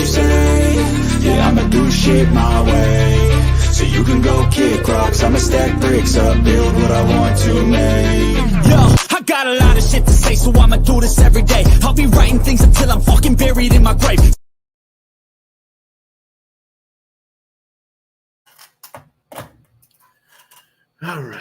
say. Yeah, I'ma do shit my way. So you can go kick rocks, I'ma stack bricks up, build what I want to make. Yo, I got a lot of shit to say, so I'ma do this every day. I'll be writing things until I'm fucking buried in my grave. All right.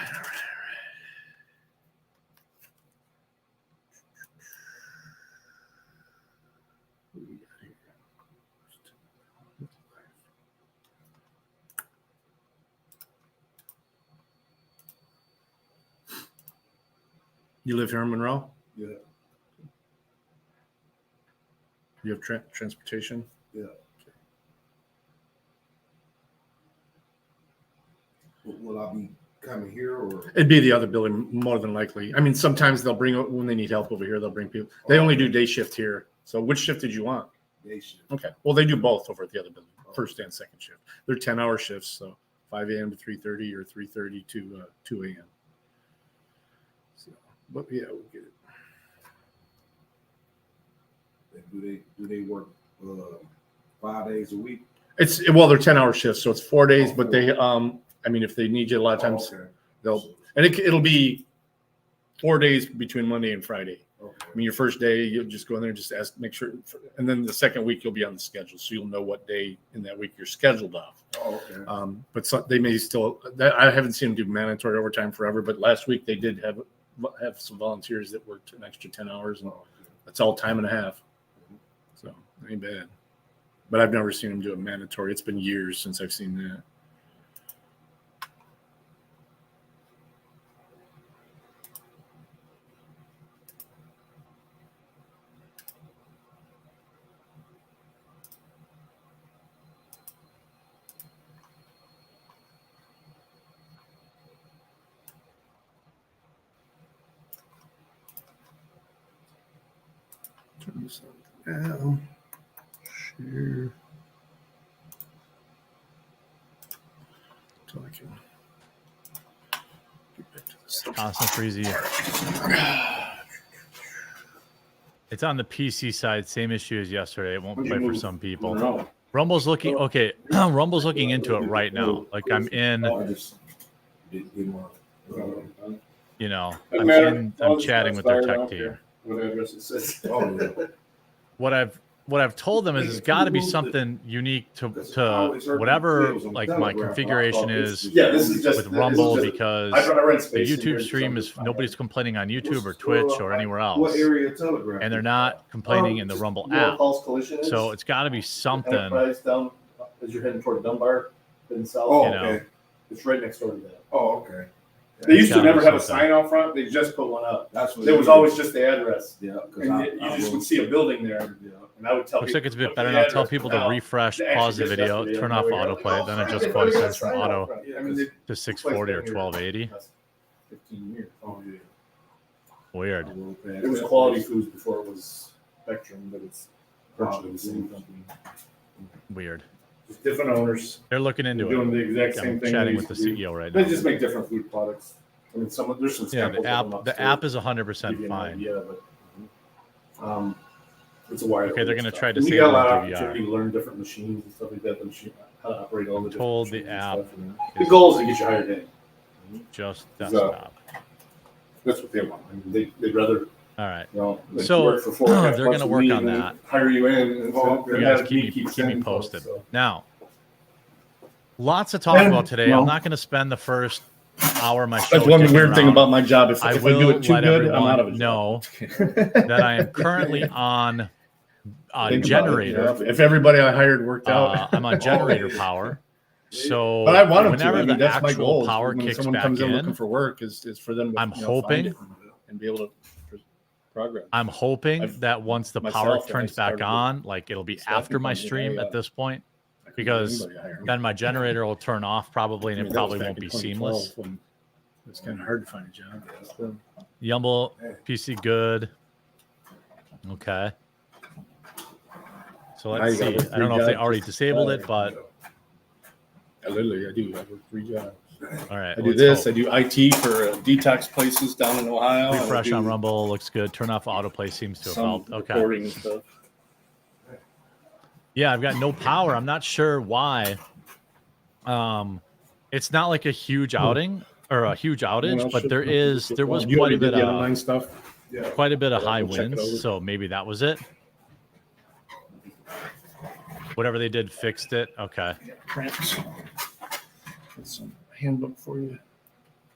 You live here in Monroe? Yeah. You have transportation? Yeah. Will I be coming here or? It'd be the other building more than likely. I mean, sometimes they'll bring, when they need help over here, they'll bring people. They only do day shift here. So which shift did you want? Day shift. Okay. Well, they do both over at the other building, first and second shift. They're 10-hour shifts, so 5 a.m. to 3:30 or 3:30 to 2 a.m. So, but yeah, we'll get it. Do they work 5 days a week? Well, they're 10-hour shifts, so it's 4 days. But they, I mean, if they need you, a lot of times they'll, and it'll be 4 days between Monday and Friday. Okay. I mean, your first day, you'll just go in there and just ask, make sure, and then the second week you'll be on the schedule, so you'll know what day in that week you're scheduled off. Oh, okay. But they may still. I haven't seen them do mandatory overtime forever, but last week they did have some volunteers that worked an extra 10 hours, and that's all time and a half. So it ain't bad. But I've never seen them do a mandatory. It's been years since I've seen that. Turn this on now. Share. So I can get back to this. Constant freezy. It's on the PC side, same issue as yesterday. It won't play for some people. Rumble's looking okay. Rumble's looking into it right now. Like I'm in. You know, I'm chatting with their tech team. What I've told them is it's got to be something unique to whatever like my configuration is with Rumble, because the YouTube stream is nobody's complaining on YouTube or Twitch or anywhere else, and they're not complaining in the Rumble app. So it's got to be something. As you're heading toward Dunbar, in south. Oh, you know, okay. It's right next door to that. Oh, okay. They used to gotta never be have a something. sign out front. They just put one up. That's what There was always just the address. Yeah, And you just would see a building there. And I would tell Looks people, like it's a bit put better the now. Tell address people to down. refresh, They actually pause the just video, yesterday turn on off the way out. autoplay, then adjust They voice put a sense from sign out auto front. I mean, they- to 640 or 1280. That's 15 years. Oh, yeah. Weird. It was Quality Foods before it was Spectrum, but it's virtually the same company. Weird. Just different owners. They're looking They're into doing it. the exact same I'm thing. chatting they with the used to do. CEO right They now. just make different food products. I mean, there's some Yeah, samples the of app. them The upstairs app is to give 100% you an fine. idea, but it's a wide. Okay, they're gonna stuff. try to And you save got a it lot in of DVR. opportunity to learn different machines and stuff like that. The machine, how to operate all the different Told the machines and app stuff, and the goal is to get you hired in. Just So- desktop. That's what they want. I mean, they'd rather, All right. like, So, work for 4 and a half they're months gonna with work me on and then that. hire you in, and You guys keep me sending posted. folks, so. Now, lots to talk about today. I'm not going to spend the first hour of my show. That's one dicking weird thing around. about my job. If I I will do it too let good, I'm out of everyone it. know that I am currently on generator. If everybody I hired worked out, I'm on generator power. So but I want them to. whenever I mean, the that's my actual goal. power When kicks someone back comes in looking in, for work, is for them to I'm find hoping- it and be able to progress. I'm hoping I've- that once the myself, power when I turns back started on, like it'll be staffing after my company, stream I, at this point, I couldn't get because anybody to hire me. then my generator will turn off probably, and I mean, it that was probably back won't in be 2012 seamless. when it's kind of hard to find a job. So, Yumble PC good. Okay. So Now let's you gotta see. work I don't know three if they jobs already just to disabled it, survive. but I do. I work 3 jobs. all right. I do let's this. hope. I do IT for detox places down in Ohio. I Refresh do on Rumble looks good. Turn off autoplay seems to have some helped. Okay. recording and stuff. Yeah, I've got no power. I'm not sure why. It's not like a huge outing or a huge outage, but there was quite a bit of stuff. Yeah. quite a bit of high we'll check it over. winds, so maybe that was it. Whatever they did fixed it. Okay. Cramps. Got some handbook for you.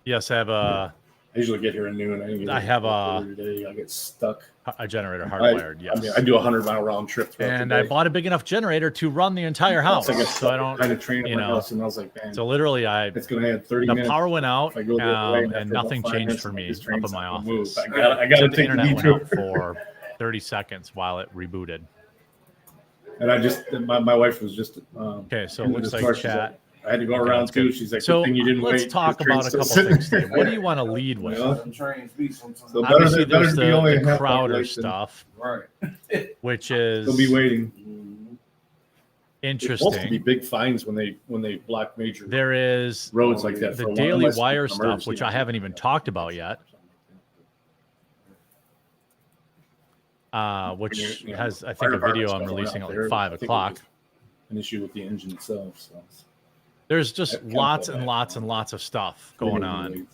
Yes, I have I usually get here at noon. I have today. I get stuck. a generator hardwired. Yes. I mean, I do a 100-mile round trip. And I bought a big enough generator to run the entire house, so I don't kind of train at my house, and I was like, man. So literally, it's going to add 30 the minutes. power went out, I go the other way, and nothing changed for me up in my office. I got to the take internet the went out for 30 seconds while it rebooted. And I just, my wife was just okay. So it looks like chat. I had to go around too. She's like, so good thing you didn't let's wait. talk about a couple things today. What do you want to lead with? So Obviously, there's the the Crowder stuff, Right. which is they'll be waiting. interesting. Supposed to be big fines when they block major There is roads like that. the Daily Wire stuff, which I haven't even talked about yet. Which has, I think, a video I'm releasing at like 5 o'clock. An issue with the engine itself. So there's just lots and lots and lots of stuff going on.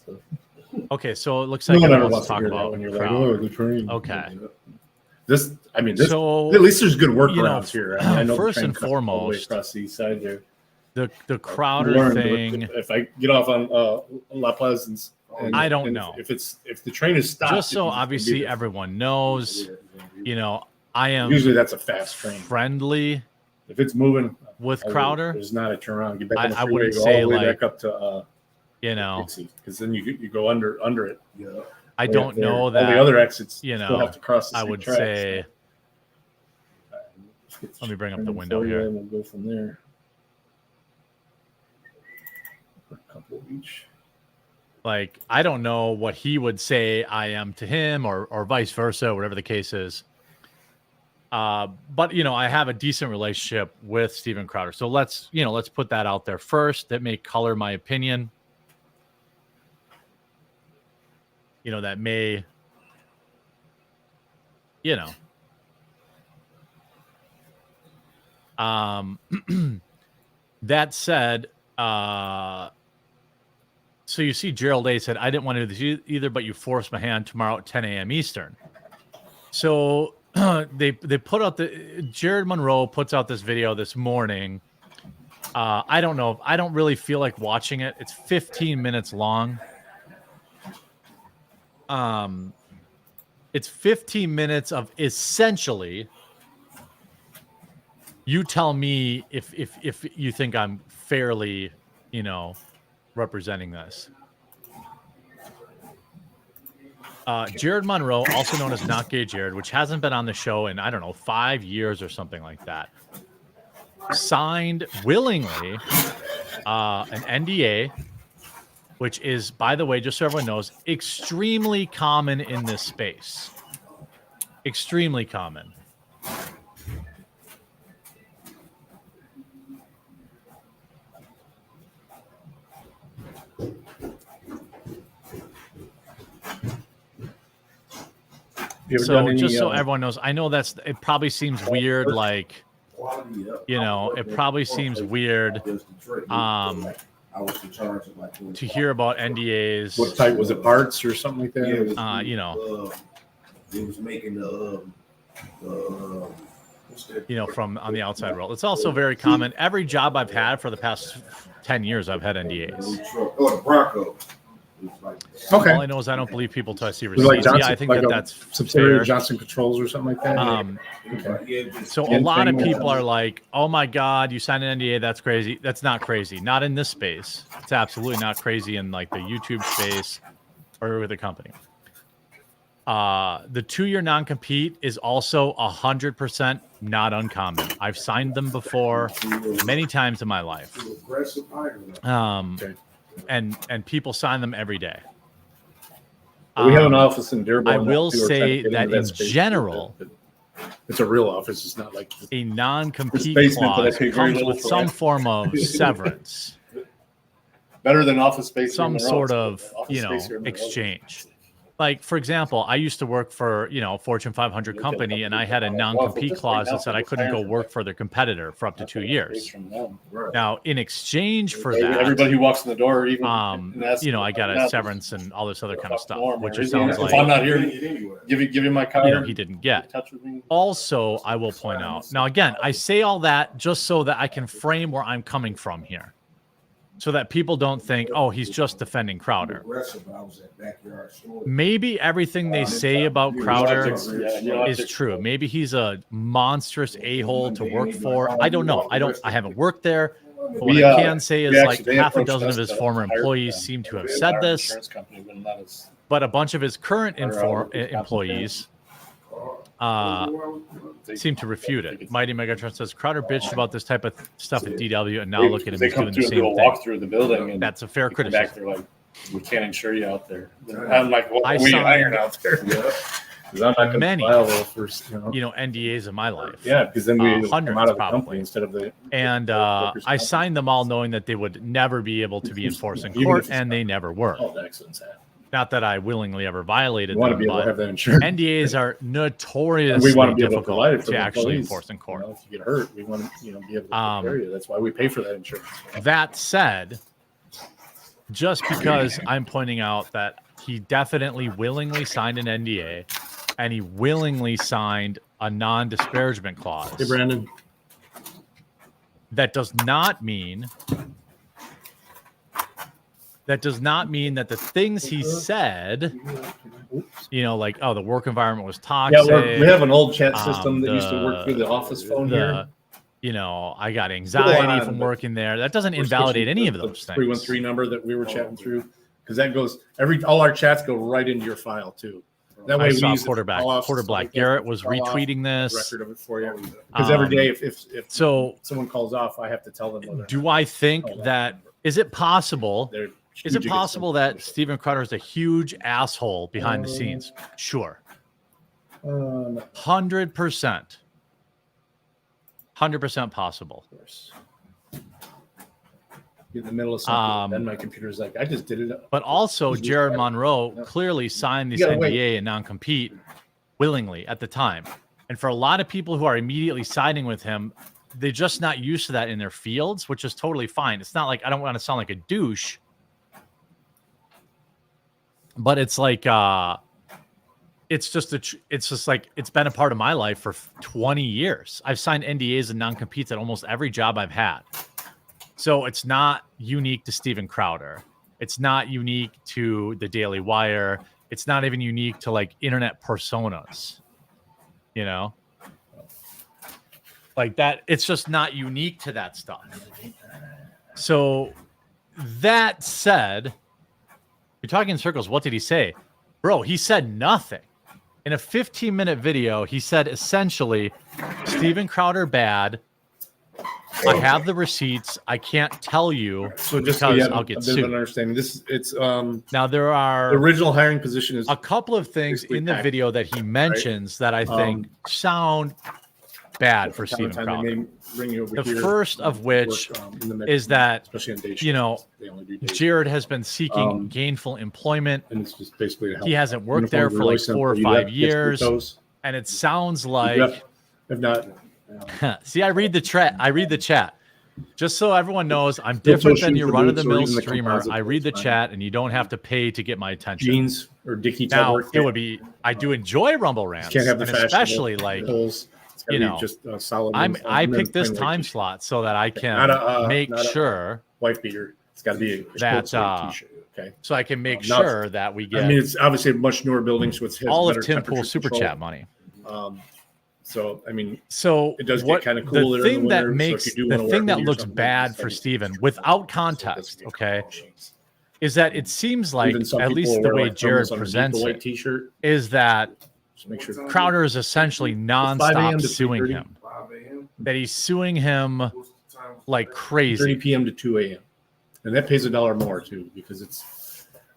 Okay, so it looks like I want to talk about when you're like, oh, the train. Okay. This, I mean, this, so at least there's good workarounds here. I know first and foremost, across the east side there. The Crowder thing. If I get off on La Pleasance, I don't know if the train is stopped. Just so obviously everyone knows, I am usually that's a fast train. Friendly. If it's moving with Crowder, there's not a turnaround. Get back on the I freeway, wouldn't go say all the way like back up to because then you go under it. Yeah. I don't know that all the other exits. Still have to cross the I would tracks. say. Let me bring up the window here. And we'll go from there. A couple of each. Like, I don't know what he would say I am to him or vice versa, whatever the case is. But I have a decent relationship with Steven Crowder. So let's put that out there first. That may color my opinion. That may, that said, so you see Gerald A said, I didn't want to do this either, but you forced my hand tomorrow at 10 a.m. Eastern. So they put out Jared Monroe puts out this video this morning. I don't know. I don't really feel like watching it. It's 15 minutes long. It's 15 minutes of essentially, you tell me if you think I'm fairly, representing this. Jared Monroe, also known as Not Gay Jared, which hasn't been on the show in, 5 years or something like that, signed willingly an NDA, which is, by the way, just so everyone knows, extremely common in this space. Extremely common. So just so everyone knows, I know it probably seems weird, like, it probably seems weird to hear about NDAs. What type was it? Parts or something like that? It was making from on the outside world. It's also very common. Every job I've had for the past 10 years, I've had NDAs. Oh, the Bronco. Okay. All I know is I don't believe people until I see receipts. Like Johnson, I think like that's subsidiary fair. Johnson Controls or something like that. Okay. So a lot of people are like, "Oh my God, you signed an NDA? That's crazy." That's not crazy. Not in this space. It's absolutely not crazy in like the YouTube space or with the company. The 2-year non-compete is also 100% not uncommon. I've signed them before many times in my life. And people sign them every day. We have an office in Dearborn. I will say that in general, it's a real office. It's not like a non-compete clause comes with some form of severance. Better than office space. Some sort of, exchange. like, for example, I used to work for, Fortune 500 company, and I had a non-compete clause that said I couldn't go work for their competitor for up to 2 years. Now, in exchange for that, everybody who walks in the door, even I got a severance and all this other kind of stuff, which it sounds if I'm like, not here, give you my card. he didn't get. Also, I will point out, now again, I say all that just so that I can frame where I'm coming from here, so that people don't think, oh, he's just defending Crowder. Maybe everything they say about Crowder is true. Maybe he's a monstrous a-hole to work for. I don't know. I haven't worked there. But what I can say is like half a dozen of his former employees seem to have said this, but a bunch of his current employees seem to refute it. Mighty Megatron says Crowder bitched about this type of stuff at DW, and now look at him, he's doing the same thing. Walk through the building, and that's a fair criticism. Back there, like, we can't insure you out there. I'm like, well, we iron out there. I'm not many, for, NDAs in my life. Yeah, because then we hundreds come out of the probably company instead of the. And I signed them all knowing that they would never be able to be enforced in court, and they never were. Oh, excellent. Not that I willingly ever violated them, but have that insurance. NDAs are notoriously difficult to actually enforce in court. If you get hurt, we want to, be able to take care of you. That's why we pay for that insurance. That said, just because I'm pointing out that he definitely willingly signed an NDA and he willingly signed a non-disparagement clause. Hey, Brandon. That does not mean that the things he said, like, oh, the work environment was toxic. Yeah, we have an old chat system that used to work through the office phone here. I got anxiety from working there. That doesn't invalidate any of those things. 313 number that we were chatting through, because that goes all our chats go right into your file too. That way, I saw Quarterback Garrett was retweeting this. Record of it for you, because every day, if someone calls off, I have to tell them. Do I think that is it possible? Is it possible that Steven Crowder is a huge asshole behind the scenes? Sure. 100%. 100% possible. Of course. In the middle of something, then my computer's like, I just did it. But also, Jared Monroe clearly signed this NDA and non-compete willingly at the time. And for a lot of people who are immediately siding with him, they're just not used to that in their fields, which is totally fine. It's not like, I don't want to sound like a douche, but it's like, it's just like, it's been a part of my life for 20 years. I've signed NDAs and non-competes at almost every job I've had. So it's not unique to Steven Crowder. It's not unique to the Daily Wire. It's not even unique to like internet personas, like that. It's just not unique to that stuff. So that said, you're talking in circles. What did he say? Bro, he said nothing. In a 15-minute video, he said essentially, Steven Crowder bad. I have the receipts. I can't tell you because I'll get sued. Understanding this, now there are the original hiring position is a couple of things in the video that he mentions that I think sound bad for Steven Crowder. The first of which is that Jared has been seeking gainful employment, and it's just basically he hasn't worked there for like 4 or 5 years, and it sounds like if not. See, I read the chat. Just so everyone knows, I'm different than your run-of-the-mill streamer. I read the chat, and you don't have to pay to get my attention. Jeans or Dickie. Now, it would be. I do enjoy Rumble rants, can't have the especially like just solid. I picked this time slot so that I can make sure white beater. It's got to be that t-shirt. Okay, so I can make sure that we get. I mean, it's obviously a much newer building, so it's all of Tim Pool super chat money. So I mean, it does get kind of cool. The thing that makes the thing that looks bad for Steven, without context, okay, is that it seems like, at least the way Jared presents it, is that Crowder is essentially nonstop suing him. That he's suing him like crazy. 30 p.m. to 2 a.m. And that pays $1 more too, because it's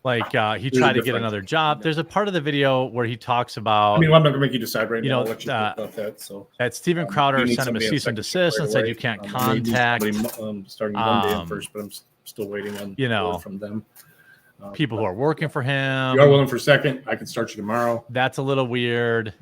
like he tried to get another job. There's a part of the video where he talks about. I mean, I'm not gonna make you decide right now. I'll let you think about that. So that Steven Crowder sent him a cease and desist and said you can't contact. Starting Monday at first, but I'm still waiting on word from them. people who are working for You him. are willing for second? I can start you tomorrow. That's a little weird.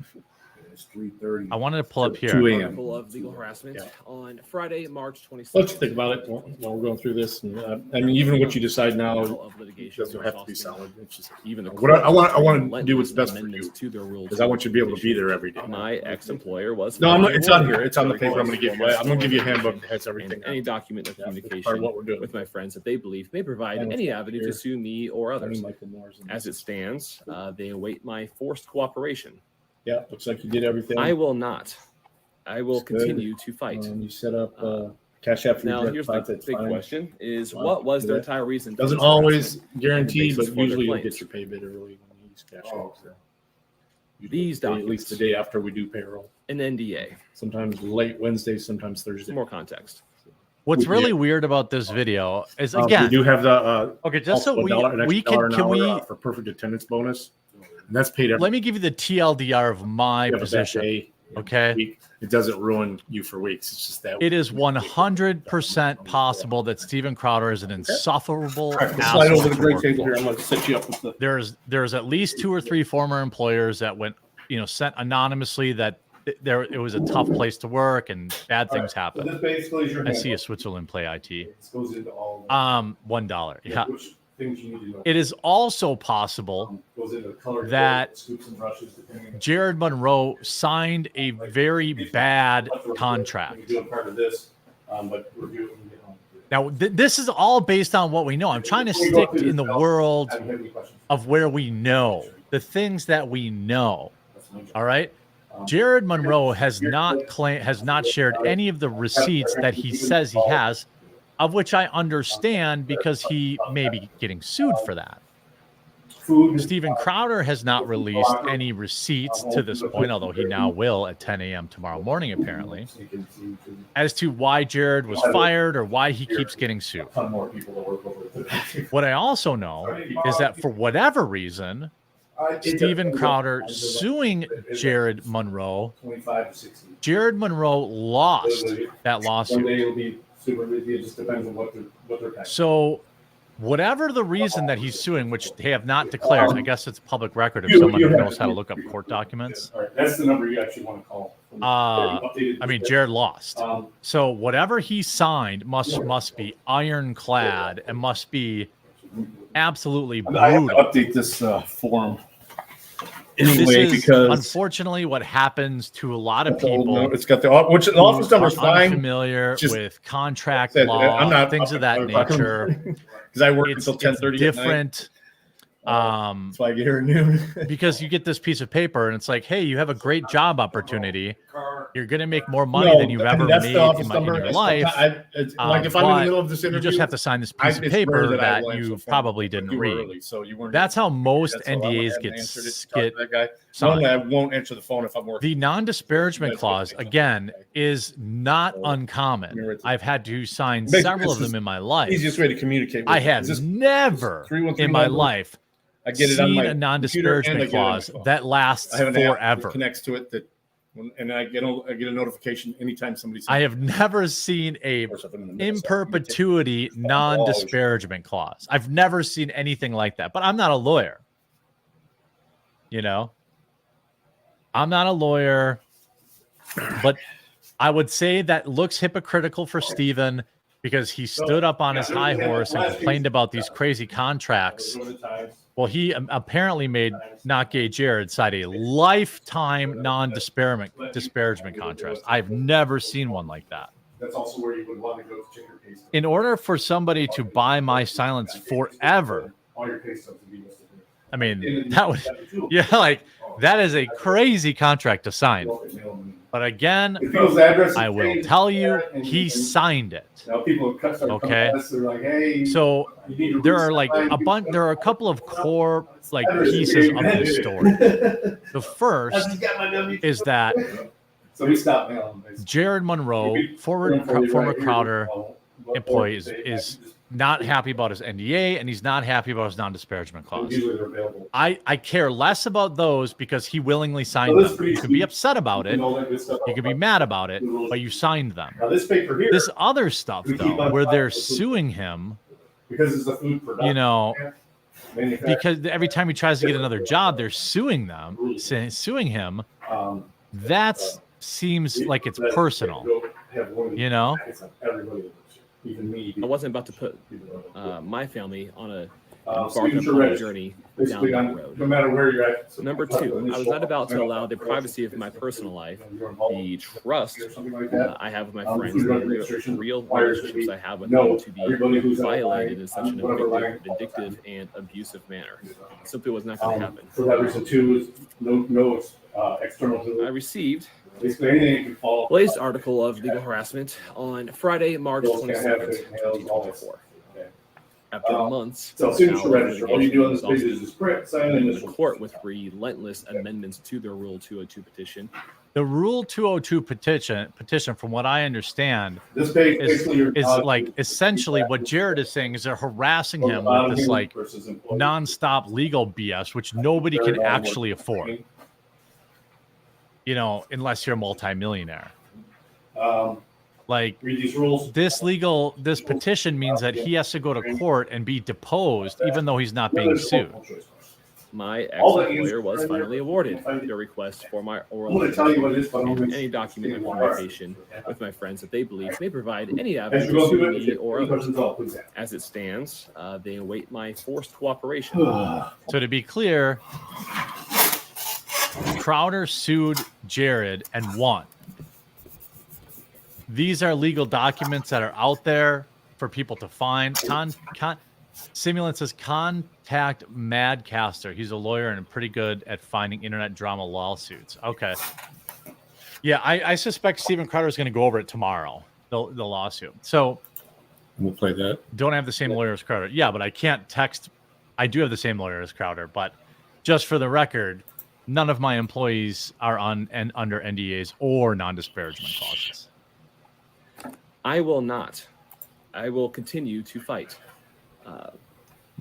It's 3:30. I wanted to pull up 2 here. a.m. Article of legal harassment on Friday, March 26th. Let you think about it while we're going through this. And, I mean, even what you decide now of litigation doesn't have to be solid. It's just even the what I want to do what's best for amendments you, to their rules because I want you to be able to be there every day. My ex-employer was No, I'm not, it's on here. It's on the paper. I'm going to give you. I'm going to give you a handbook that has everything. and any document of Yeah, it's communication part of what we're doing. with my friends that they believe may provide any avenue to sue me or others. As it stands, they await my forced cooperation. Yeah, looks like you did everything. I will not. I will Good. continue to fight. You set up Cash App for Now, your here's direct the deposit, big fine. question: is Wow. what was their Yeah. entire reason? for Doesn't this always harassment? guarantee, basis but for their usually you'll claims. get your pay bit early when you use Cash App. Oh. So. These At least documents, the day after we do payroll. an NDA. Sometimes late Wednesday, sometimes Thursday. Some more context. What's We- really weird about this video is We again, do have the okay, just so also we an extra we $1 can an we hour, for perfect attendance bonus, and that's paid every let me give you the TLDR of my position. day, Okay. week. It doesn't ruin you for weeks. It's just that It is 100% possible that Steven Crowder is an insufferable All right, let's asshole slide over the to great work table for. here. I'm going to set you up with the. There's at least 2 or 3 former employers that went, sent anonymously that it was a tough place to work and bad things So happen. this basically is your I see a handbook. Switzerland play IT. This goes into all $1. Yeah. which things you need to know. It is also possible Goes into the color that code, scoops and brushes, depending on Jared Monroe signed a very bad what we're contract. doing part of this, but we're doing. Now, this is all based on what we know. I'm trying to stick in the world Have you had any questions? of where we know, the things that we know. All right. Jared Monroe has not shared any of the receipts that he says he has, of which I understand because he may be getting sued for that. Food. Steven Crowder has not released any receipts to this point, although he now will at 10 a.m. tomorrow morning, apparently, as to why Jared was fired or why he keeps getting sued. Ton more people that work over it. What I also know is that for whatever reason, Steven Crowder suing Jared Monroe, 25 to 60. Jared Monroe lost that One lawsuit. day it'll be super. It just depends on what they're paying. So whatever the reason that he's suing, which they have not declared, I guess it's public record if someone who knows how to look up court documents. All right, that's the number you actually want to call. I mean, Jared lost. So whatever he signed must be ironclad and must be absolutely I have to brutal. update this form This anyway is because unfortunately what happens to a lot of people. it's got the which the office number's who are fine. unfamiliar Just with contract said, law, I'm not things of that nature. because I work It's until 10:30 at night. different. That's why I get here at noon. Because you get this piece of paper and it's like, hey, you have a great job opportunity. You're going to make more money No, than you've I mean, ever that's made the office in number. your It's life. like if I'm in the but middle of this you interview, just have to sign this piece of it's paper rare that I will you answer the probably phone, but didn't you were read. early, so you weren't. That's how most That's all. I went NDAs ahead and get answered it, talked get to that guy. signed. Normally, I won't answer the phone if I'm working. The non-disparagement That's clause, what they again, is not So, uncommon. you're right. I've had to sign Basically, several of this is them in my life. Easiest way to communicate. With I you. have Is this- never 313 in my number? life I get it on seen my a computer and I non-disparagement get it on my clause phone. that lasts I have an app forever. that connects to it and I get a notification anytime somebody. I have never seen a in perpetuity non-disparagement clause. I've never seen anything like that, but I'm not a lawyer. I'm not a lawyer, but I would say that looks hypocritical for Steven because he stood up on his high horse and complained about these crazy contracts. Well, he apparently made Not Gay Jared sign a lifetime non-disparagement contract. I've never seen one like that. That's also where you would want to go to check your case. In order for somebody to buy my silence forever, All your case stuff to be listed here. I mean, that would, yeah, like that is a crazy contract to sign. But again, If people's address is I will changed tell you, there and he signed it. Now people have cut Okay. They're like, hey, So you need to there are like resign. a bunch, there are a couple of core like pieces of this story. The first is that So we stopped now. Jared Monroe, former Crowder employee, is not happy about his NDA and he's not happy about his non-disparagement clause. Usually they're available. I care less about those because he willingly signed them. You could be upset about it, And all that good stuff. you could be mad about it, but you signed them. Now this paper here, This other stuff though, where they're suing him, because it's a food product. because every time he tries to get another job, they're suing him. That seems like it's personal, you know? I wasn't about to put my family on a embark upon a journey down that road. No matter where you're at. Number two, I was not about to allow the privacy of my personal life, the trust I have with my friends, the real relationships I have with them to be violated in such an vindictive and abusive manner. It simply was not going to happen. For that reason, too, is no external. I received Basically, anything can fall. latest article of legal harassment on Friday, March 22nd, 2024. After months, So signature register. All you do on this page is just print, sign, and the initial. court with relentless amendments to their Rule 202 petition. The Rule 202 petition, from what I understand, This page is like essentially what Jared is saying is they're harassing him with this like nonstop legal BS, which nobody can actually afford. You know, unless you're a multimillionaire. Like Read these rules. this petition means that he has to go to court and be deposed, even though he's not being sued. My ex-employer was finally awarded their request for my I'm oral going to tell you what it is, but and I'm any document of communication with my friends that they believe may provide any As avenue you go to through me it, or any others. questions, all, please ask. As it stands, they await my forced cooperation. So to be clear, Crowder sued Jared and won. These are legal documents that are out there for people to find. Simulant says contact Madcaster. He's a lawyer and pretty good at finding internet drama lawsuits. Okay. Yeah, I suspect Steven Crowder is going to go over it tomorrow, the lawsuit. So We'll play that. don't have the same lawyer as Crowder. Yeah, but I can't text. I do have the same lawyer as Crowder, but just for the record, none of my employees are on and under NDAs or non-disparagement clauses. I will not. I will continue to fight.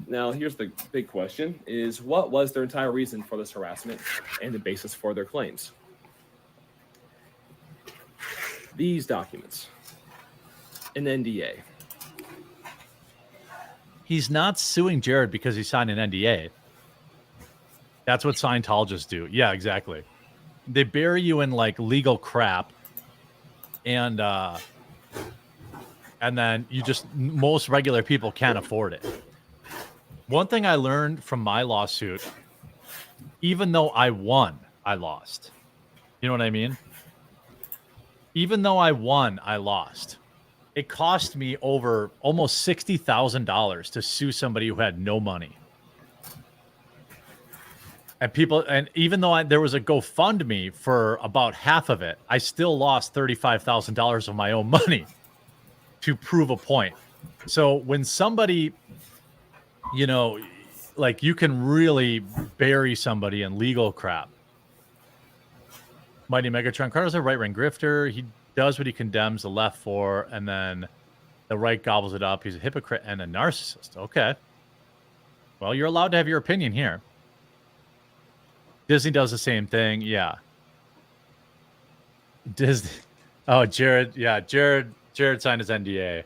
Now, here's the big question, is what was their entire reason for this harassment and the basis for their claims? These documents, an NDA. He's not suing Jared because he signed an NDA. That's what Scientologists do. Yeah, exactly. They bury you in like legal crap, and then most regular people can't afford it. One thing I learned from my lawsuit, even though I won, I lost. You know what I mean? Even though I won, I lost. It cost me over almost $60,000 to sue somebody who had no money. And even though there was a GoFundMe for about half of it, I still lost $35,000 of my own money to prove a point. So when somebody, you know, like you can really bury somebody in legal crap. Mighty Megatron Carter's a right-wing grifter. He does what he condemns the left for, and then the right gobbles it up. He's a hypocrite and a narcissist. Okay. Well, you're allowed to have your opinion here. Disney does the same thing. Yeah. Disney. Oh, Jared. Yeah, Jared signed his NDA.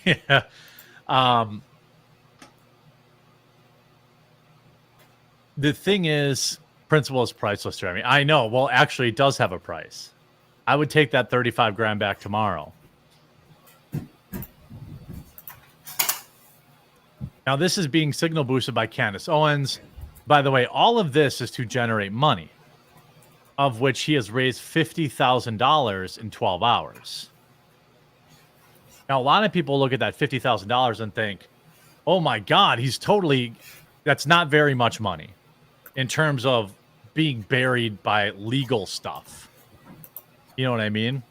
Yeah. The thing is, principle is priceless, Jeremy. I know. Well, actually, it does have a price. I would take that 35 grand back tomorrow. Now, this is being signal boosted by Candace Owens. By the way, all of this is to generate money, of which he has raised $50,000 in 12 hours. Now, a lot of people look at that $50,000 and think, oh my God, that's not very much money in terms of being buried by legal stuff. You know what I mean?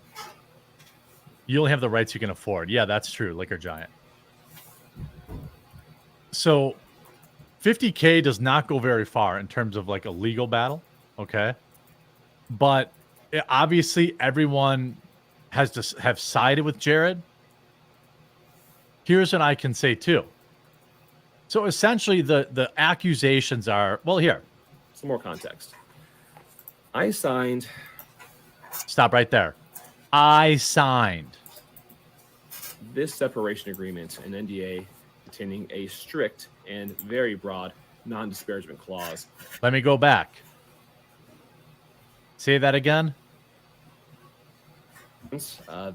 You only have the rights you can afford. Yeah, that's true. Liquor Giant. So 50K does not go very far in terms of like a legal battle. Okay. But obviously everyone has to have sided with Jared. Here's what I can say too. So essentially the accusations are, well, here. Some more context. I signed. Stop right there. I signed this separation agreement, an NDA, to containing a strict and very broad non-disparagement clause. Let me go back. Say that again.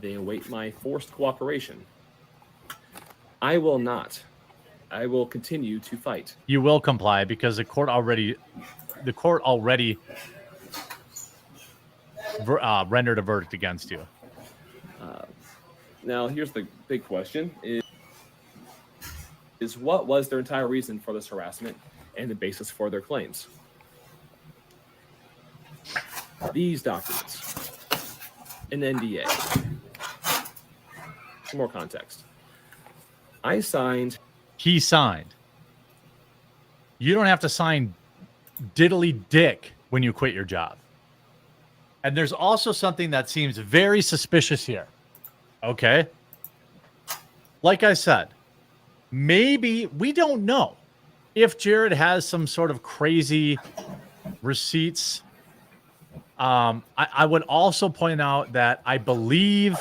They await my forced cooperation. I will not. I will continue to fight. You will comply because the court already rendered a verdict against you. Now, here's the big question: is what was their entire reason for this harassment and the basis for their claims? These documents, an NDA. Some more context. He signed. You don't have to sign diddly dick when you quit your job. And there's also something that seems very suspicious here. Okay? Like I said, maybe, we don't know if Jared has some sort of crazy receipts. I would also point out that I believe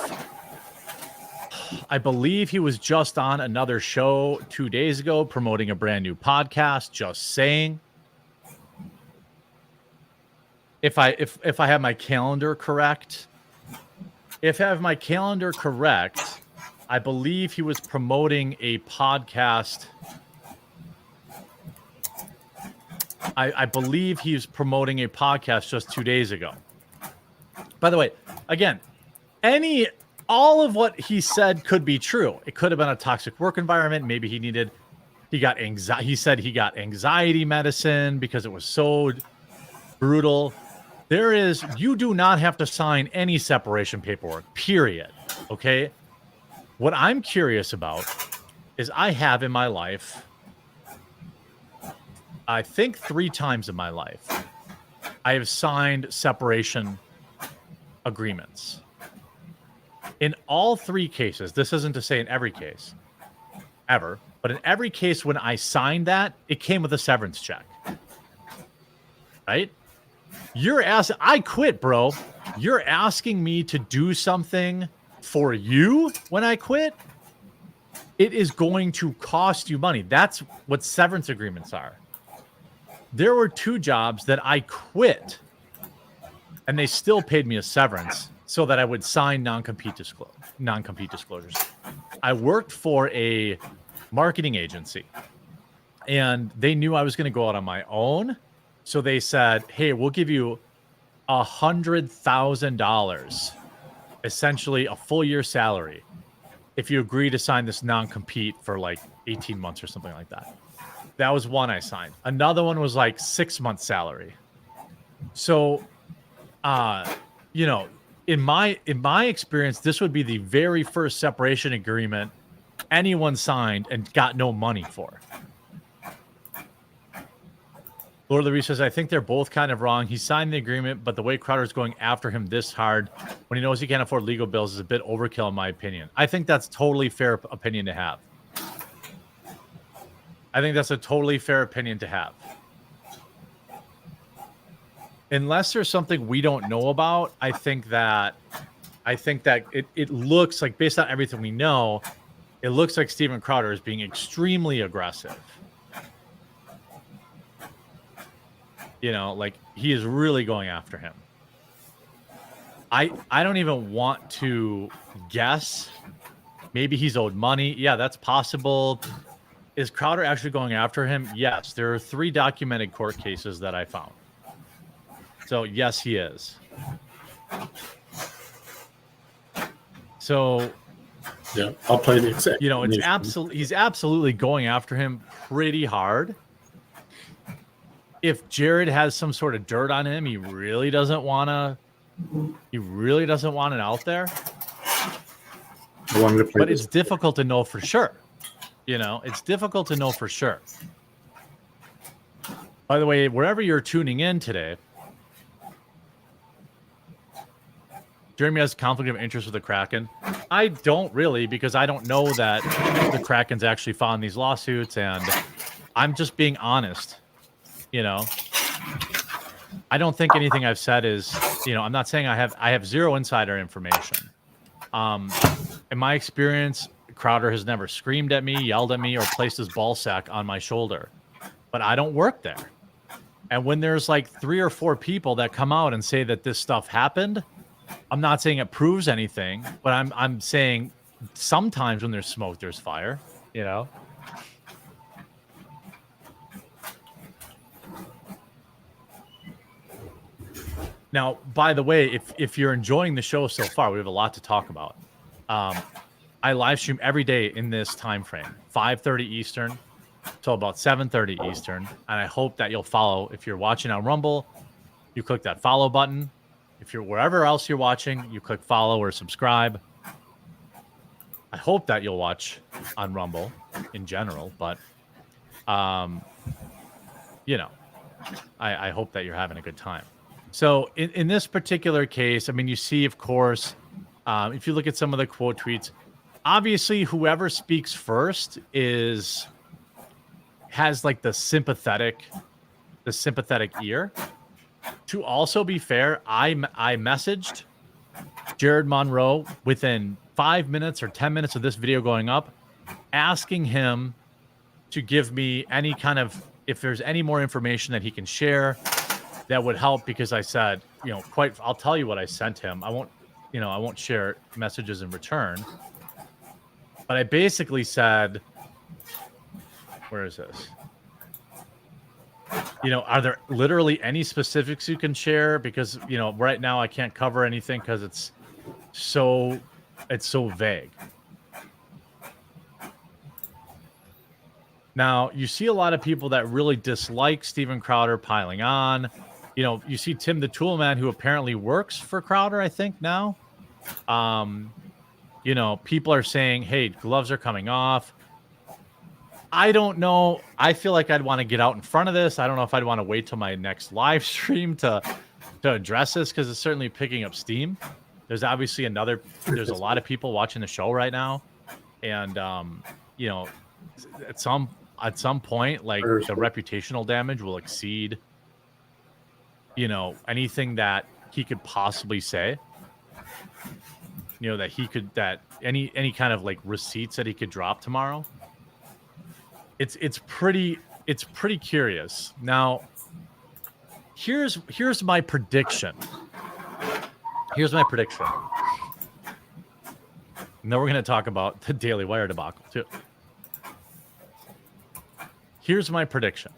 he was just on another show 2 days ago promoting a brand new podcast. Just saying. If I have my calendar correct, I believe he was promoting a podcast. I believe he's promoting a podcast just 2 days ago. By the way, again, all of what he said could be true. It could have been a toxic work environment. Maybe he got anxiety. He said he got anxiety medicine because it was so brutal. You do not have to sign any separation paperwork, period. Okay? What I'm curious about is I have in my life, I think 3 times in my life, I have signed separation agreements. In all 3 cases, this isn't to say in every case, ever, but in every case when I signed that, it came with a severance check. Right? I quit, bro. You're asking me to do something for you when I quit? It is going to cost you money. That's what severance agreements are. There were 2 jobs that I quit, and they still paid me a severance so that I would sign non-compete disclosures. I worked for a marketing agency, and they knew I was going to go out on my own. So they said, hey, we'll give you $100,000, essentially a full year salary, if you agree to sign this non-compete for like 18 months or something like that. That was one I signed. Another one was like 6 months salary. So, in my experience, this would be the very first separation agreement anyone signed and got no money for. Lord of the Reef says, I think they're both kind of wrong. He signed the agreement, but the way Crowder's going after him this hard when he knows he can't afford legal bills is a bit overkill, in my opinion. I think that's totally fair opinion to have. I think that's a totally fair opinion to have. Unless there's something we don't know about, I think that it looks like, based on everything we know, it looks like Steven Crowder is being extremely aggressive. Like he is really going after him. I don't even want to guess. Maybe he's owed money. Yeah, that's possible. Is Crowder actually going after him? Yes. There are 3 documented court cases that I found. So yes, he is. So yeah, I'll play the exact. He's absolutely going after him pretty hard. If Jared has some sort of dirt on him, he really doesn't want it out there. But it's difficult to know for sure. It's difficult to know for sure. By the way, wherever you're tuning in today, Jeremy has a conflict of interest with the Kraken. I don't really, because I don't know that the Kraken's actually filed these lawsuits, and I'm just being honest. I don't think anything I've said is, I'm not saying I have 0 insider information. In my experience, Crowder has never screamed at me, yelled at me, or placed his ball sack on my shoulder. But I don't work there. And when there's like 3 or 4 people that come out and say that this stuff happened, I'm not saying it proves anything, but I'm saying sometimes when there's smoke, there's fire, you know? Now, by the way, if you're enjoying the show so far, we have a lot to talk about. I live stream every day in this time frame, 5:30 Eastern till about 7:30 Eastern, and I hope that you'll follow. If you're watching on Rumble, you click that follow button. If you're wherever else you're watching, you click follow or subscribe. I hope that you'll watch on Rumble in general, but you know, I hope that you're having a good time. So in this particular case, I mean, you see, of course, if you look at some of the quote tweets, obviously whoever speaks first has like the sympathetic ear. To also be fair, I messaged Jared Monroe within 5 minutes or 10 minutes of this video going up, asking him to give me any kind of, if there's any more information that he can share that would help, because I said, you know, I'll tell you what I sent him. I won't share messages in return. But I basically said, where is this? You know, are there literally any specifics you can share? Because, you know, right now I can't cover anything because it's so vague. Now, you see a lot of people that really dislike Steven Crowder piling on. You know, you see Tim the Toolman, who apparently works for Crowder, I think, now. You know, people are saying, hey, gloves are coming off. I don't know. I feel like I'd want to get out in front of this. I don't know if I'd want to wait till my next live stream to address this, because it's certainly picking up steam. There's obviously there's a lot of people watching the show right now. And, you know, at some point, like, the reputational damage will exceed, you know, anything that he could possibly say. You know, that any kind of like receipts that he could drop tomorrow. It's pretty curious. Now, here's my prediction. Here's my prediction. And then we're going to talk about the Daily Wire debacle too. Here's my prediction.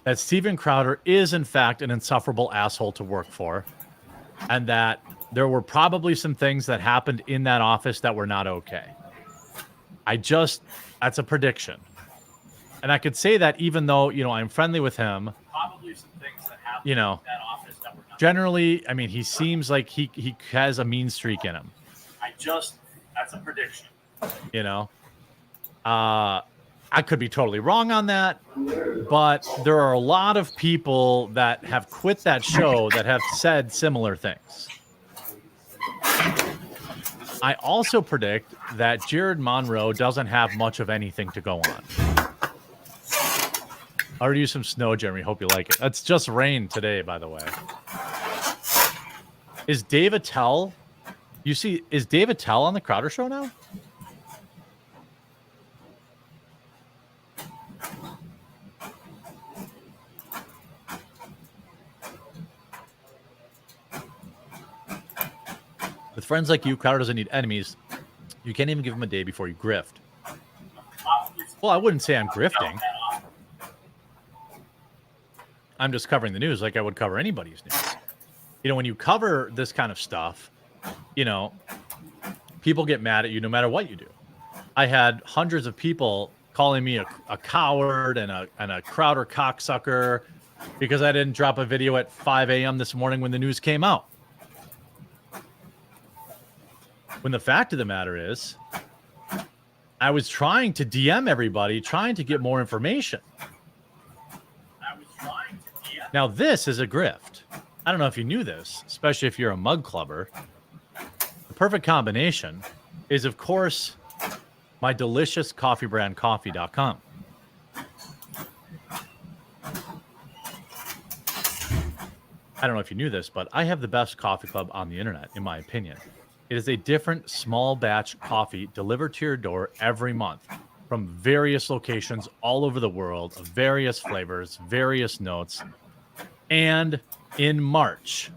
That Steven Crowder is, in fact, an insufferable asshole to work for. And that there were probably some things that happened in that office that were not okay. That's a prediction. And I could say that even though, you know, I'm friendly with him. Probably some things that happened in that office that were not generally, I mean, he seems like he has a mean streak in him. That's a prediction. You know? I could be totally wrong on that, but there are a lot of people that have quit that show that have said similar things. I also predict that Jared Monroe doesn't have much of anything to go on. I already used some snow, Jeremy. Hope you like it. That's just rain today, by the way. Is Dave Attell? Is Dave Attell on the Crowder Show now? With friends like you, Crowder doesn't need enemies. You can't even give him a day before you grift. Well, I wouldn't say I'm grifting. I'm just covering the news like I would cover anybody's news. You know, when you cover this kind of stuff, you know, people get mad at you no matter what you do. I had hundreds of people calling me a coward and a Crowder cocksucker because I didn't drop a video at 5 a.m. this morning when the news came out. When the fact of the matter is, I was trying to DM everybody, trying to get more information. Now, this is a grift. I don't know if you knew this, especially if you're a mug clubber. The perfect combination is, of course, my delicious coffee brand, coffee.com. I don't know if you knew this, but I have the best coffee club on the internet, in my opinion. It is a different small batch coffee delivered to your door every month from various locations all over the world, of various flavors, various notes. And in March,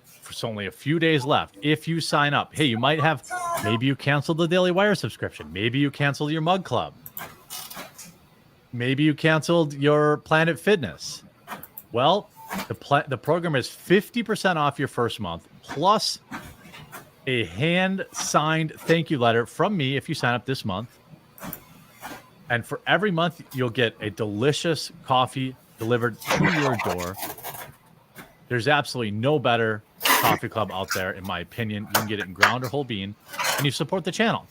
for only a few days left, if you sign up, hey, you might have, maybe you canceled the Daily Wire subscription. Maybe you canceled your Mug Club. Maybe you canceled your Planet Fitness. Well, the program is 50% off your first month, plus a hand-signed thank you letter from me if you sign up this month. And for every month, you'll get a delicious coffee delivered to your door. There's absolutely no better coffee club out there, in my opinion. You can get it in ground or whole bean, and you support the channel.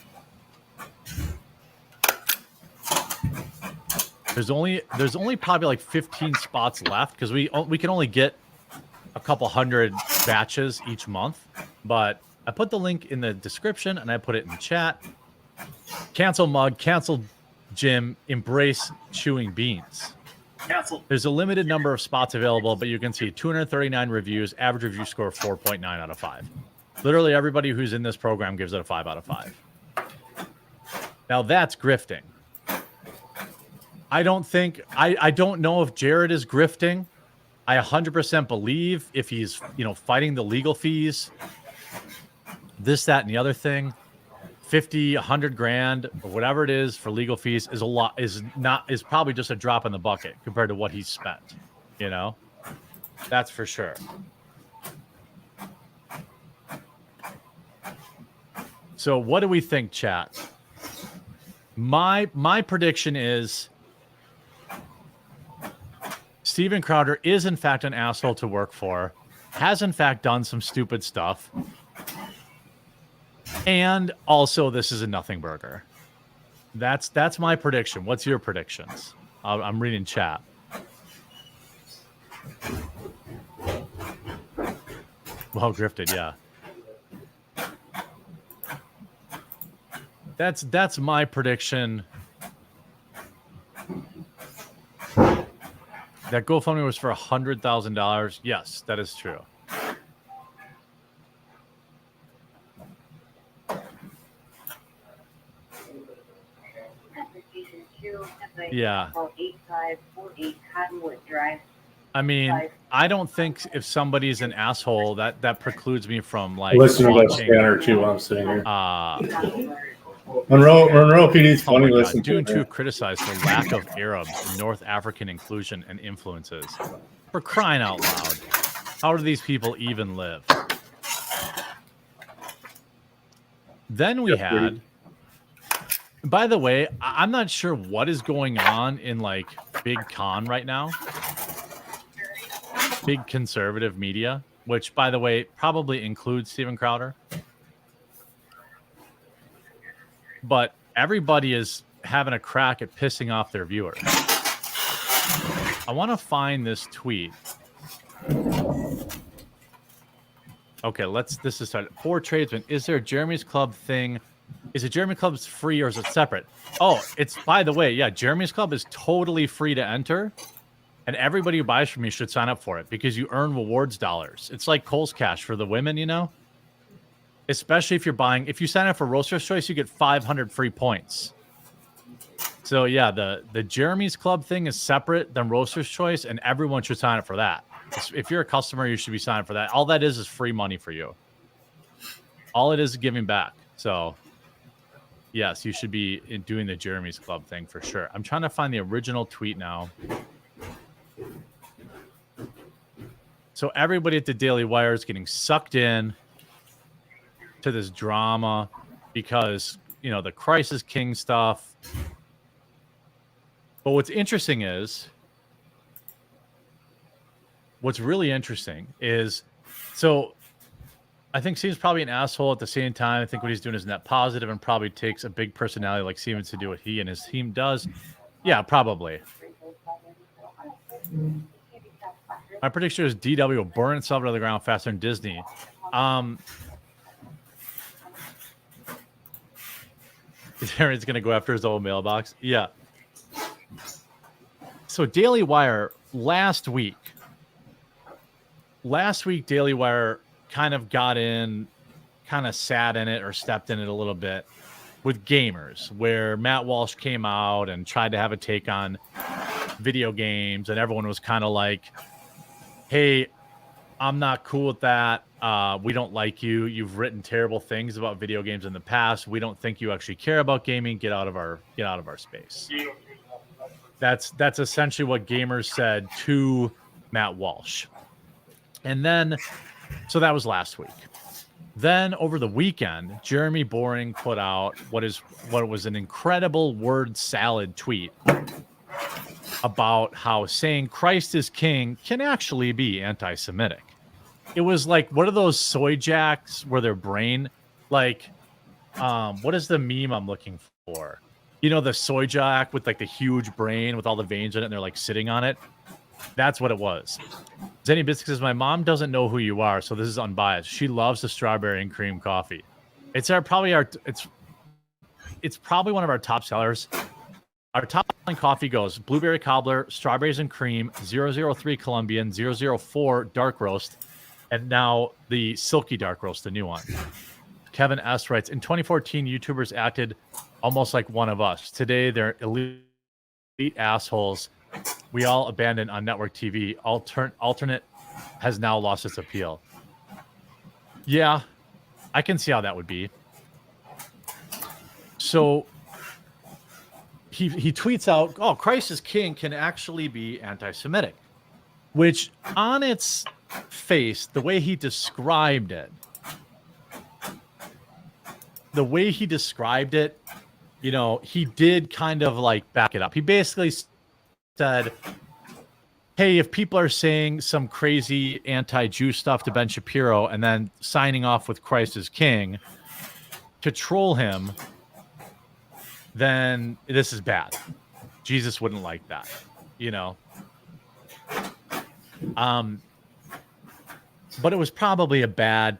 There's only probably like 15 spots left because we can only get a couple hundred batches each month. But I put the link in the description and I put it in the chat. Cancel mug, cancel gym, embrace chewing beans. Cancel. There's a limited number of spots available, but you can see 239 reviews, average review score 4.9 out of 5. Literally everybody who's in this program gives it a 5 out of 5. Now that's grifting. I don't know if Jared is grifting. I 100% believe if he's, fighting the legal fees, this, that, and the other thing, 50, 100 grand or whatever it is for legal fees is a lot, is probably just a drop in the bucket compared to what he's spent, that's for sure. So what do we think, chat? My prediction is Steven Crowder is in fact an asshole to work for, has in fact done some stupid stuff, and also this is a nothing burger. That's my prediction. What's your predictions? I'm reading chat. Well grifted, yeah. That's my prediction. That GoFundMe was for $100,000. Yes, that is true. Yeah. I mean, I don't think if somebody's an asshole, that precludes me from listen to that scanner too while I'm sitting here. Monroe PD's funny. Listen. Dune 2 criticized the lack of Arabs in North African inclusion and influences. For crying out loud, how do these people even live? Then we had. By the way, I'm not sure what is going on in like Big Con right now. Big conservative media, which by the way probably includes Steven Crowder. But everybody is having a crack at pissing off their viewers. I want to find this tweet. Okay, this is started. For tradesmen, is there a Jeremy's Club thing? Is it Jeremy Club's free or is it separate? Oh, it's, by the way, yeah, Jeremy's Club is totally free to enter. And everybody who buys from me should sign up for it because you earn rewards dollars. It's like Kohl's Cash for the women, Especially if if you sign up for Roaster's Choice, you get 500 free points. So yeah, the Jeremy's Club thing is separate than Roaster's Choice, and everyone should sign up for that. If you're a customer, you should be signing up for that. All that is free money for you. All it is giving back. So yes, you should be doing the Jeremy's Club thing for sure. I'm trying to find the original tweet now. So everybody at the Daily Wire is getting sucked in to this drama because, the Crisis King stuff. But what's really interesting is, so I think Steven's probably an asshole at the same time. I think what he's doing is net positive and probably takes a big personality like Steven to do what he and his team does. Yeah, probably. My prediction is DW will burn itself to the ground faster than Disney. Aaron's going to go after his old mailbox. Yeah. So Daily Wire last week, Daily Wire kind of got in kind of sat in it or stepped in it a little bit with gamers, where Matt Walsh came out and tried to have a take on video games, and everyone was kind of like, hey, I'm not cool with that. We don't like you. You've written terrible things about video games in the past. We don't think you actually care about gaming. Get out of our space. That's essentially what gamers said to Matt Walsh. And then, so that was last week. Then over the weekend, Jeremy Boring put out what was an incredible word salad tweet about how saying Christ is king can actually be anti-Semitic. It was like, what are those soy jacks where their brain, like, what is the meme I'm looking for? You know, the soy jack with like the huge brain with all the veins in it and they're like sitting on it. That's what it was. Zenny Biscuit says, my mom doesn't know who you are, so this is unbiased. She loves the strawberry and cream coffee. It's probably one of our top sellers. Our top selling coffee goes blueberry cobbler, strawberries and cream, 003 Colombian, 004 dark roast, and now the silky dark roast, the new one. Kevin S. writes, in 2014, YouTubers acted almost like one of us. Today, they're elite assholes. We all abandoned on network TV. Alternate has now lost its appeal. Yeah, I can see how that would be. So he tweets out, oh, Christ is king can actually be anti-Semitic, which on its face, the way he described it, you know, he did kind of like back it up. He basically said, hey, if people are saying some crazy anti-Jew stuff to Ben Shapiro and then signing off with Christ is king to troll him, then this is bad. Jesus wouldn't like that, you know. But it was probably a bad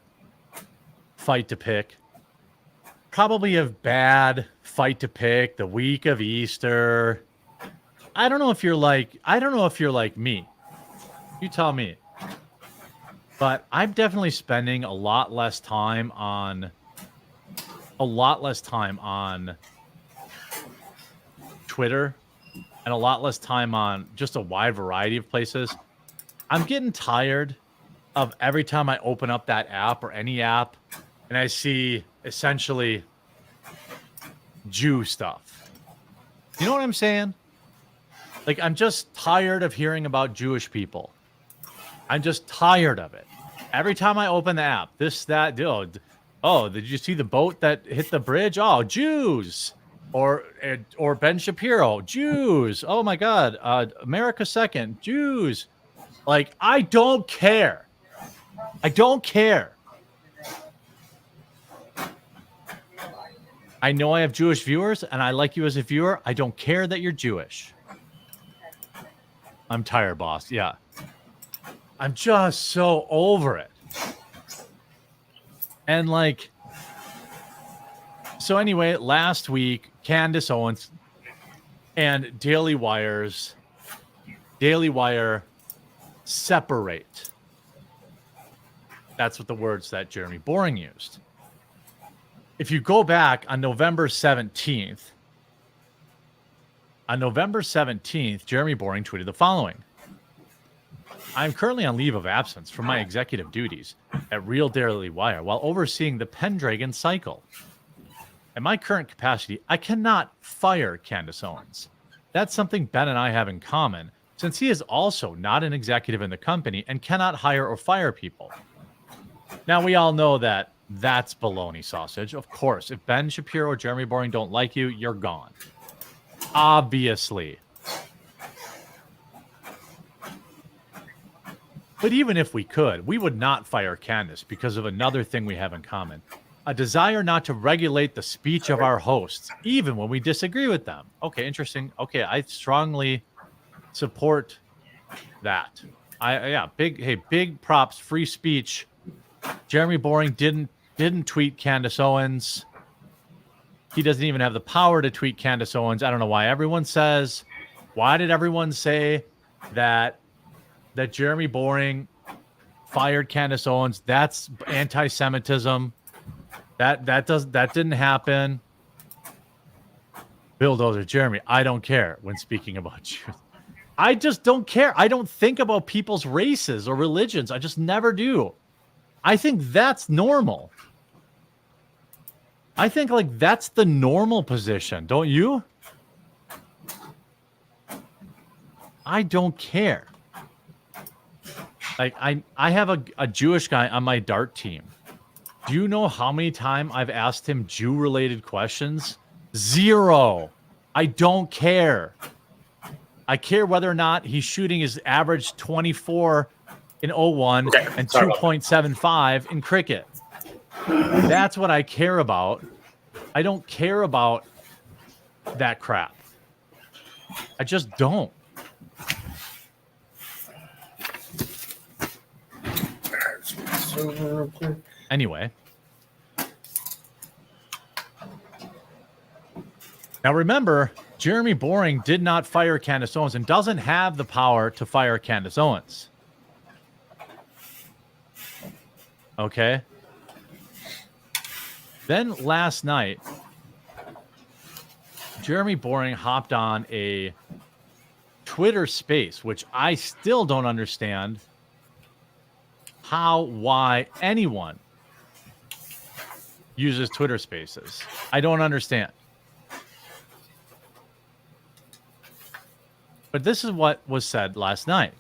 fight to pick. Probably a bad fight to pick the week of Easter. I don't know if you're like me. You tell me. But I'm definitely spending a lot less time on Twitter and a lot less time on just a wide variety of places. I'm getting tired of every time I open up that app or any app and I see essentially Jew stuff. You know what I'm saying? Like, I'm just tired of hearing about Jewish people. I'm just tired of it. Every time I open the app, this, that, oh, did you see the boat that hit the bridge? Oh, Jews. Or Ben Shapiro, Jews. Oh my God, America Second, Jews. Like, I don't care. I don't care. I know I have Jewish viewers, and I like you as a viewer. I don't care that you're Jewish. I'm tired, boss. Yeah. I'm just so over it. And like, so anyway, last week, Candace Owens and Daily Wire separate. That's what the words that Jeremy Boring used. If you go back on November 17th, Jeremy Boring tweeted the following. I'm currently on leave of absence from my executive duties at Real Daily Wire while overseeing the Pendragon cycle. In my current capacity, I cannot fire Candace Owens. That's something Ben and I have in common, since he is also not an executive in the company and cannot hire or fire people. Now, we all know that that's baloney sausage. Of course, if Ben Shapiro or Jeremy Boring don't like you, you're gone. Obviously. But even if we could, we would not fire Candace because of another thing we have in common. A desire not to regulate the speech of our hosts, even when we disagree with them. Okay, interesting. Okay, I strongly support that. Big props, free speech. Jeremy Boring didn't tweet Candace Owens. He doesn't even have the power to tweet Candace Owens. I don't know why everyone says. Why did everyone say that Jeremy Boring fired Candace Owens? That's anti-Semitism. That didn't happen. Bulldozer Jeremy, I don't care when speaking about you. I just don't care. I don't think about people's races or religions. I just never do. I think that's normal. I think like that's the normal position, don't you? I don't care. Like I have a Jewish guy on my dart team. Do you know how many times I've asked him Jew-related questions? 0. I don't care. I care whether or not he's shooting his average 24 in 01 and 2.75 in cricket. That's what I care about. I don't care about that crap. I just don't. Anyway. Now remember, Jeremy Boring did not fire Candace Owens and doesn't have the power to fire Candace Owens. Okay. Then last night, Jeremy Boring hopped on a Twitter space, which I still don't understand why anyone uses Twitter spaces. I don't understand. But this is what was said last night.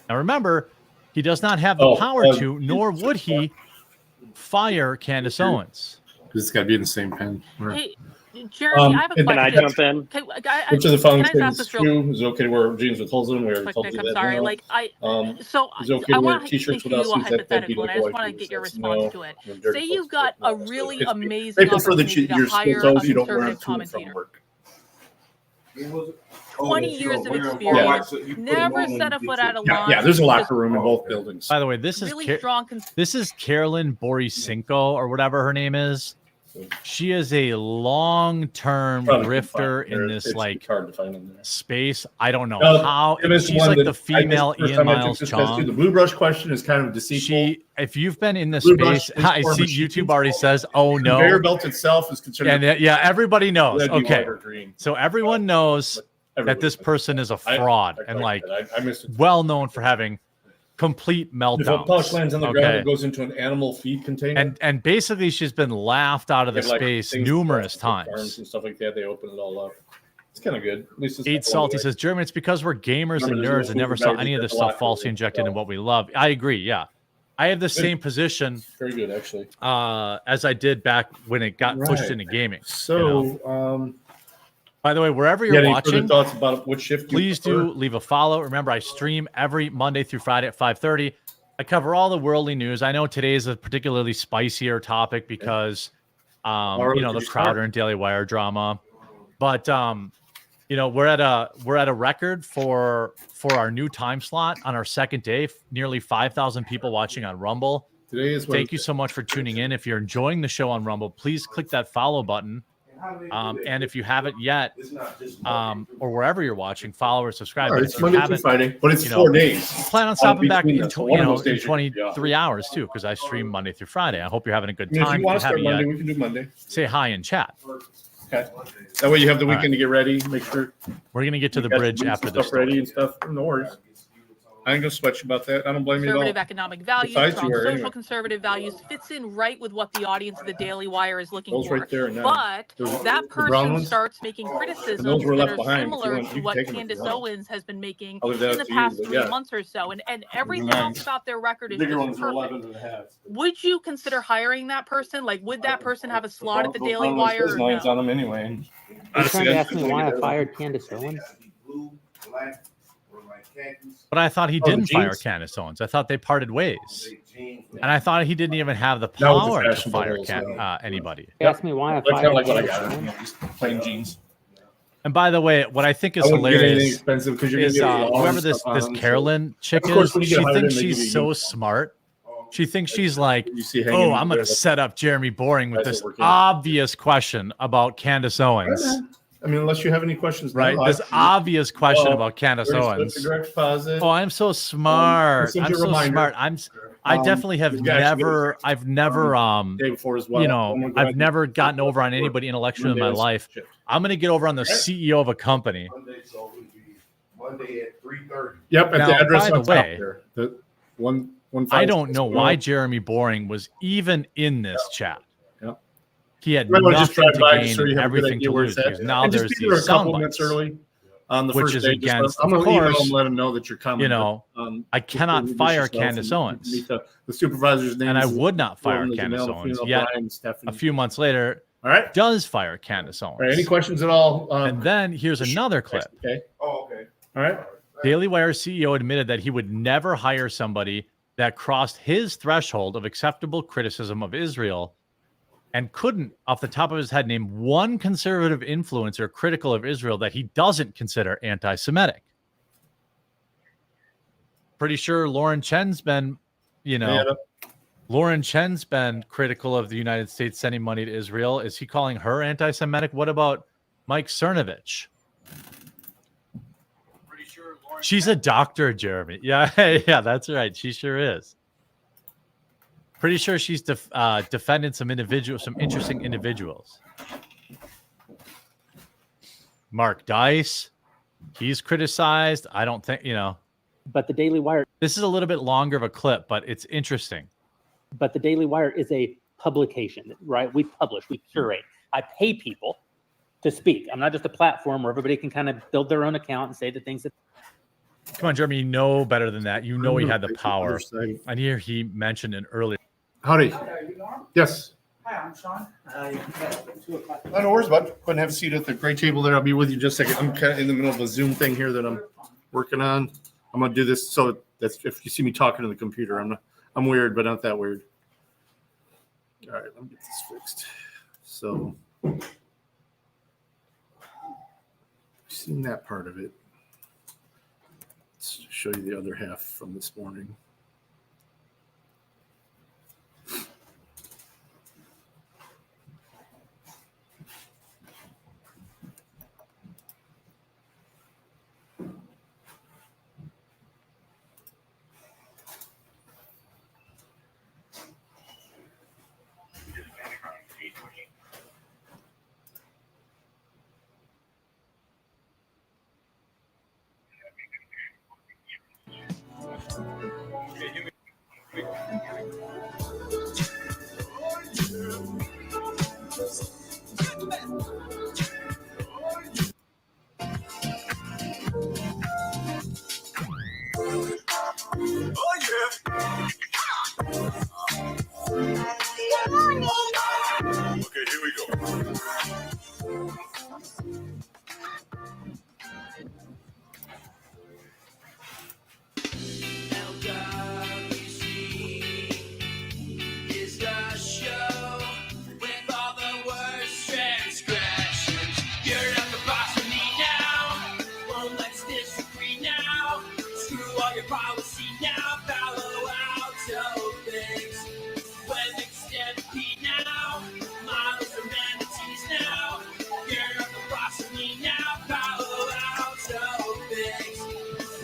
Now remember, he does not have the power to, nor would he fire Candace Owens. Because it's got to be in the same pen. Right. Hey, Jeremy, I have a question. Can I jump in? Which of the following can I just statements ask is this real true? Is it okay to wear jeans with holes in them? We already told quick, you I'm that. sorry. No. Like Is it okay I to wear want to t-shirts give without you a sleeves? hypothetical, and I just want to get your response to it. Say you've got a really amazing Making sure that opportunity to your hire steel a toes you don't wear them conservative to and from commentator. work. 20 years of experience, never set a foot out of line. Yeah, there's a locker room in both buildings. By the way, this is Really strong. this is Carolyn Borisenko or whatever her name is. She is a long-term grifter in this like hard to find in there. space. I don't know No, how. it was She's one like that the female I guess the first Ian time I Miles took this test too, Chong. The blue brush question is kind of deceitful. If you've been in this Blue brush space, is I for see machine. YouTube already says, "Oh The conveyor no." belt itself is considered. And yeah, everybody knows. red, white, Okay, or green. so everyone knows that this person is a fraud and like I missed it. well known for having complete If a pouch lands on the meltdowns. ground, Okay. it goes into an animal feed container. And basically she's been laughed out of the They have, like, space things numerous for farms times. and stuff like that. They open it all up. It's kind of good. At least it's Eat not Salty one way. says, Jeremy, it's because we're gamers Remember, and there's no nerds and never food saw bags any of in this the stuff locker falsely room. injected in what we love. I agree, yeah. I have the same position Very good, actually. as I did back when it got pushed Right. into gaming. So, By the way, wherever you you're got any further watching, thoughts about which shift? you please prefer? do leave a follow. Remember, I stream every Monday through Friday at 5:30. I cover all the worldly news. I know today is a particularly spicier topic because, you know, the Crowder and Daily Wire drama. But, you know, we're at a record for our new time slot on our second day. Nearly 5,000 people watching on Rumble. Today is Thank you so much for tuning in. If you're enjoying the show on Rumble, please click that follow button. And if you haven't yet, or wherever you're watching, follow or subscribe. All right, But it's if you Monday through haven't, Friday, but it's you know, 4 days. plan on stopping back between in, us. So one of those in days you're gonna be off. 23 hours too, because I stream Monday through Friday. I hope you're having a good I mean, if time. you want If to you start haven't Monday, yet, we can do Monday. say hi in chat. Okay. That way you have the All weekend right. to get ready. Make sure We're gonna get to the you got bridge some after this. stuff ready and stuff. No worries. I ain't gonna sweat you about that. I don't blame you at all. Conservative economic values, Besides, strong you are social anyway. conservative values fits in right with what the audience of the Daily Wire is looking Those for. right there. Now. But Those- that the brown person ones? starts making criticisms those were that left are behind. If you similar want, to you can what take 'em if you Candace want. Owens has been making I'll leave that in the up to you, past but 3 yeah. months or so. And everything nines. else about their record is Bigger just ones are perfect. 11 and a half. Would you consider hiring that person? Like, would that person have a slot at the Those Daily brown ones, Wire There's or lines no? on them anyway. And You're honestly, trying to that's ask me just why gonna I get fired Candace Owens? But I thought he Oh, the didn't fire jeans? Candace Owens. I thought they parted ways, and I thought he didn't even have the That was the power to fashionable fire rules, though. anybody. You asked me why I That's kind fired of like what I Candace got. Owens? Just plain jeans. And by the way, what I think is I wouldn't get anything hilarious expensive because you're is gonna get whoever this Carolyn chick Of course, is, when you get she hired thinks in, they give she's you so email. smart. She thinks she's like, You see hanging oh, I'm going there, to set up Jeremy Boring with Guys this that work in- obvious question about Candace Owens, I mean, unless you have any questions, right? now, This I- obvious question Well, about Candace Where's Owens. the direct deposit? Oh, I'm so smart. send I'm you a so reminder. smart. I definitely have never, I've never, day before as well. you know, I've never gotten over on anybody intellectual in my life. I'm going to get over on the CEO of a company. Monday, so it would be Monday at 3:30. Yep, at Now, the address by the on top way, there. The one I don't know why Jeremy Boring was even in this chat. Yep. He had Might wanna just nothing drive to by gain just so you and have a good everything idea to where lose. it's at. Because now And there's just be there these a couple sound minutes bites. early on the Which first is day. Just against, I'm going of to email course, them, let them know that you're coming. you know, I cannot fire Candace Owens. Meet the supervisor's name. And I would not fire Candace Owens. Yet, a few months later, all right, does fire Candace Owens. all right, any questions at all? And then here's another clip. Okay. Oh, okay. All right. Daily Wire CEO admitted that he would never hire somebody that crossed his threshold of acceptable criticism of Israel and couldn't, off the top of his head, name one conservative influencer critical of Israel that he doesn't consider anti-Semitic. Pretty sure Lauren Chen's been, you know, Lauren Chen's been critical of the United States sending money to Israel. Is he calling her anti-Semitic? What about Mike Cernovich? She's a doctor, Jeremy. Yeah, yeah, that's right. She sure is. Pretty sure she's defending some individuals, some interesting individuals. Mark Dice, he's criticized. I don't think, you know. But the Daily Wire. This is a little bit longer of a clip, but it's interesting. But the Daily Wire is a publication, right? We publish, we curate. I pay people to speak. I'm not just a platform where everybody can kind of build their own account and say the things that. Come on, Jeremy, you know better than that. You know he had the power. I hear he mentioned it earlier. Howdy. Yes. Hi, I'm Sean. No worries, bud. Go ahead and have a seat at the great table there. I'll be with you just a second. I'm kind of in the middle of a Zoom thing here that I'm working on. I'm going to do this so that's if you see me talking to the computer, I'm weird, but not that weird. All right, let me get this fixed. So, I've seen that part of it. Let's show you the other half from this morning.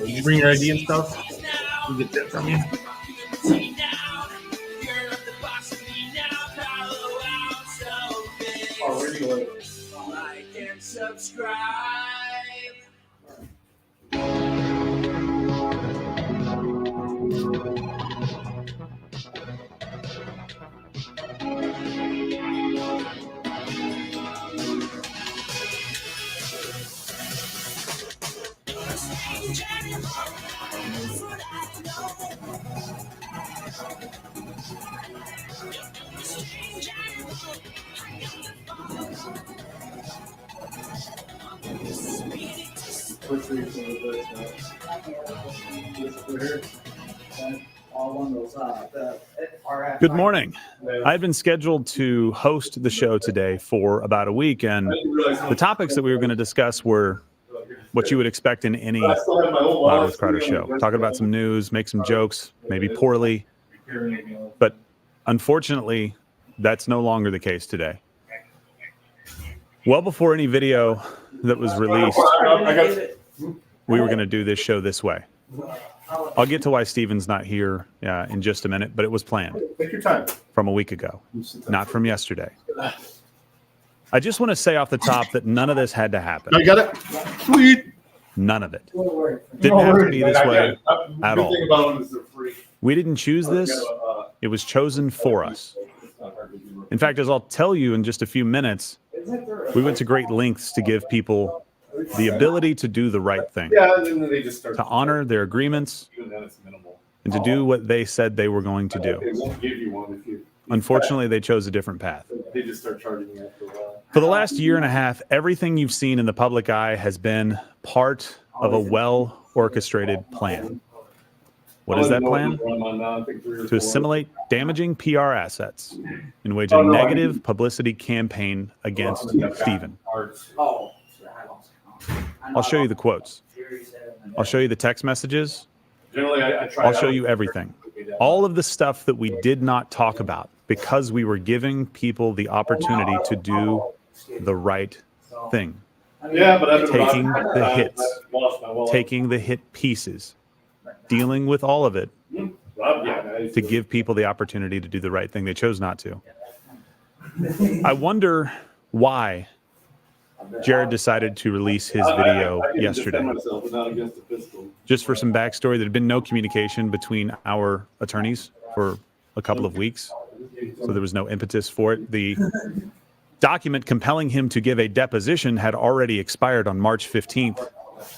You bring your ID and stuff? We'll get that from you. Like and subscribe. Good morning. I've been scheduled to host the show today for about a week, and the topics that we were going to discuss were what you would expect in any Loud with Crowder show. Talking about some news, make some jokes, maybe poorly, but unfortunately, that's no longer the case today. Well before any video that was released, we were going to do this show this way. I'll get to why Steven's not here in just a minute, but it was planned Take your time. from a week ago, not from yesterday. I just want to say off the top that none of this had to happen. I got it. Sweet. None of it. Didn't have to be this way at all. The thing about them is they're free. We didn't choose this. It was chosen for us. In fact, as I'll tell you in just a few minutes, we went to great lengths to give people the ability to do the right thing, Yeah, and then they just start to honor their agreements, even then it's minimal. and to do what they said they were going to do. They won't give you one if you. Unfortunately, they chose a different path. They just start charging you after a while. For the last year and a half, everything you've seen in the public eye has been part of a well-orchestrated plan. What is that plan? To assimilate damaging PR assets and wage a negative publicity campaign against Stephen. I'll show you the quotes. I'll show you the text messages. Generally, I try. I'll show you everything. All of the stuff that we did not talk about because we were giving people the opportunity to do the right thing. Yeah, but Taking the hits, taking the hit pieces, dealing with all of it to give people the opportunity to do the right thing. They chose not to. I wonder why Jared decided to release his video yesterday. Just for some backstory, there had been no communication between our attorneys for a couple of weeks, so there was no impetus for it. The document compelling him to give a deposition had already expired on March 15th.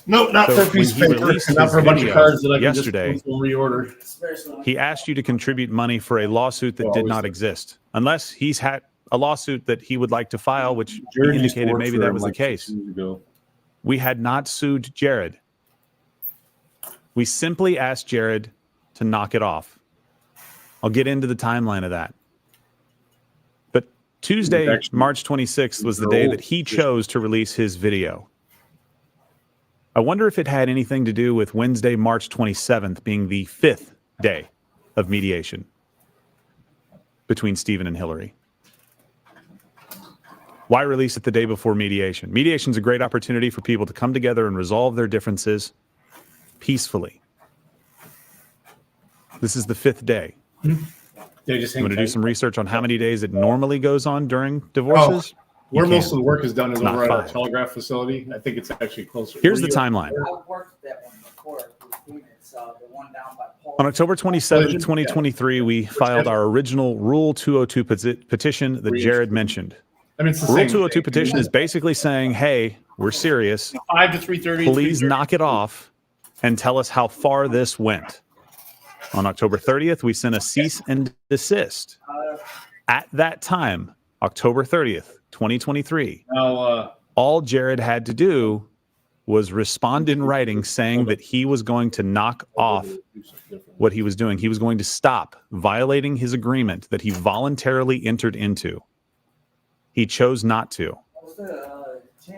Nope, not So for a piece of when he paper. released Not his for a bunch of video cards that I can yesterday, just reorder. He asked you to contribute money for a lawsuit that did not exist, unless he's had a lawsuit that he would like to file, which he indicated maybe that was the case. We had not sued Jared. We simply asked Jared to knock it off. I'll get into the timeline of that. But Tuesday, March 26th was the day that he chose to release his video. I wonder if it had anything to do with Wednesday, March 27th being the 5th day of mediation between Stephen and Hillary. Why release it the day before mediation? Mediation is a great opportunity for people to come together and resolve their differences peacefully. This is the 5th day. They just I'm going to do some research on how many days it normally goes on during divorces. Where most of the work is done is Not over at our 5. telegraph facility. I think it's actually closer. Here's the timeline. I've worked that one before. It's the one down by Paul. On October 27, 2023, we filed our original Rule 202 petition that Jared mentioned. I mean, it's the Rule same 202 thing. petition is basically saying, hey, we're serious. 5 to 3:30. Please knock it off and tell us how far this went. On October 30th, we sent a cease and desist. At that time, October 30th, 2023, Now, all Jared had to do was respond in writing saying that he was going to knock off what he was doing. He was going to stop violating his agreement that he voluntarily entered into. He chose not to.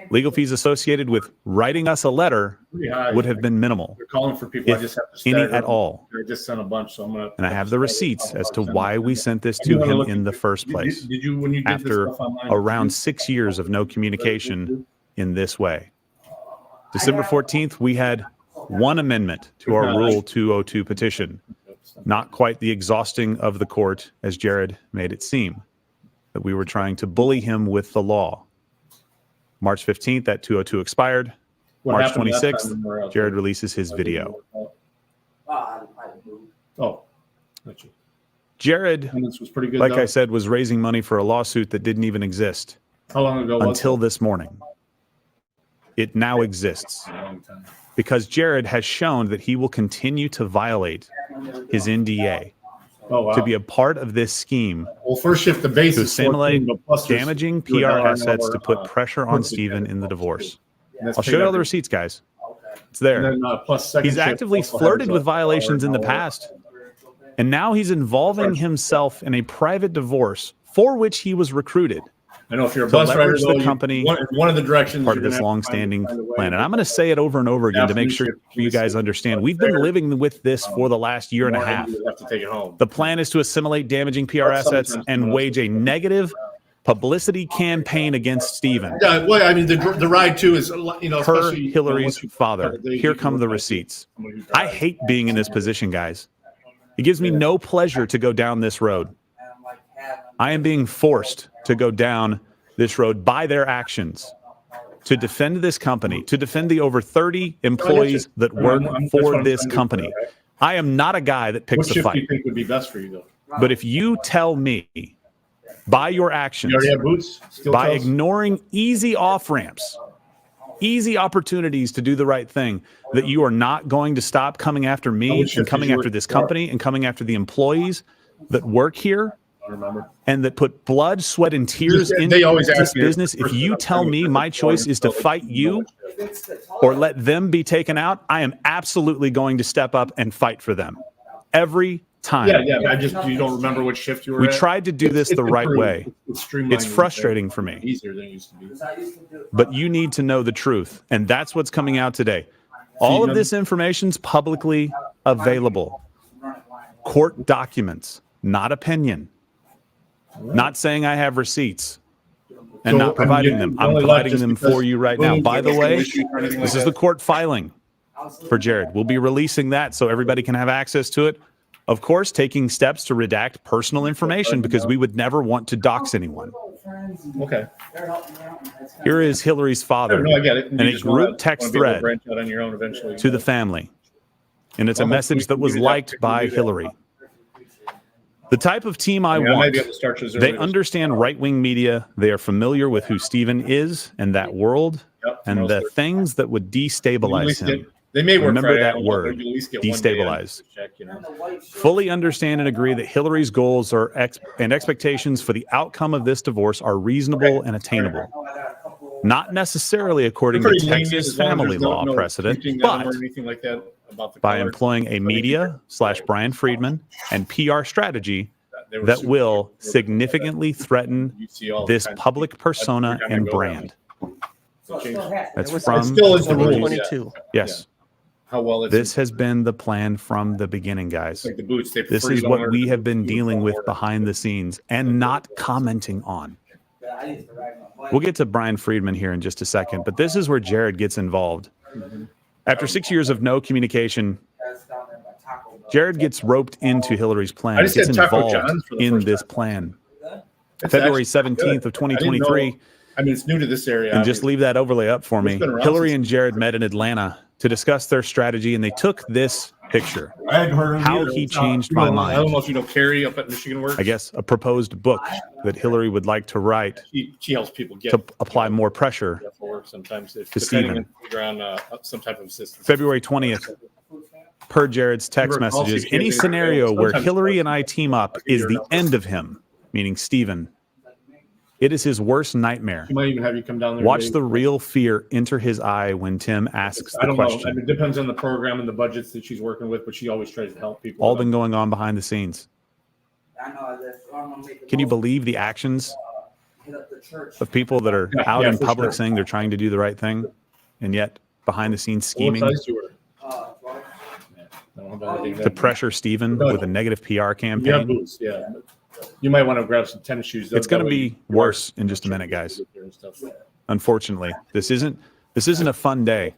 Legal fees associated with writing us a letter would have been minimal, they're calling for people. I if just have to any stagger at them. all. I just sent a bunch, so I'm gonna. And I have the receipts as to why we sent this to him in the first place. Did you when you did After this stuff online? around 6 years of no communication in this way. December 14th, we had one amendment to our Rule 202 petition. Not quite the exhausting of the court, as Jared made it seem, that we were trying to bully him with the law. March 15th, that 202 expired. What March happened last time 26th, when we were out Jared there? releases his video. I moved. Oh, gotcha. Jared, Attendance was pretty good. like though. I said, was raising money for a lawsuit that didn't even exist How long ago was until it? this morning. It now exists A long time. because Jared has shown that he will continue to violate his NDA Oh, wow. to be a part of this scheme Well, first shift the base to is assimilate 14, but plus there's damaging $2 PR an assets hour, to put pressure on puts Stephen together. in the divorce. And that's I'll show paid you all the out. receipts, guys. It's And there. then, plus second He's shift actively also flirted has with a violations in the $1 past. And now he's involving himself in a private divorce for which he was recruited. I know if you're a to bus driver, leverage the though, company, one of the directions part of you're this gonna have to long-standing find a way. plan. And I'm going to say it over and over again to make sure you guys understand. We've been living with this for the last year and a half. You have to take it home. The plan is to assimilate damaging PR assets and wage a negative publicity campaign against Stephen. Yeah, well, I mean, the ride too is, you know, Per especially Hillary's once you- father. Here come the receipts. somebody who I drives. hate being in this position, guys. It gives me no pleasure to go down this road. I am being forced to go down this road by their actions to defend this company, to defend the over 30 employees that work for this company. I am not a guy that What picks a shift do fight. you think would be best for you, though? But if you tell me by your You actions, already have boots? Steel by toes? ignoring easy off ramps, easy opportunities to do the right thing, that you are not going to stop coming after me and coming after this company and coming after the employees that work here I remember. and that put blood, sweat, and tears They into always this ask me business. If you tell me my choice is to fight you or let them be taken out, I am absolutely going to step up and fight for them every time. Yeah. You don't remember what shift you were We at? tried to do this the right improved. way. It's streamlined. It's frustrating for me. Easier than it used to be. But you need to know the truth, and that's what's coming out today. All of this information's publicly available. Court documents, not opinion. Not saying I have receipts and So, not providing them. I'm only left providing just them because for you right now. boom, By the no way, issues or anything like this is that. the court filing for Jared. We'll be releasing that so everybody can have access to it. Of course, taking steps to redact personal information because we would never want to dox anyone. Okay. Here is Hillary's father No, I get it. in a group text be able to thread branch out on your own eventually. to the family. And it's a message that was liked by Hillary. The type of team I I want, might be able to start as early they as- understand right-wing media. They are familiar with who Stephen is and that world Yep, and most the of it. things that would At destabilize least him. get- They may work Remember Friday, I that don't know, word, but you at least get one day on destabilize. to check, you know. Fully understand and agree that Hillary's goals are and expectations for the outcome of this divorce are reasonable and attainable. Not necessarily according to Pretty lenient Texas as long as family there's no- law no precedent, hinting at them but or anything like that about the by color. employing a media/Brian Friedman and PR strategy They were that super- will significantly threaten You see all this kinds of public people. persona Every time I and go around, brand. change. That's It from still is the rules. 2022. yes. How well it's This has been the plan from the beginning, guys. like the boots. They This prefer is you what don't we wear have been the dealing with uniform. behind the scenes and not commenting on. We'll get to Brian Friedman here in just a second, but this is where Jared gets involved. After 6 years of no communication, Jared gets roped into Hillary's plan. I just Gets had Taco involved John's for the in first this time. plan. It's February actually 17th of good. I didn't 2023. know- I mean, it's new to this area. And just leave that overlay up for me. It's been around Hillary since- and Jared met in Atlanta to discuss their strategy, and they took this picture. I hadn't heard of him How either. he changed my I don't mind. know if you know Carrie up at Michigan Works. I guess a proposed book that Hillary would like to write She helps people get to apply more pressure. for work sometimes. If, to depending Stephen. on if you're on some type of assistance. February 20th, per Jared's text messages, any scenario where Hillary and I team up is the end of him, meaning Stephen. It is his worst nightmare. She might even have you come down there. Watch and the real fear enter his eye when Tim asks I the don't know. I question. mean, it depends on the program and the budgets that she's working with, but she always tries to help people. All been going on behind the scenes. Can you believe the actions of people that are Yeah, out yeah, in for public sure. saying they're trying to do the right thing, and yet behind the scenes What scheming size you were? Yeah, I don't have anything to that- pressure Stephen with a negative PR You have campaign? boots, yeah. You might want to grab some tennis shoes. It's going to That way be worse in just a minute, guys. and stuff. Unfortunately, this isn't a fun day,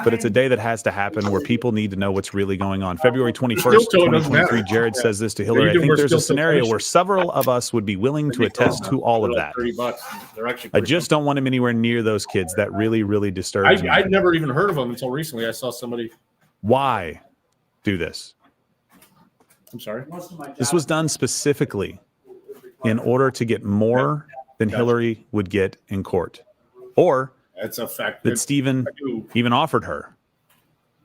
but it's a day that has to happen where people need to know what's really going on. February 21st, Still, it doesn't 2023, matter. Jared says this to Hillary. I you think were there's a still scenario tennis where shoes. several of us would be willing to attest to all of They're that. like $30. They're actually. I pretty just don't want him anywhere near those kids. That really, really disturbs me. I'd never even heard of them until recently. I saw somebody. Why do this? I'm sorry. This was done specifically in order to get more than Hillary would get in court, or That's a fact. that Stephen I do. even offered her,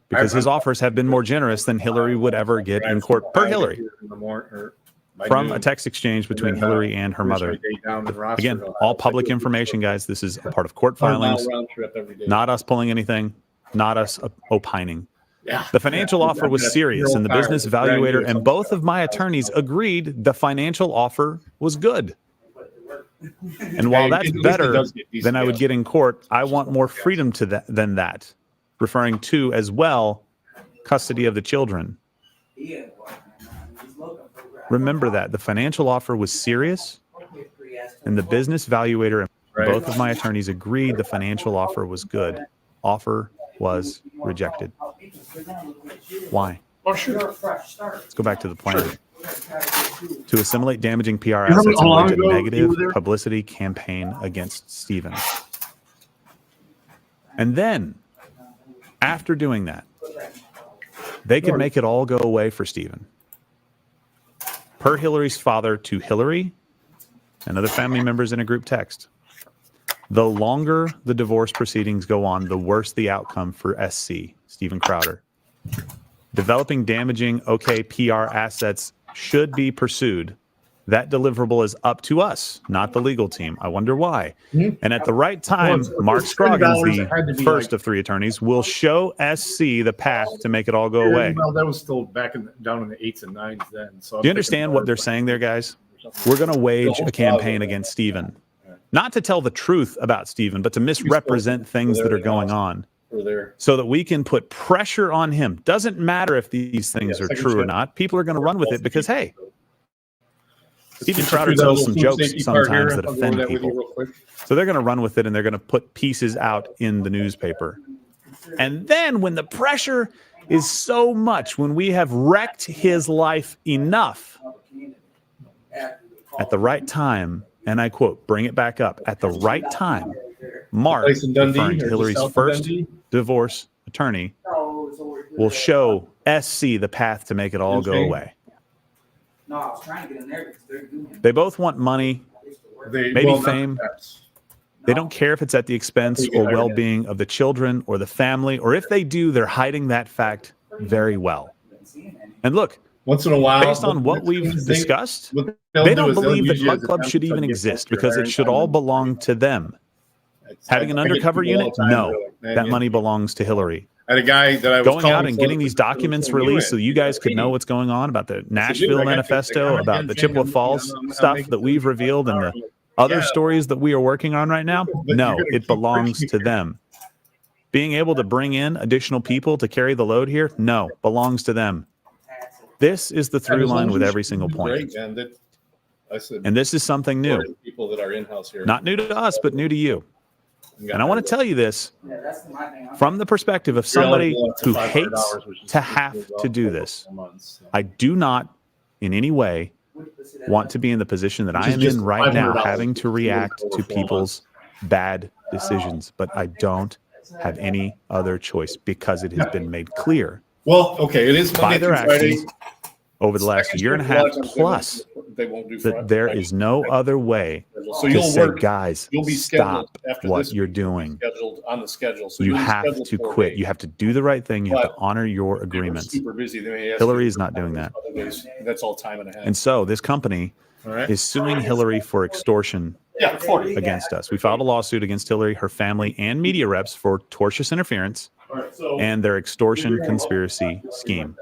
because his offers have been more generous than Hillary would ever get in court per Hillary, In the morning, or by from noon. a text exchange between And then, Hillary and her here's mother. my day down in Rossford, Again, Ohio. all public information, guys. This is a part of court 100-mile filings, round trip every day. not us pulling anything, not us opining. Yeah. The financial offer was serious, and the business evaluator and both of my attorneys agreed the financial offer was good. And while that's At least it better does get decent than I would deals. get in court, I want more freedom to than that, referring to as well custody of the children. Remember that the financial offer was serious, and the business valuator and both of my attorneys agreed the financial offer was good. Offer was rejected. Why? Let's go back to the plan. To assimilate damaging PR assets and wage a negative publicity campaign against Stephen. And then, after doing that, they could make it all go away for Stephen. Per Hillary's father to Hillary and other family members in a group text. The longer the divorce proceedings go on, the worse the outcome for SC, Stephen Crowder. Developing damaging PR assets should be pursued. That deliverable is up to us, not the legal team. I wonder why. And at the right time, Mark Scroggins, the first of three attorneys, will show SC the path to make it all go away. Well, that was still down in the 8s and 9s then. So do you understand what they're saying there, guys? We're going to wage a campaign against Stephen. Not to tell the truth about Stephen, but to misrepresent things that are going on so that we can put pressure on him. Doesn't matter if these things are true or not. People are going to run with it because, hey, Stephen Crowder tells some jokes sometimes that offend people. So they're going to run with it and they're going to put pieces out in the newspaper. And then when the pressure is so much, when we have wrecked his life enough, at the right time, and I quote, bring it back up, at the right time, Mark, referring to Hillary's first divorce attorney, will show SC the path to make it all go away. No, I was trying to get in there because they're doing it. They both want money, maybe fame. They don't care if it's at the expense or well-being of the children or the family, or if they do, they're hiding that fact very well. And look, once in a while, based on what we've discussed, they don't believe that Mug Club should even exist because it should all belong to them. Having an undercover unit? No, that money belongs to Hillary. I had a guy that I was going out and getting these documents released so you guys could know what's going on about the Nashville manifesto, about the Chippewa Falls stuff that we've revealed and the other stories that we are working on right now. No, it belongs to them. Being able to bring in additional people to carry the load here? No, belongs to them. This is the through line with every single point. And this is something new. Not new to us, but new to you. And I want to tell you this from the perspective of somebody who hates to have to do this. I do not in any way want to be in the position that I am in right now, having to react to people's bad decisions. But I don't have any other choice because it has been made clear. Well, okay, it is by their actions over the last year and a half plus that there is no other way to say, guys, stop what you're doing. You have to quit. You have to do the right thing. You have to honor your agreements. Hillary is not doing that. That's all time and a half. And so this company is suing Hillary for extortion against us. We filed a lawsuit against Hillary, her family, and media reps for tortious interference and their extortion conspiracy scheme.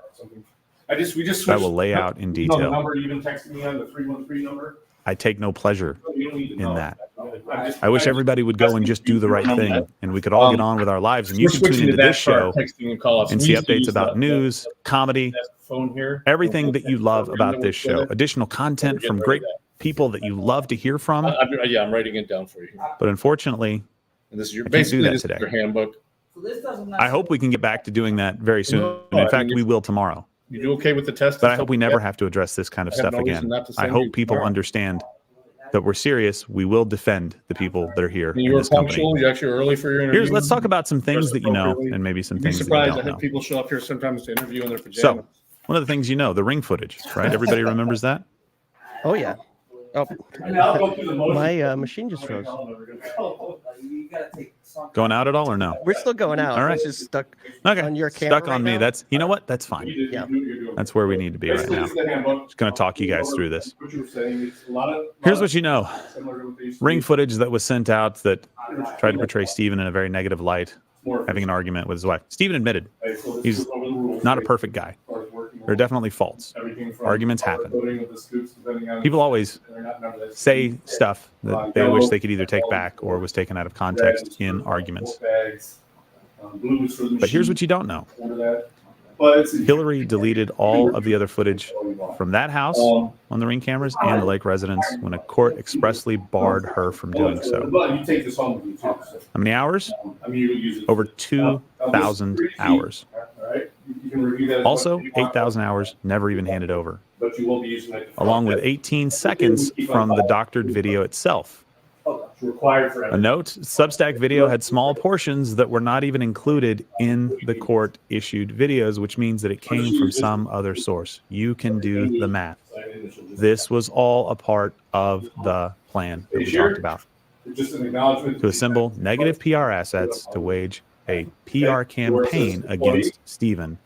I will lay out in detail. Number you even texted me on the 313 number. I take no pleasure in that. I wish everybody would go and just do the right thing, and we could all get on with our lives. And you can tune into this show and see updates about news, comedy, everything that you love about this show. Additional content from great people that you love to hear from. Yeah, I'm writing it down for you. But unfortunately, and this is your, I can't do that today. Your handbook. I hope we can get back to doing that very soon. And in fact, we will tomorrow. You do okay with the test? But I hope we never have to address this kind of stuff again. I hope people understand that we're serious. We will defend the people that are here in this company. You're actually early for your interview. Let's talk about some things that you know and maybe some things that you don't know. People show up here sometimes to interview in their pajamas. So, one of the things you know, the ring footage, right? Everybody remembers that? Oh, yeah. Oh, my machine just froze. Going out at all or no? We're still going out. All right. It's just stuck on your camera. Stuck on me. That's, you know what? That's fine. Yeah. That's where we need to be right now. Just going to talk you guys through this. Here's what you know. Ring footage that was sent out that tried to portray Stephen in a very negative light, having an argument with his wife. Stephen admitted he's not a perfect guy. There are definitely faults. Arguments happen. People always say stuff that they wish they could either take back or was taken out of context in arguments. But here's what you don't know. Hillary deleted all of the other footage from that house on the Ring cameras and the Lake residence when a court expressly barred her from doing so. You take this home with you too. So, How many hours? you use it. Over 2,000 hours. Right? You can review that. Also, 8,000 hours never even handed over, But you will be using that. along with 18 seconds from the doctored video itself. Required for A note, Substack video had small portions that were not even included in the court-issued videos, which means that it came from some other source. You can do the math. This was all a part of the plan that we talked about. Just an acknowledgement To assemble negative PR assets to wage a PR campaign against Stephen,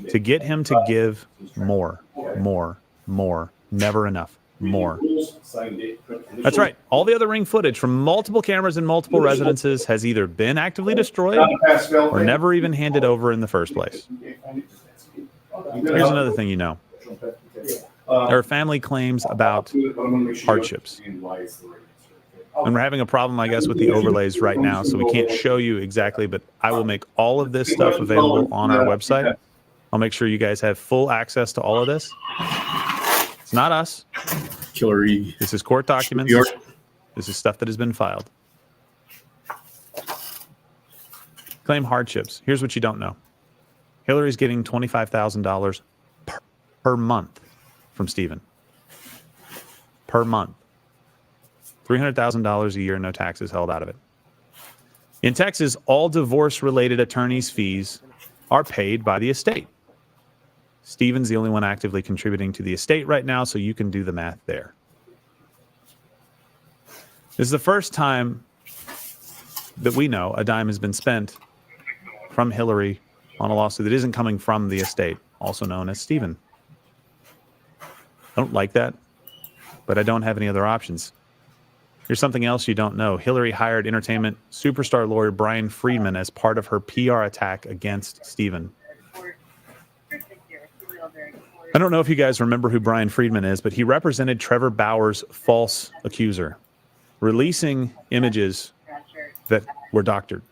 to get him to give more, never enough, more. That's right. All the other Ring footage from multiple cameras in multiple residences has either been actively destroyed or never even handed over in the first place. Here's another thing you know. There are family claims about hardships. And we're having a problem, I guess, with the overlays right now, so we can't show you exactly, but I will make all of this stuff available on our website. I'll make sure you guys have full access to all of this. It's not us. Killer E. This is court documents. This is stuff that has been filed. Claim hardships. Here's what you don't know. Hillary's getting $25,000 per month from Stephen. Per month. $300,000 a year, no taxes held out of it. In Texas, all divorce-related attorneys' fees are paid by the estate. Stephen's the only one actively contributing to the estate right now, so you can do the math there. This is the first time that we know a dime has been spent from Hillary on a lawsuit that isn't coming from the estate, also known as Stephen. I don't like that, but I don't have any other options. Here's something else you don't know. Hillary hired entertainment superstar lawyer Brian Friedman as part of her PR attack against Stephen. I don't know if you guys remember who Brian Friedman is, but he represented Trevor Bauer's false accuser, releasing images that were doctored.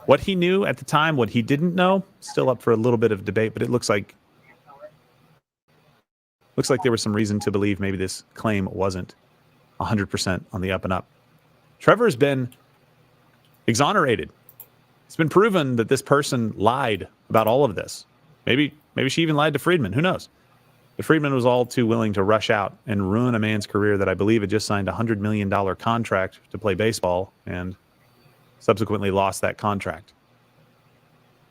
What he knew at the time, what he didn't know, still up for a little bit of debate, but it looks like there was some reason to believe maybe this claim wasn't 100% on the up and up. Trevor's been exonerated. It's been proven that this person lied about all of this. Maybe she even lied to Friedman. Who knows? But Friedman was all too willing to rush out and ruin a man's career that I believe had just signed a $100 million contract to play baseball and subsequently lost that contract.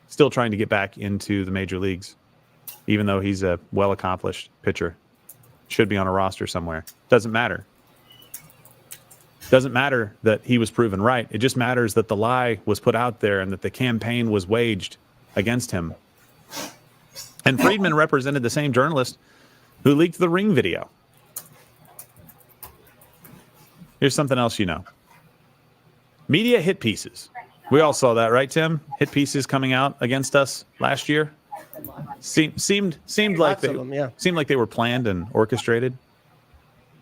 Still trying to get back into the major leagues, even though he's a well-accomplished pitcher. Should be on a roster somewhere. Doesn't matter. Doesn't matter that he was proven right. It just matters that the lie was put out there and that the campaign was waged against him. And Friedman represented the same journalist who leaked the Ring video. Here's something else you know. Media hit pieces. We all saw that, right, Tim? Hit pieces coming out against us last year. Seemed like they were planned and orchestrated.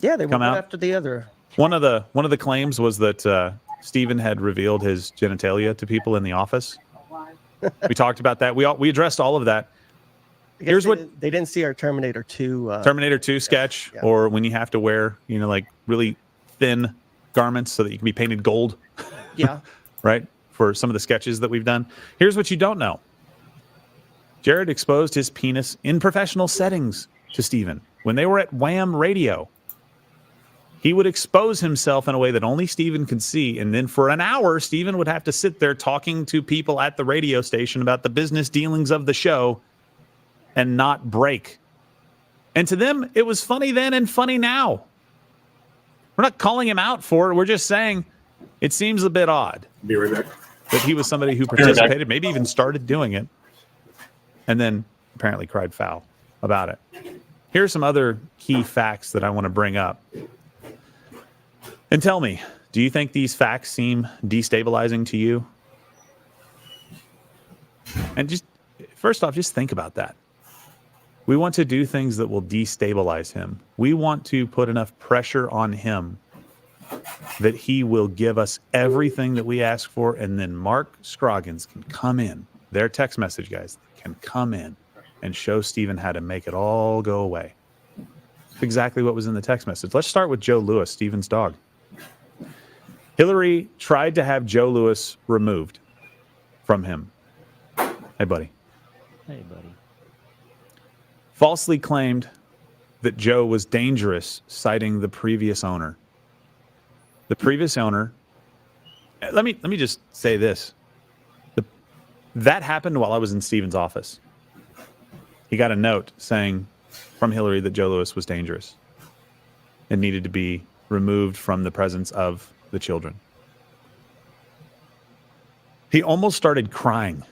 Yeah, they come went out after the other. One of the claims was that Stephen had revealed his genitalia to people in the office. We talked about that. We addressed all of that. Here's what they didn't see our Terminator 2 Terminator 2 sketch, yeah. Or when you have to wear, like really thin garments so that you can be painted gold. Yeah. Right? For some of the sketches that we've done. Here's what you don't know. Jared exposed his penis in professional settings to Stephen. When they were at Wham Radio, he would expose himself in a way that only Stephen could see. And then for an hour, Stephen would have to sit there talking to people at the radio station about the business dealings of the show and not break. And to them, it was funny then and funny now. We're not calling him out for it. We're just saying it seems a bit odd. Be right back. That he was somebody who participated, maybe even started doing it, and then apparently cried foul about it. Here's some other key facts that I want to bring up. And tell me, do you think these facts seem destabilizing to you? And just, first off, just think about that. We want to do things that will destabilize him. We want to put enough pressure on him that he will give us everything that we ask for, and then Mark Scroggins can come in. Their text message, guys, can come in and show Stephen how to make it all go away. That's exactly what was in the text message. Let's start with Joe Lewis, Stephen's dog. Hillary tried to have Joe Lewis removed from him. Hey, buddy. Hey, buddy. Falsely claimed that Joe was dangerous, citing the previous owner. The previous owner, let me just say this. That happened while I was in Stephen's office. He got a note saying from Hillary that Joe Lewis was dangerous and needed to be removed from the presence of the children. He almost started crying.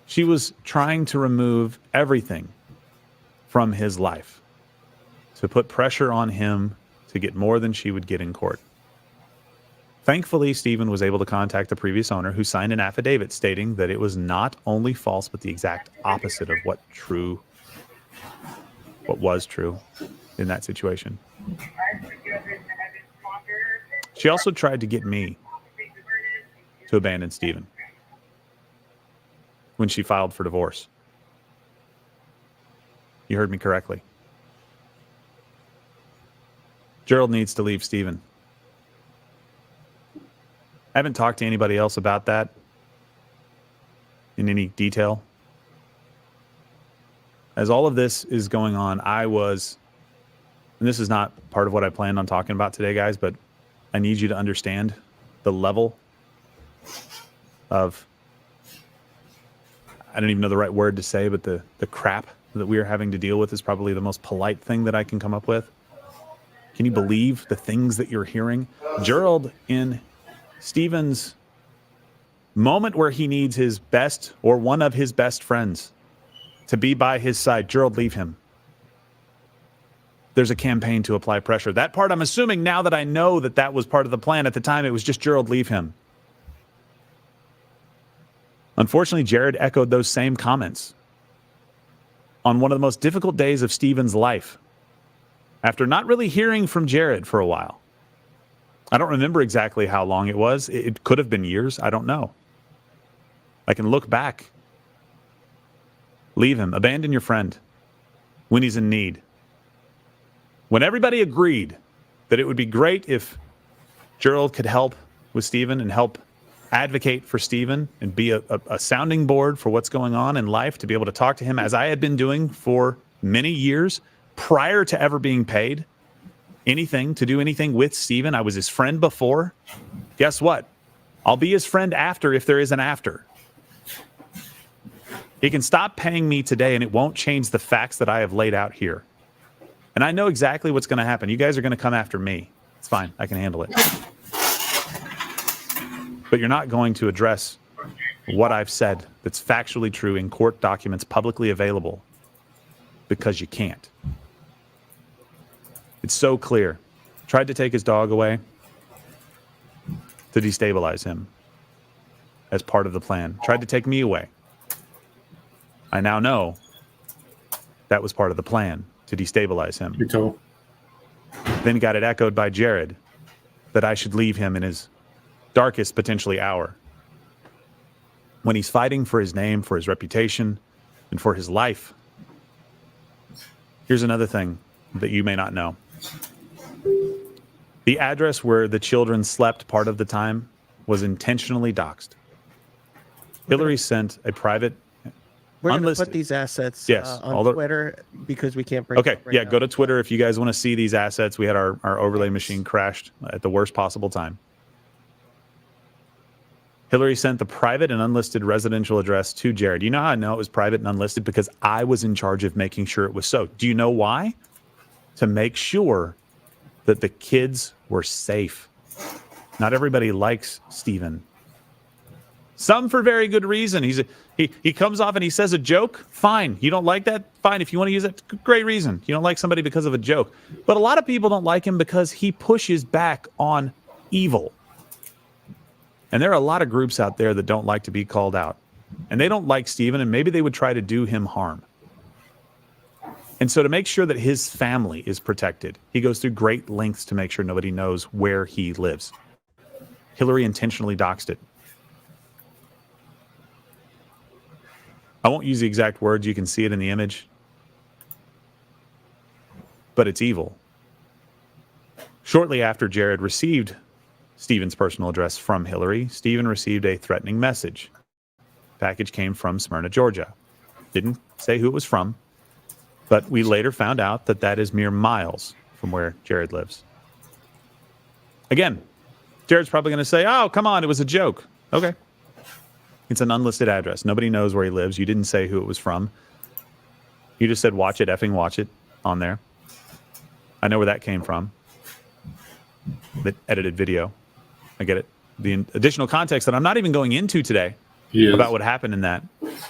She was trying to remove everything from his life to put pressure on him to get more than she would get in court. Thankfully, Stephen was able to contact the previous owner, who signed an affidavit stating that it was not only false, but the exact opposite of what was true in that situation. She also tried to get me to abandon Stephen when she filed for divorce. You heard me correctly. Gerald needs to leave Stephen. I haven't talked to anybody else about that in any detail. As all of this is going on, and this is not part of what I planned on talking about today, guys, but I need you to understand the level of, I don't even know the right word to say, but the crap that we are having to deal with is probably the most polite thing that I can come up with. Can you believe the things that you're hearing? Gerald, in Stephen's moment where he needs his best or one of his best friends to be by his side, Gerald, leave him. There's a campaign to apply pressure. That part, I'm assuming now that I know that that was part of the plan. At the time, it was just Gerald, leave him. Unfortunately, Jared echoed those same comments on one of the most difficult days of Stephen's life, after not really hearing from Jared for a while. I don't remember exactly how long it was. It could have been years. I don't know. I can look back. Leave him. Abandon your friend when he's in need. When everybody agreed that it would be great if Gerald could help with Stephen and help advocate for Stephen and be a sounding board for what's going on in life, to be able to talk to him as I had been doing for many years prior to ever being paid anything to do anything with Stephen. I was his friend before. Guess what? I'll be his friend after, if there is an after. He can stop paying me today and it won't change the facts that I have laid out here. And I know exactly what's going to happen. You guys are going to come after me. It's fine. I can handle it. But you're not going to address what I've said that's factually true in court documents publicly available, because you can't. It's so clear. Tried to take his dog away to destabilize him as part of the plan. Tried to take me away. I now know that was part of the plan, to destabilize him. Then got it echoed by Jared that I should leave him in his darkest potentially hour, when he's fighting for his name, for his reputation, and for his life. Here's another thing that you may not know. The address where the children slept part of the time was intentionally doxed. Hillary sent a private, we're going to unlisted, put these assets yes, on Twitter, because we can't bring okay, it right yeah, now. go to Twitter if you guys want to see these assets. We had our overlay machine crashed at the worst possible time. Hillary sent the private and unlisted residential address to Jared. You know how I know it was private and unlisted? Because I was in charge of making sure it was so. Do you know why? To make sure that the kids were safe. Not everybody likes Stephen. Some for very good reason. He comes off and he says a joke. Fine. You don't like that? Fine. If you want to use it, great reason. You don't like somebody because of a joke. But a lot of people don't like him because he pushes back on evil. And there are a lot of groups out there that don't like to be called out. And they don't like Stephen, and maybe they would try to do him harm. And so to make sure that his family is protected, he goes through great lengths to make sure nobody knows where he lives. Hillary intentionally doxed it. I won't use the exact words. You can see it in the image. But it's evil. Shortly after Jared received Stephen's personal address from Hillary, Stephen received a threatening message. The package came from Smyrna, Georgia. Didn't say who it was from, but we later found out that that is mere miles from where Jared lives. Again, Jared's probably going to say, oh, come on, it was a joke. Okay. It's an unlisted address. Nobody knows where he lives. You didn't say who it was from. You just said, watch it, effing watch it on there. I know where that came from. The edited video. I get it. The additional context that I'm not even going into today about what happened in that,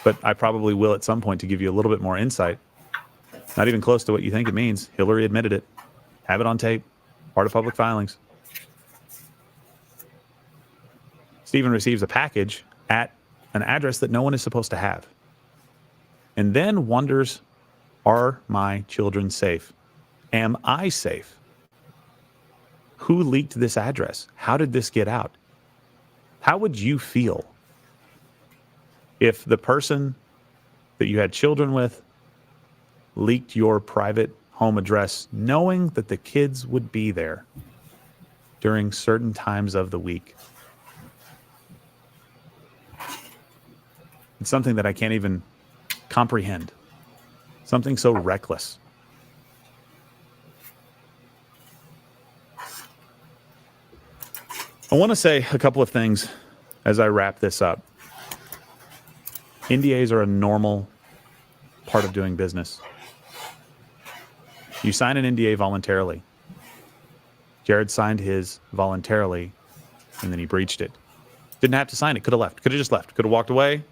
but I probably will at some point to give you a little bit more insight. Not even close to what you think it means. Hillary admitted it. Have it on tape. Part of public filings. Stephen receives a package at an address that no one is supposed to have. And then wonders, are my children safe? Am I safe? Who leaked this address? How did this get out? How would you feel if the person that you had children with leaked your private home address, knowing that the kids would be there during certain times of the week? It's something that I can't even comprehend. Something so reckless. I want to say a couple of things as I wrap this up. NDAs are a normal part of doing business. You sign an NDA voluntarily. Jared signed his voluntarily, and then he breached it. Didn't have to sign it. Could have left. Could have just left. Could have walked away.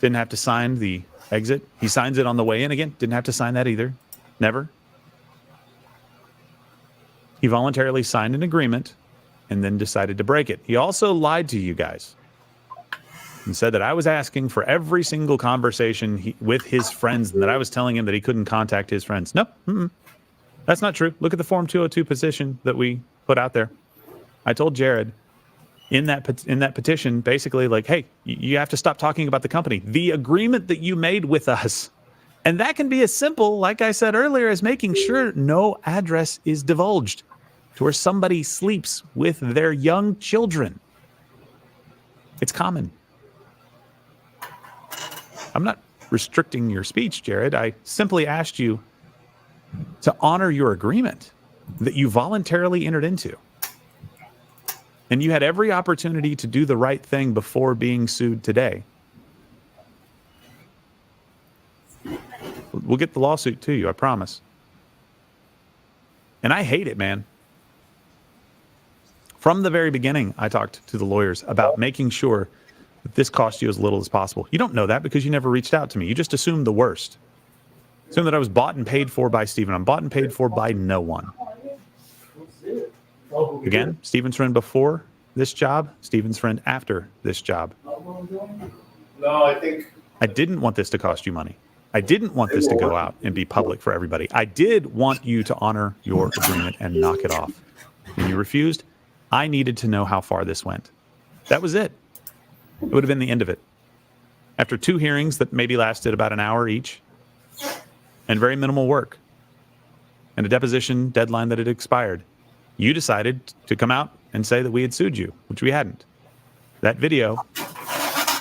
Didn't have to sign the exit. He signs it on the way in again. Didn't have to sign that either. Never. He voluntarily signed an agreement and then decided to break it. He also lied to you guys and said that I was asking for every single conversation with his friends and that I was telling him that he couldn't contact his friends. No, that's not true. Look at the Form 202 petition that we put out there. I told Jared in that petition, basically like, hey, you have to stop talking about the company. The agreement that you made with us. And that can be as simple, like I said earlier, as making sure no address is divulged to where somebody sleeps with their young children. It's common. I'm not restricting your speech, Jared. I simply asked you to honor your agreement that you voluntarily entered into. And you had every opportunity to do the right thing before being sued today. We'll get the lawsuit to you, I promise. And I hate it, man. From the very beginning, I talked to the lawyers about making sure that this cost you as little as possible. You don't know that because you never reached out to me. You just assumed the worst. Assumed that I was bought and paid for by Stephen. I'm bought and paid for by no one. Again, Stephen's friend before this job, Stephen's friend after this job. No, I think I didn't want this to cost you money. I didn't want this to go out and be public for everybody. I did want you to honor your agreement and knock it off. When you refused, I needed to know how far this went. That was it. It would have been the end of it. After 2 hearings that maybe lasted about an hour each, and very minimal work, and a deposition deadline that had expired, you decided to come out and say that we had sued you, which we hadn't. That video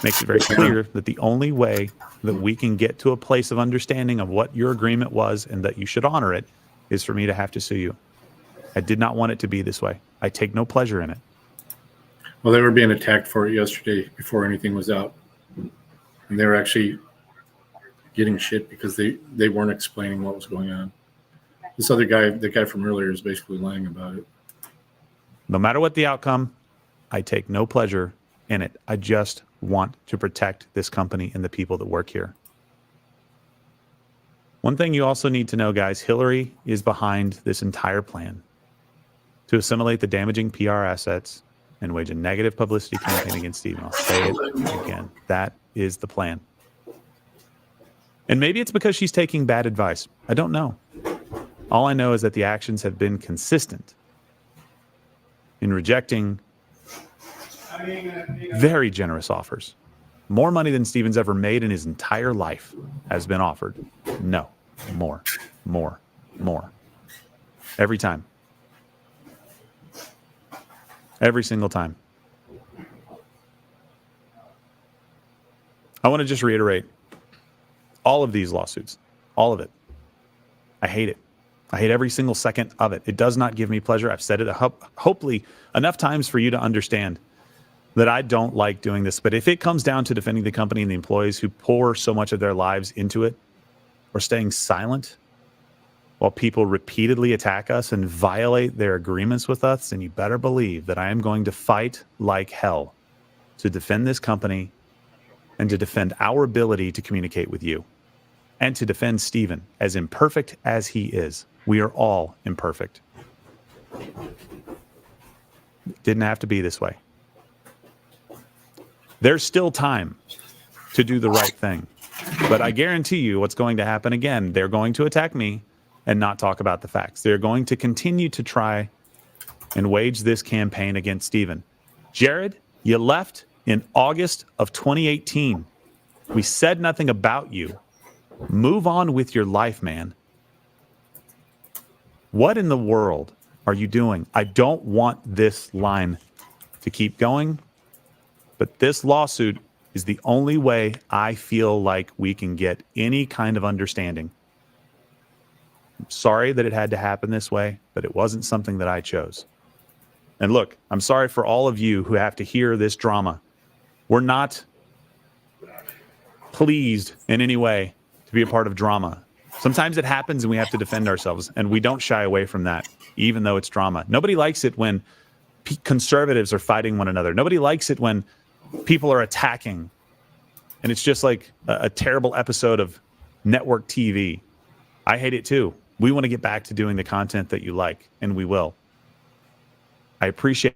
makes it very clear that the only way that we can get to a place of understanding of what your agreement was and that you should honor it is for me to have to sue you. I did not want it to be this way. I take no pleasure in it. Well, they were being attacked for it yesterday before anything was out. And they were actually getting shit because they weren't explaining what was going on. This other guy, the guy from earlier, is basically lying about it. No matter what the outcome, I take no pleasure in it. I just want to protect this company and the people that work here. One thing you also need to know, guys, Hillary is behind this entire plan to assimilate the damaging PR assets and wage a negative publicity campaign against Stephen. I'll say it again. That is the plan. And maybe it's because she's taking bad advice. I don't know. All I know is that the actions have been consistent in rejecting very generous offers More money than Steven's ever made in his entire life has been offered. No. More. Every time. Every single time. I want to just reiterate all of these lawsuits, all of it. I hate it. I hate every single second of it. It does not give me pleasure. I've said it hopefully enough times for you to understand that I don't like doing this. But if it comes down to defending the company and the employees who pour so much of their lives into it, or staying silent while people repeatedly attack us and violate their agreements with us, then you better believe that I am going to fight like hell to defend this company and to defend our ability to communicate with you and to defend Stephen, as imperfect as he is. We are all imperfect. Didn't have to be this way. There's still time to do the right thing. But I guarantee you what's going to happen again. They're going to attack me and not talk about the facts. They're going to continue to try and wage this campaign against Stephen. Jared, you left in August of 2018. We said nothing about you. Move on with your life, man. What in the world are you doing? I don't want this line to keep going, but this lawsuit is the only way I feel like we can get any kind of understanding. I'm sorry that it had to happen this way, but it wasn't something that I chose. And look, I'm sorry for all of you who have to hear this drama. We're not pleased in any way to be a part of drama. Sometimes it happens and we have to defend ourselves, and we don't shy away from that, even though it's drama. Nobody likes it when conservatives are fighting one another. Nobody likes it when people are attacking, and it's just like a terrible episode of network TV. I hate it too. We want to get back to doing the content that you like, and we will. I appreciate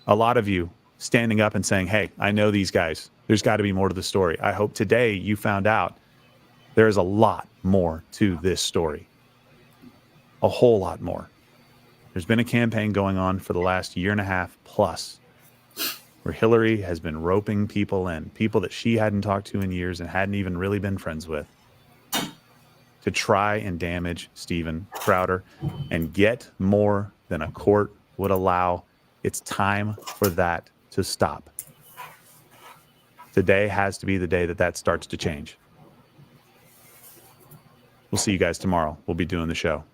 a lot of you standing up and saying, hey, I know these guys. There's got to be more to the story. I hope today you found out there is a lot more to this story. A whole lot more. There's been a campaign going on for the last year and a half plus, where Hillary has been roping people in, people that she hadn't talked to in years and hadn't even really been friends with, to try and damage Steven Crowder and get more than a court would allow. It's time for that to stop. Today has to be the day that that starts to change. We'll see you guys tomorrow. We'll be doing the show.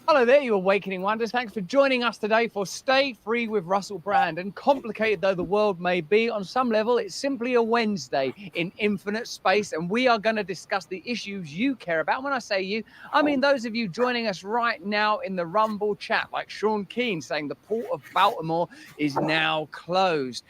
Hello there, you Awakening Wonders. Thanks for joining us today for Stay Free with Russell Brand. And complicated though the world may be, on some level, it's simply a Wednesday in infinite space. And we are going to discuss the issues you care about. When I say you, I mean those of you joining us right now in the Rumble chat, like Sean Keane saying the port of Baltimore is now closed.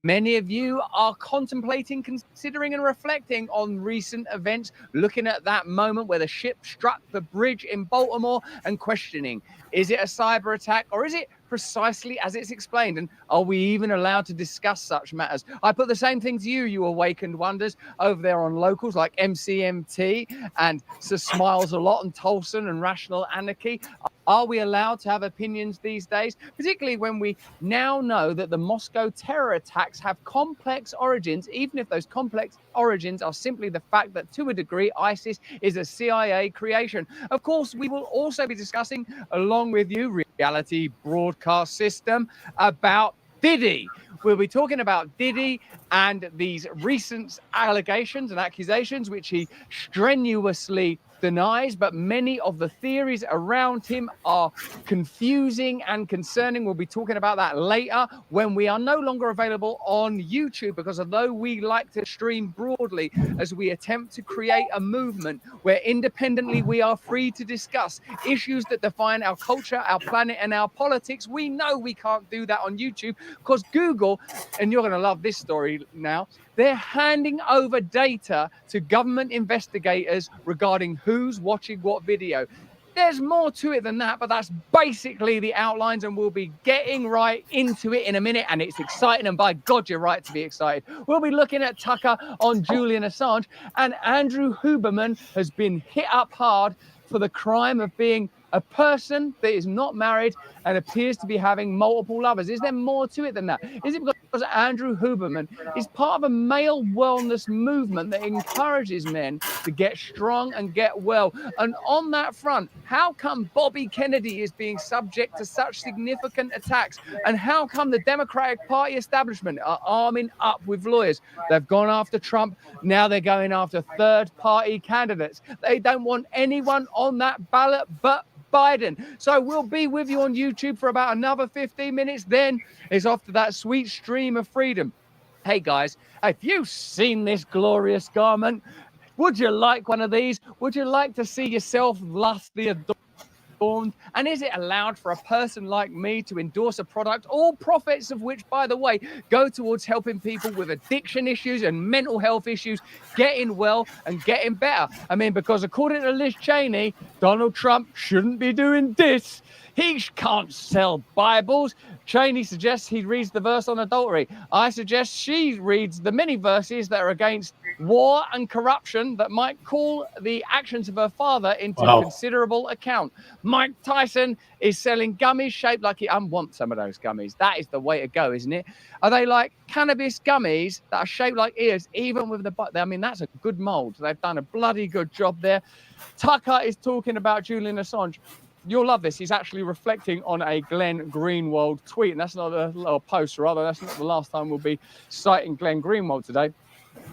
Many of you are contemplating, considering and reflecting on recent events, looking at that moment where the ship struck the bridge in Baltimore and questioning, is it a cyber attack or is it precisely as it's explained? And are we even allowed to discuss such matters? I put the same thing to you, you Awakened Wonders, over there on locals like MCMT and Sir Smiles a lot and Tolson and Rational Anarchy. Are we allowed to have opinions these days, particularly when we now know that the Moscow terror attacks have complex origins, even if those complex origins are simply the fact that, to a degree, ISIS is a CIA creation? Of course, we will also be discussing, along with you, reality broadcast system, about Diddy. We'll be talking about Diddy and these recent allegations and accusations, which he strenuously denies, but many of the theories around him are confusing and concerning. We'll be talking about that later when we are no longer available on YouTube, because although we like to stream broadly as we attempt to create a movement where independently we are free to discuss issues that define our culture, our planet, and our politics, we know we can't do that on YouTube because Google, and you're going to love this story now, they're handing over data to government investigators regarding who's watching what video. There's more to it than that, but that's basically the outlines, and we'll be getting right into it in a minute, and it's exciting, and by God, you're right to be excited. We'll be looking at Tucker on Julian Assange, and Andrew Huberman has been hit up hard for the crime of being a person that is not married and appears to be having multiple lovers. Is there more to it than that? Is it because Andrew Huberman is part of a male wellness movement that encourages men to get strong and get well? And on that front, how come Bobby Kennedy is being subject to such significant attacks? And how come the Democratic Party establishment are arming up with lawyers? They've gone after Trump. Now they're going after third-party candidates. They don't want anyone on that ballot but Biden. So we'll be with you on YouTube for about another 15 minutes. Then it's off to that sweet stream of freedom. Hey guys, have you seen this glorious garment? Would you like one of these? Would you like to see yourself lustily adorned? And is it allowed for a person like me to endorse a product, all profits of which, by the way, go towards helping people with addiction issues and mental health issues getting well and getting better? I mean, because according to Liz Cheney, Donald Trump shouldn't be doing this. He can't sell Bibles. Cheney suggests he reads the verse on adultery. I suggest she reads the many verses that are against war and corruption that might call the actions of her father into considerable account. Mike Tyson is selling gummies shaped like I want some of those gummies. That is the way to go, isn't it? Are they like cannabis gummies that are shaped like ears, even with the I mean, that's a good mold. They've done a bloody good job there. Tucker is talking about Julian Assange. You'll love this. He's actually reflecting on a Glenn Greenwald tweet, and that's not a little post, rather. That's not the last time we'll be citing Glenn Greenwald today.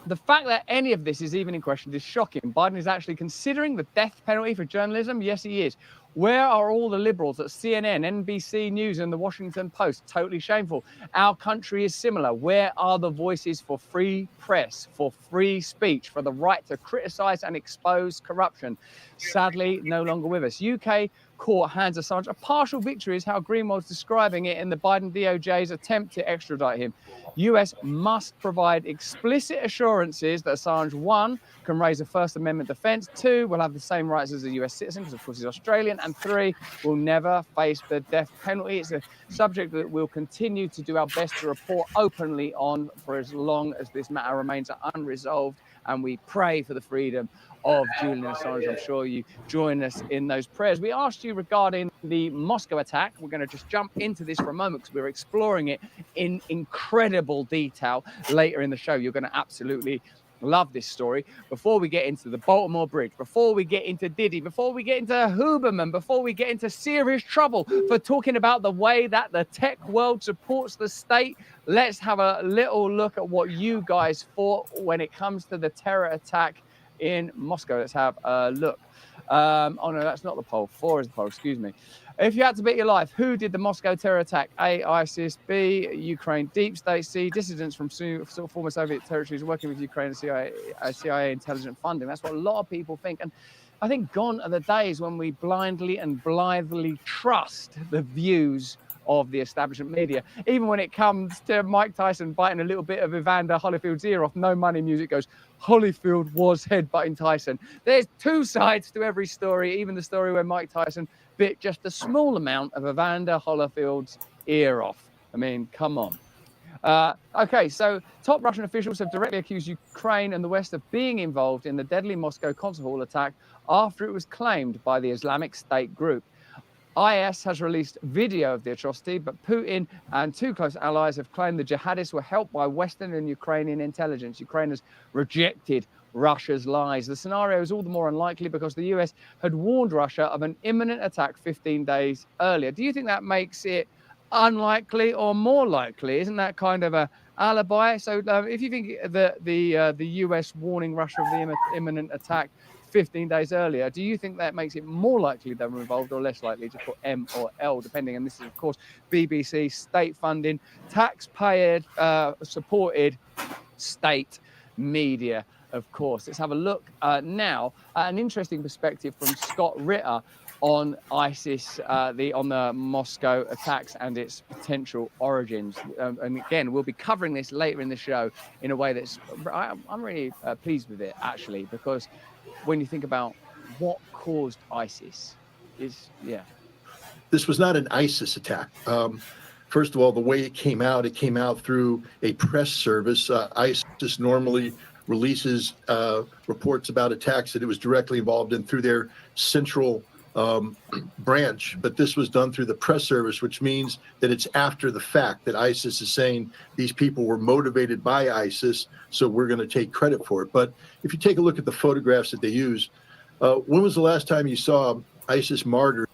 The fact that any of this is even in question is shocking. Biden is actually considering the death penalty for journalism. Yes, he is. Where are all the liberals at CNN, NBC News, and the Washington Post? Totally shameful. Our country is similar. Where are the voices for free press, for free speech, for the right to criticize and expose corruption? Sadly, no longer with us. UK court hands Assange a partial victory is how Greenwald's describing it in the Biden DOJ's attempt to extradite him. US must provide explicit assurances that Assange, 1, can raise a First Amendment defense, 2, will have the same rights as a US citizen, because of course he's Australian, and 3, will never face the death penalty. It's a subject that we'll continue to do our best to report openly on for as long as this matter remains unresolved, and we pray for the freedom of Julian Assange. I'm sure you join us in those prayers. We asked you regarding the Moscow attack. We're going to just jump into this for a moment because we're exploring it in incredible detail later in the show. You're going to absolutely love this story. Before we get into the Baltimore Bridge, before we get into Diddy, before we get into Huberman, before we get into serious trouble for talking about the way that the tech world supports the state, let's have a little look at what you guys thought when it comes to the terror attack in Moscow. Let's have a look. Oh no, that's not the poll. 4 is the poll, excuse me. If you had to bet your life, who did the Moscow terror attack? A, ISIS. B, Ukraine. Deep state. C, dissidents from former Soviet territories working with Ukraine and CIA intelligent funding. That's what a lot of people think. And I think gone are the days when we blindly and blithely trust the views of the establishment media. Even when it comes to Mike Tyson biting a little bit of Evander Holyfield's ear off, No Money Music goes, Holyfield was headbutting Tyson. There's 2 sides to every story, even the story where Mike Tyson bit just a small amount of Evander Holyfield's ear off. I mean, come on. Okay, so top Russian officials have directly accused Ukraine and the West of being involved in the deadly Moscow concert hall attack after it was claimed by the Islamic State group. IS has released video of the atrocity, but Putin and 2 close allies have claimed the jihadists were helped by Western and Ukrainian intelligence. Ukraine has rejected Russia's lies. The scenario is all the more unlikely because the US had warned Russia of an imminent attack 15 days earlier. Do you think that makes it unlikely or more likely? Isn't that kind of a alibi? So if you think that the US warning Russia of the imminent attack 15 days earlier, do you think that makes it more likely they were involved or less likely, to put M or L, depending? And this is, of course, BBC, state funding, taxpayer supported state media, of course. Let's have a look now at an interesting perspective from Scott Ritter on ISIS, on the Moscow attacks and its potential origins. And again, we'll be covering this later in the show in a way that's, I'm really pleased with it, actually, because when you think about what caused ISIS, yeah. This was not an ISIS attack. First of all, the way it came out through a press service. ISIS normally releases reports about attacks that it was directly involved in through their central branch, but this was done through the press service, which means that it's after the fact that ISIS is saying these people were motivated by ISIS, so we're going to take credit for it. But if you take a look at the photographs that they use, when was the last time you saw ISIS martyrs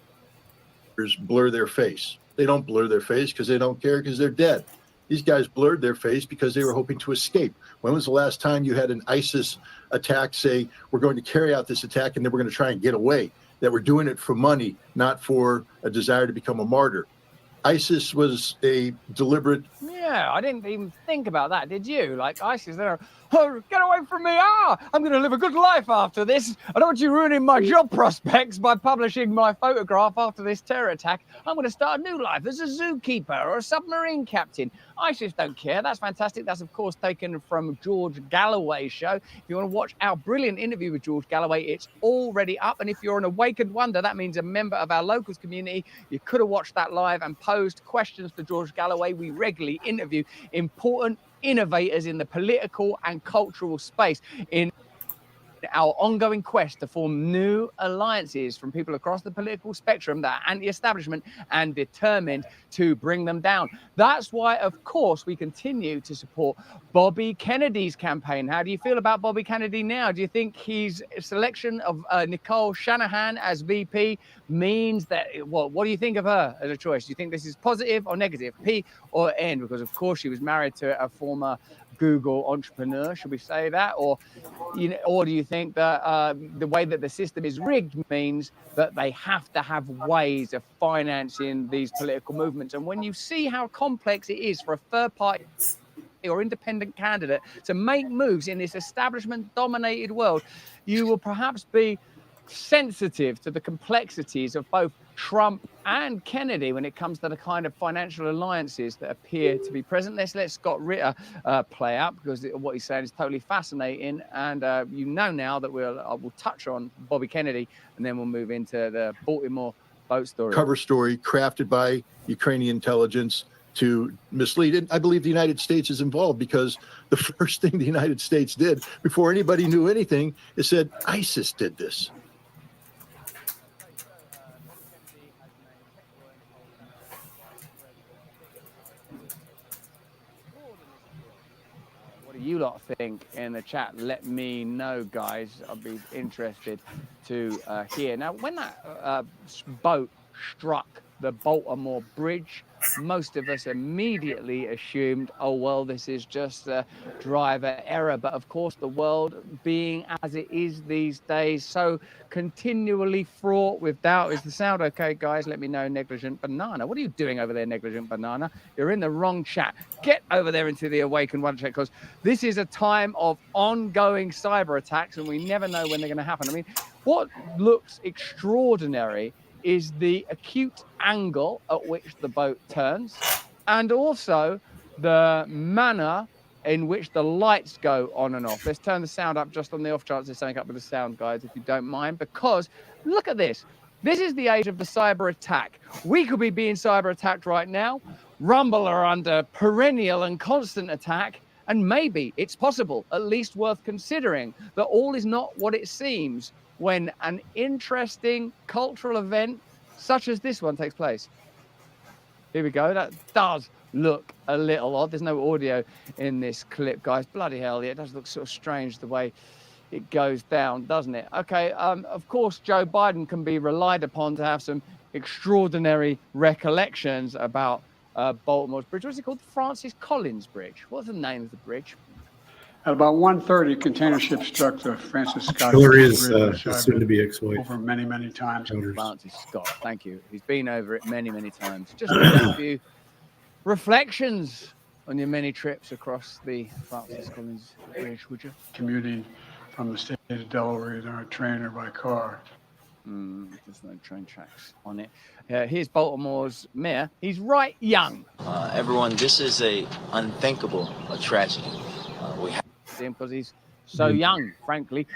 blur their face? They don't blur their face because they don't care, because they're dead. These guys blurred their face because they were hoping to escape. When was the last time you had an ISIS attack say, we're going to carry out this attack and then we're going to try and get away? That we're doing it for money, not for a desire to become a martyr. ISIS was a deliberate. Yeah, I didn't even think about that, did you? Like ISIS, they're, oh, get away from me! I'm going to live a good life after this. I don't want you ruining my job prospects by publishing my photograph after this terror attack. I'm going to start a new life as a zookeeper or a submarine captain. ISIS don't care. That's fantastic. That's, of course, taken from George Galloway's show. If you want to watch our brilliant interview with George Galloway, it's already up. And if you're an awakened wonder, that means a member of our locals community, you could have watched that live and posed questions to George Galloway. We regularly interview important innovators in the political and cultural space in our ongoing quest to form new alliances from people across the political spectrum that are anti-establishment and determined to bring them down. That's why, of course, we continue to support Bobby Kennedy's campaign. How do you feel about Bobby Kennedy now? Do you think his selection of Nicole Shanahan as VP means that, what do you think of her as a choice? Do you think this is positive or negative, P or N? Because, of course, she was married to a former Google entrepreneur, should we say that? Or, you know, or do you think that the way that the system is rigged means that they have to have ways of financing these political movements? And when you see how complex it is for a third party or independent candidate to make moves in this establishment-dominated world, you will perhaps be sensitive to the complexities of both Trump and Kennedy when it comes to the kind of financial alliances that appear to be present. Let's let Scott Ritter play out, because what he's saying is totally fascinating. And you know now that we'll touch on Bobby Kennedy, and then we'll move into the Baltimore boat story. Cover story crafted by Ukrainian intelligence to mislead. And I believe the United States is involved, because the first thing the United States did before anybody knew anything is said, ISIS did this. What do you lot think in the chat? Let me know, guys. I'll be interested to hear. Now, when that boat struck the Baltimore Bridge, most of us immediately assumed, oh, well, this is just a driver error. But of course, the world being as it is these days, so continually fraught with doubt. Is the sound okay, guys? Let me know. Negligent Banana. What are you doing over there, Negligent Banana? You're in the wrong chat. Get over there into the Awakened One chat, because this is a time of ongoing cyber attacks, and we never know when they're going to happen. I mean, what looks extraordinary is the acute angle at which the boat turns, and also the manner in which the lights go on and off. Let's turn the sound up just on the off chance there's something up with the sound, guys, if you don't mind, because look at this. This is the age of the cyber attack. We could be being cyber attacked right now. Rumble are under perennial and constant attack. And maybe it's possible, at least worth considering, that all is not what it seems when an interesting cultural event such as this one takes place. Here we go. That does look a little odd. There's no audio in this clip, guys. Bloody hell, yeah, it does look sort of strange the way it goes down, doesn't it? Okay, of course, Joe Biden can be relied upon to have some extraordinary recollections about Baltimore's bridge. What's it called? The Francis Collins Bridge. What's the name of the bridge? At about 1:30, container ship struck the Francis Scott Hillary's Bridge. soon to be ex-wife. Over many, many times. Francis Scott, thank you. He's been over it many, many times. Just a few reflections on your many trips across the Francis Collins Bridge, would you? Commuting from the state of Delaware, either on train or by car. There's no train tracks on it. Here's Baltimore's mayor. He's right young. Everyone, this is a unthinkable tragedy. We have him because he's so young, frankly.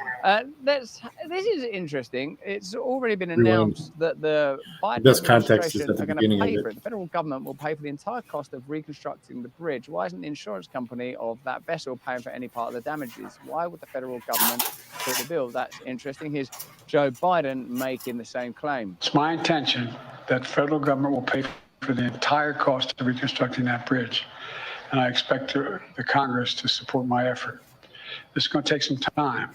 This is interesting. It's already been announced that the Biden administration are going to pay for it. The federal government will pay for the entire cost of reconstructing the bridge. Why isn't the insurance company of that vessel paying for any part of the damages? Why would the federal government foot the bill? That's interesting. Here's Joe Biden making the same claim. It's my intention that the federal government will pay for the entire cost of reconstructing that bridge. And I expect the Congress to support my effort. This is going to take some time.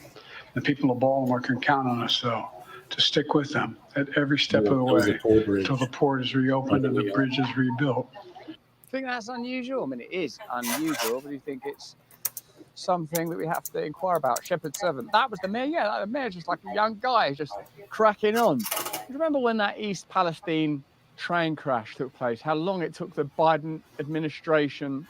The people of Baltimore can count on us, though, to stick with them at every step of the way until the port is reopened and the bridge is rebuilt. I think that's unusual. I mean, it is unusual, but do you think it's something that we have to inquire about? Shepherd Servant. That was the mayor. Yeah, the mayor, just like a young guy, just cracking on. Do you remember when that East Palestine train crash took place? How long it took the Biden administration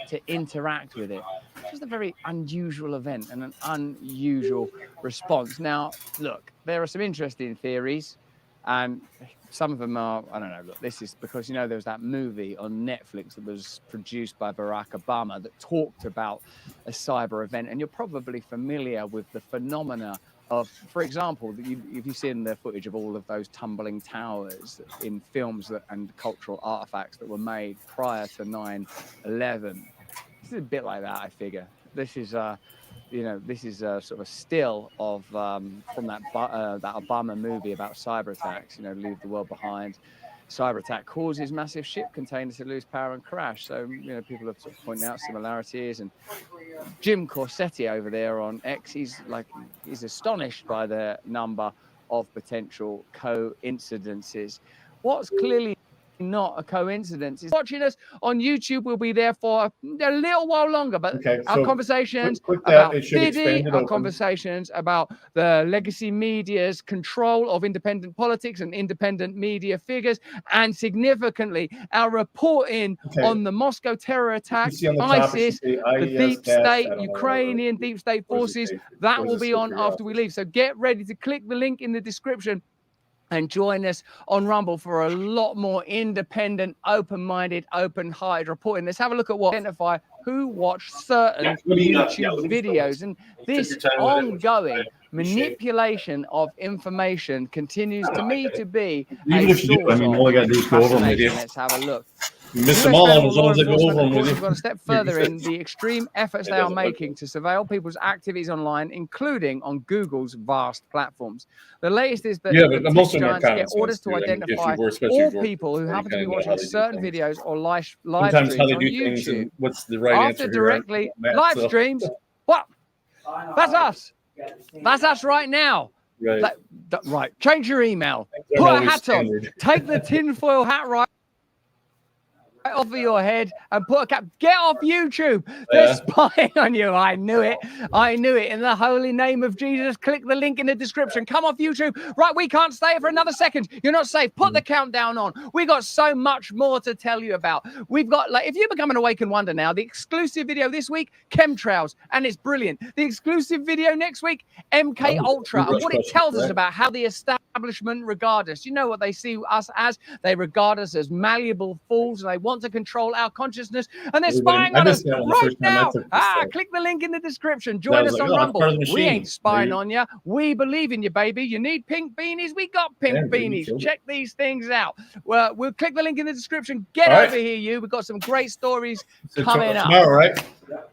to interact with it? It's just a very unusual event and an unusual response. Now, look, there are some interesting theories, and some of them are, I don't know, look, this is because, you know, there was that movie on Netflix that was produced by Barack Obama that talked about a cyber event, and you're probably familiar with the phenomena of, for example, if you've seen the footage of all of those tumbling towers in films and cultural artifacts that were made prior to 9/11. This is a bit like that, I figure. This is, this is sort of a still of from that Obama movie about cyber attacks. You know, leave the world behind. Cyber attack causes massive ship containers to lose power and crash. So, you know, people have sort of pointed out similarities. And Jim Corsetti over there on X, he's astonished by the number of potential coincidences. What's clearly not a coincidence is watching us on YouTube. We'll be there for a little while longer, but our conversations about Diddy, our conversations about the legacy media's control of independent politics and independent media figures, and significantly our reporting on the Moscow terror attack, ISIS, the deep state, Ukrainian deep state forces, that will be on after we leave. So get ready to click the link in the description and join us on Rumble for a lot more independent, open-minded, open-hearted reporting. Let's have a look at what identify who watched certain YouTube videos. And this ongoing manipulation of information continues to me to be a source of fascination. Let's have a look. You missed them all. As long as I go over them with you. We've got a step further in the extreme efforts they are making to surveil people's activities online, including on Google's vast platforms. The latest is that the tech giants get orders to identify all people who happen to be watching certain videos or live streams on YouTube. What's the right After directly live streams. What? That's us. That's us right now. Right. Change your email. Put a hat on. Take the tinfoil hat right off of your head and put a cap. Get off YouTube. They're spying on you. I knew it. I knew it. In the holy name of Jesus, click the link in the description. Come off YouTube. Right, we can't stay for another second. You're not safe. Put the countdown on. We got so much more to tell you about. We've got, like, if you become an Awakened Wonder now, the exclusive video this week, chemtrails, and it's brilliant. The exclusive video next week, MK Ultra, and what it tells us about how the establishment regard us. You know what they see us as? They regard us as malleable fools, and they want to control our consciousness, and they're spying on us right now. Click the link in the description. Join us on Rumble. We ain't spying on you. We believe in you, baby. You need pink beanies? We got pink beanies. Check these things out. Well, we'll click the link in the description. Get over here, you. We've got some great stories coming up. Tomorrow, right?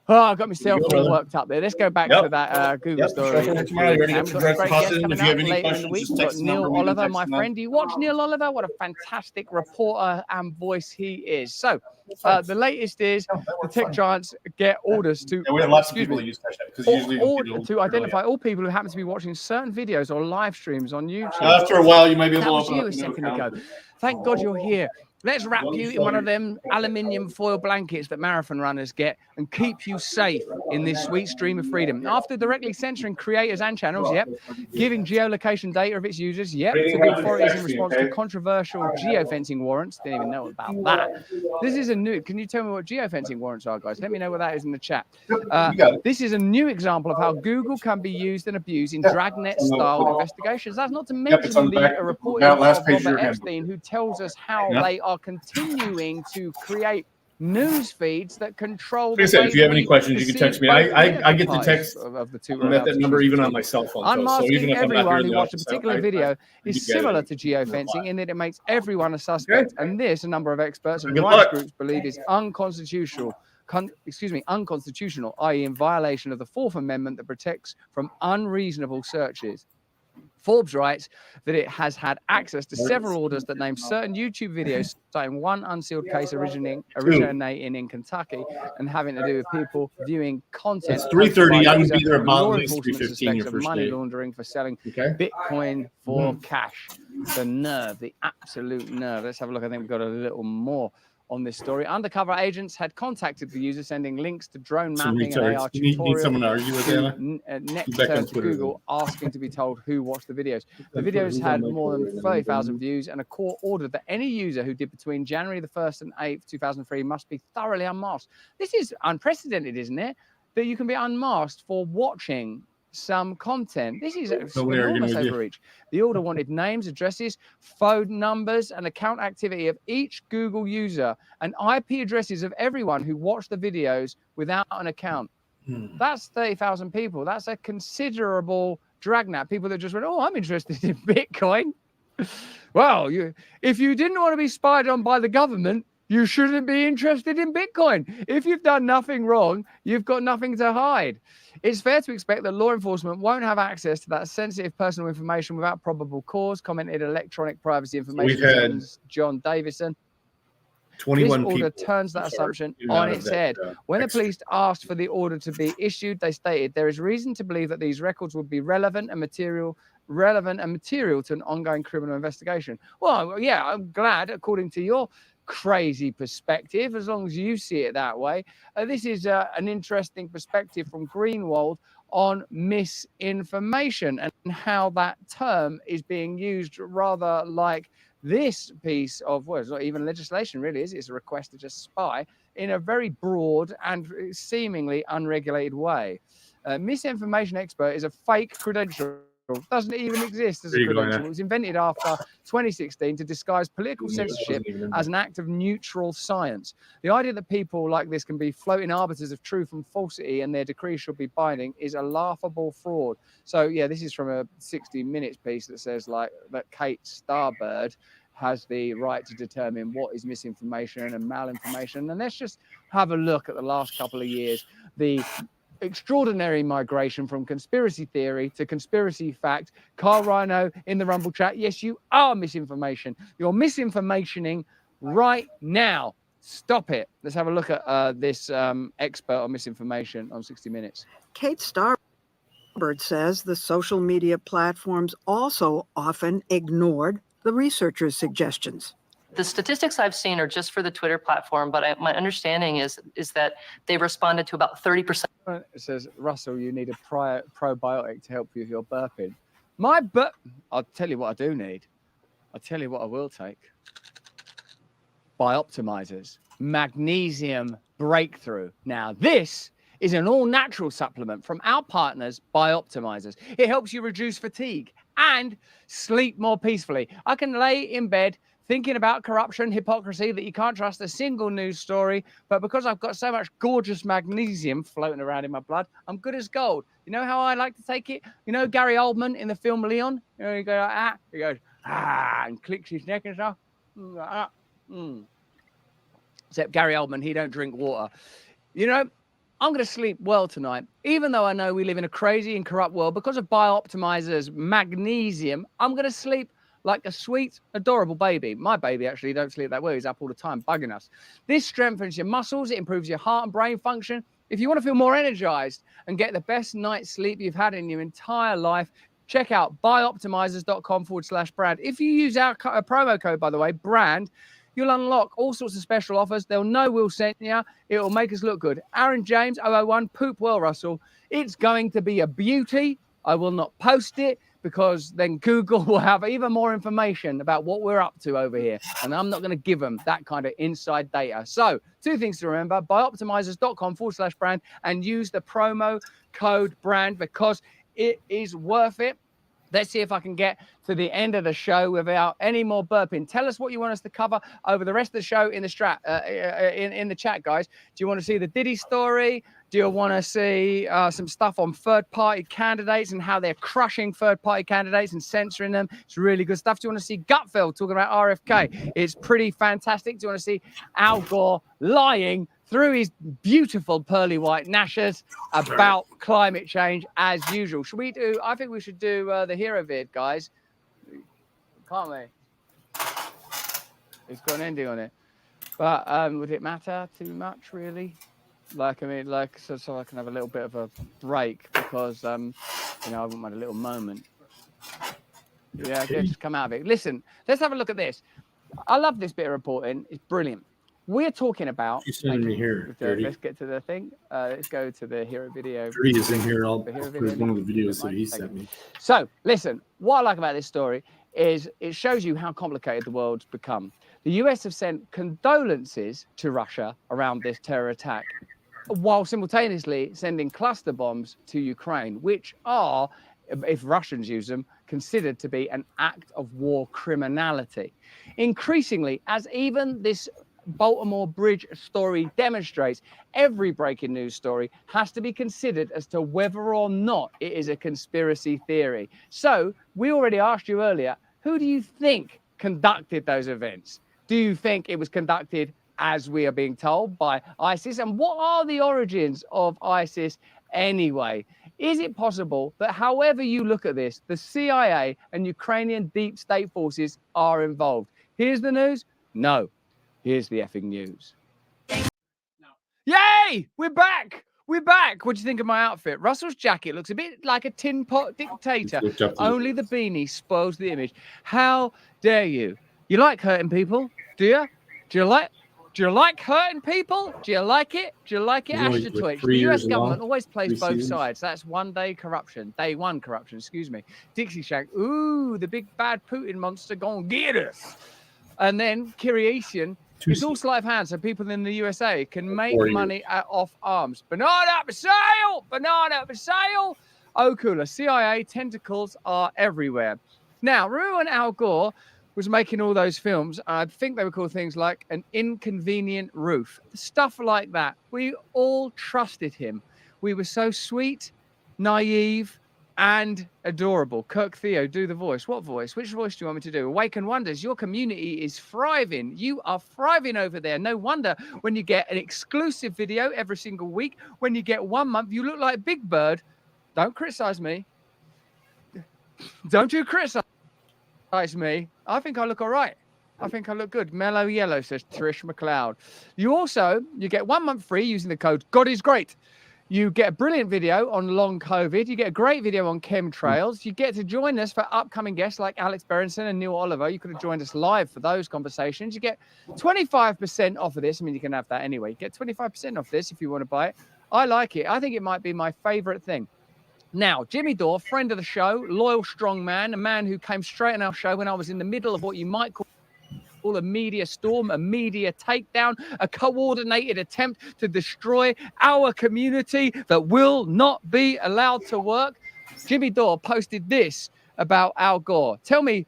Oh, I got myself all worked up there. Let's go back to that Google story. Tomorrow, you got some great guests coming up later in the week. We've got Neil Oliver, my friend. Do you watch Neil Oliver? What a fantastic reporter and voice he is. So, the latest is the tech giants get orders to, we have lots of people that use hashtag, to identify all people who happen to be watching certain videos or live streams on YouTube. After a while, you may be able to open up a second ago. Thank God you're here. Let's wrap you in one of them aluminium foil blankets that marathon runners get and keep you safe in this sweet stream of freedom. After directly censoring creators and channels, giving geolocation data of its users, to the authorities in response to controversial geofencing warrants. Didn't even know about that. This is a new, can you tell me what geofencing warrants are, guys? Let me know what that is in the chat. This is a new example of how Google can be used and abused in dragnet-style investigations. That's not to mention the reporting of Robert Epstein, who tells us how they are continuing to create news feeds that control. Like I said, if you have any questions, you can text me. I get the text. Of the two. I'm at that number even on my cell phone. So Unmasking even if I'm not here everyone in who the watched a office, particular video is similar to geofencing in that it makes everyone a suspect, and this, a number of experts and rights groups believe, is unconstitutional. Unconstitutional, i.e., in violation of the Fourth Amendment that protects from unreasonable searches. Forbes writes that it has had access to several orders that name certain YouTube videos, citing one unsealed case originating in Kentucky and having to do with people viewing content. It's 3:30. I'm gonna be there about at least 3:15 your of first money day. laundering for selling Bitcoin for cash. The nerve, the absolute nerve. Let's have a look. I think we've got a little more on this story. Undercover agents had contacted the user, sending links to drone mapping and AR tutorials to Google, asking to be told who watched the videos. The videos had more than 30,000 views, and a court ordered that any user who did between January the 1st and 8th, 2003 must be thoroughly unmasked. This is unprecedented, isn't it? That you can be unmasked for watching some content. This is enormous overreach. The order wanted names, addresses, phone numbers, and account activity of each Google user, and IP addresses of everyone who watched the videos without an account. That's 30,000 people. That's a considerable dragnet. People that just went, oh, I'm interested in Bitcoin. Well, if you didn't want to be spied on by the government, you shouldn't be interested in Bitcoin. If you've done nothing wrong, you've got nothing to hide. It's fair to expect that law enforcement won't have access to that sensitive personal information without probable cause, commented Electronic Privacy Information John Davison. 21 this order people turns that assumption on its head. When the police asked for the order to be issued, they stated there is reason to believe that these records would be relevant and material to an ongoing criminal investigation. Well, yeah, I'm glad, according to your crazy perspective, as long as you see it that way. This is an interesting perspective from Greenwald on misinformation and how that term is being used, rather like this piece of, well, it's not even legislation really, is it? It's a request to just spy in a very broad and seemingly unregulated way. Misinformation expert is a fake credential. Doesn't even exist as a credential. It was invented after 2016 to disguise political censorship as an act of neutral science. The idea that people like this can be floating arbiters of truth and falsity and their decrees should be binding is a laughable fraud. So, yeah, this is from a 60 Minutes piece that says like that Kate Starbird has the right to determine what is misinformation and malinformation. And let's just have a look at the last couple of years. The extraordinary migration from conspiracy theory to conspiracy fact. Carl Rhino in the Rumble chat. Yes, you are misinformation. You're misinformationing right now. Stop it. Let's have a look at this expert on misinformation on 60 Minutes. Kate Starbird says the social media platforms also often ignored the researchers' suggestions. The statistics I've seen are just for the Twitter platform, but my understanding is that they responded to about 30%. It says, Russell, you need a probiotic to help you with your burping. I'll tell you what I do need. I'll tell you what I will take. Bioptimizers. Magnesium Breakthrough. Now, this is an all-natural supplement from our partners, Bioptimizers. It helps you reduce fatigue and sleep more peacefully. I can lay in bed thinking about corruption, hypocrisy, that you can't trust a single news story. But because I've got so much gorgeous magnesium floating around in my blood, I'm good as gold. You know how I like to take it? You know Gary Oldman in the film Leon? You know, you go like that, he goes, and clicks his neck and stuff. Except Gary Oldman, he don't drink water. You know, I'm going to sleep well tonight. Even though I know we live in a crazy and corrupt world, because of Bioptimizer's magnesium, I'm going to sleep like a sweet, adorable baby. My baby actually don't sleep that well. He's up all the time bugging us. This strengthens your muscles. It improves your heart and brain function. If you want to feel more energized and get the best night's sleep you've had in your entire life, check out bioptimizers.com/brand. If you use our promo code, by the way, brand, you'll unlock all sorts of special offers. They'll know we'll send you. It will make us look good. Aaron James, 001, poop well, Russell. It's going to be a beauty. I will not post it, because then Google will have even more information about what we're up to over here. And I'm not going to give them that kind of inside data. So 2 things to remember, bioptimizers.com/brand and use the promo code brand because it is worth it. Let's see if I can get to the end of the show without any more burping. Tell us what you want us to cover over the rest of the show in the in the chat, guys. Do you want to see the Diddy story? Do you want to see some stuff on third-party candidates and how they're crushing third-party candidates and censoring them? It's really good stuff. Do you want to see Gutfeld talking about RFK? It's pretty fantastic. Do you want to see Al Gore lying through his beautiful pearly white gnashers about climate change as usual? Should we do? I think we should do the hero vid, guys. Can't we? It's got an ending on it. But would it matter too much, really? Like, I mean, like, so I can have a little bit of a break because, you know, I wouldn't mind a little moment. Yeah, just come out of it. Listen, let's have a look at this. I love this bit of reporting. It's brilliant. We're talking about. You sending me here. Let's get to the thing. Let's go to the hero video. Dirty is in here. One of the video. videos that he sent me. So, listen, what I like about this story is it shows you how complicated the world's become. The US have sent condolences to Russia around this terror attack, while simultaneously sending cluster bombs to Ukraine, which are, if Russians use them, considered to be an act of war criminality. Increasingly, as even this Baltimore Bridge story demonstrates, every breaking news story has to be considered as to whether or not it is a conspiracy theory. So, we already asked you earlier, who do you think conducted those events? Do you think it was conducted, as we are being told, by ISIS? And what are the origins of ISIS anyway? Is it possible that however you look at this, the CIA and Ukrainian deep state forces are involved? Here's the news. No. Here's the effing news. Yay! We're back! We're back. What do you think of my outfit? Russell's jacket looks a bit like a tin pot dictator. Only the beanie spoils the image. How dare you? You like hurting people? Do you? Do you like hurting people? Do you like it? Do you like it? Ashton Twitch. The US government always plays both sides. That's day one corruption, excuse me. Dixie Shank. Ooh, the big bad Putin monster gonna get us. And then Kyriasian. It's all sleight of hand so people in the USA can make money off arms. Banana for sale! Banana for sale! Oh, cooler. CIA tentacles are everywhere. Now, remember when Al Gore was making all those films? I think they were called things like An Inconvenient Roof. Stuff like that. We all trusted him. We were so sweet, naive, and adorable. Kirk Theo, do the voice. What voice? Which voice do you want me to do? Awaken Wonders. Your community is thriving. You are thriving over there. No wonder when you get an exclusive video every single week, when you get 1 month, you look like Big Bird. Don't criticize me. Don't you criticize me. I think I look all right. I think I look good. Mellow yellow, says Trish McLeod. You get 1 month free using the code God is Great. You get a brilliant video on long COVID. You get a great video on chemtrails. You get to join us for upcoming guests like Alex Berenson and Neil Oliver. You could have joined us live for those conversations. You get 25% off of this. I mean, you can have that anyway. You get 25% off this if you want to buy it. I like it. I think it might be my favorite thing. Now, Jimmy Dore, friend of the show, loyal, strong man, a man who came straight on our show when I was in the middle of what you might call a media storm, a media takedown, a coordinated attempt to destroy our community that will not be allowed to work. Jimmy Dore posted this about Al Gore. Tell me,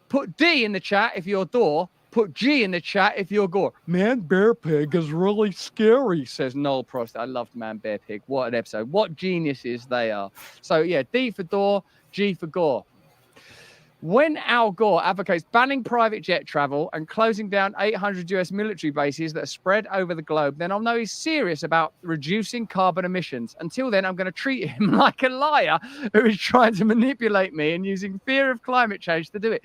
put D in the chat if you're Dore, put G in the chat if you're Gore. Man, Bear Pig is really scary, says Noel Prost. I loved Man, Bear Pig. What an episode. What geniuses they are. So yeah, D for Dore, G for Gore. When Al Gore advocates banning private jet travel and closing down 800 US military bases that are spread over the globe, then I'll know he's serious about reducing carbon emissions. Until then, I'm going to treat him like a liar who is trying to manipulate me and using fear of climate change to do it.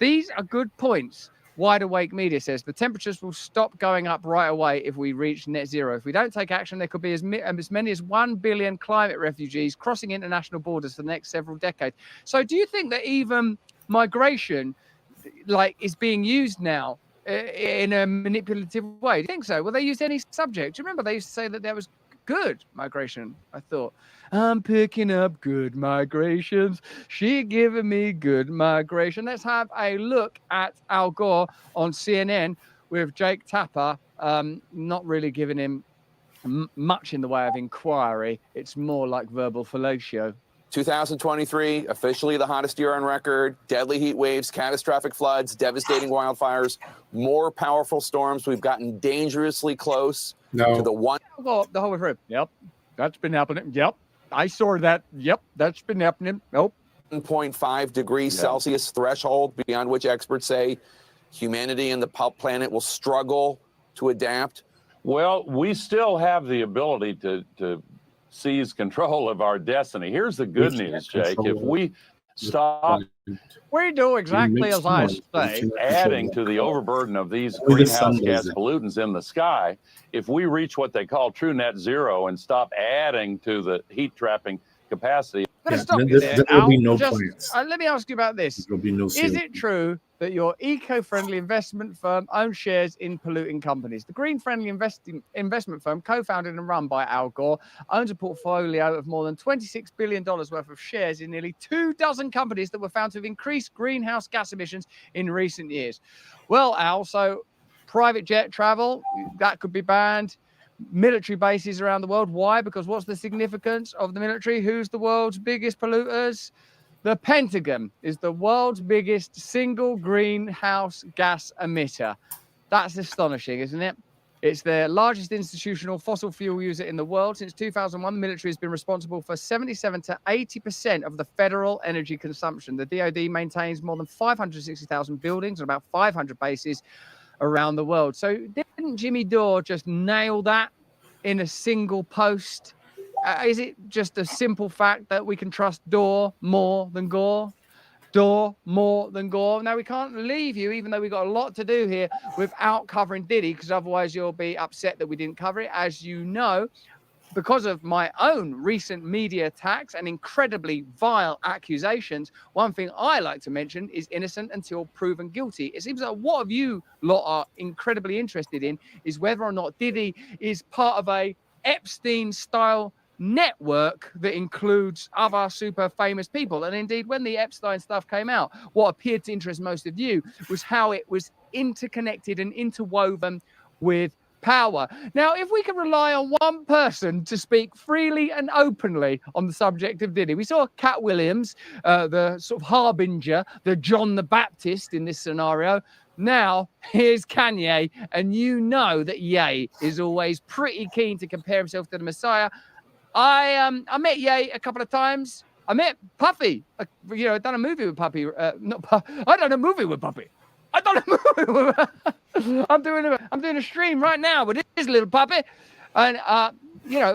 These are good points. Wide Awake Media says the temperatures will stop going up right away if we reach net zero. If we don't take action, there could be as many as 1 billion climate refugees crossing international borders for the next several decades. So do you think that even migration is being used now in a manipulative way? Do you think so? Well, they used any subject. Do you remember they used to say that there was good migration? I thought, I'm picking up good migrations. She giving me good migration. Let's have a look at Al Gore on CNN with Jake Tapper, not really giving him much in the way of inquiry. It's more like verbal fellatio. 2023, officially the hottest year on record, deadly heat waves, catastrophic floods, devastating wildfires, more powerful storms. We've gotten dangerously close to the one. Go up the whole way through. Yep, that's been happening. Yep, I saw that. Yep, that's been happening. Nope. 1.5 degrees Celsius threshold, beyond which experts say humanity and the planet will struggle to adapt. Well, we still have the ability to seize control of our destiny. Here's the good news, Jake. If we stop we do exactly as I say, adding to the overburden of these greenhouse gas pollutants in the sky, if we reach what they call true net zero and stop adding to the heat trapping capacity. I'm gonna stop you there, There will be Al. no Just, plants. let me ask you about this. There will be no Is CO2. it true that your eco-friendly investment firm owns shares in polluting companies? The green-friendly investment firm, co-founded and run by Al Gore, owns a portfolio of more than $26 billion worth of shares in nearly 24 companies that were found to have increased greenhouse gas emissions in recent years. Well, Al, so private jet travel, that could be banned. Military bases around the world. Why? Because what's the significance of the military? Who's the world's biggest polluters? The Pentagon is the world's biggest single greenhouse gas emitter. That's astonishing, isn't it? It's the largest institutional fossil fuel user in the world. Since 2001, the military has been responsible for 77 to 80% of the federal energy consumption. The DoD maintains more than 560,000 buildings and about 500 bases around the world. So didn't Jimmy Dore just nail that in a single post? Is it just a simple fact that we can trust Dore more than Gore? Dore more than Gore? Now, we can't leave you, even though we've got a lot to do here, without covering Diddy, because otherwise you'll be upset that we didn't cover it. As you know, because of my own recent media attacks and incredibly vile accusations, one thing I like to mention is innocent until proven guilty. It seems like what you lot are incredibly interested in is whether or not Diddy is part of a Epstein-style network that includes other super famous people. And indeed, when the Epstein stuff came out, what appeared to interest most of you was how it was interconnected and interwoven with power. Now, if we can rely on one person to speak freely and openly on the subject of Diddy, we saw Cat Williams, the sort of harbinger, the John the Baptist in this scenario. Now, here's Kanye, and you know that Ye is always pretty keen to compare himself to the Messiah. I met Ye a couple of times. I met Puffy. I've done a movie with Puffy. I done a movie with Puffy. I'm doing a stream right now with this little puppy, and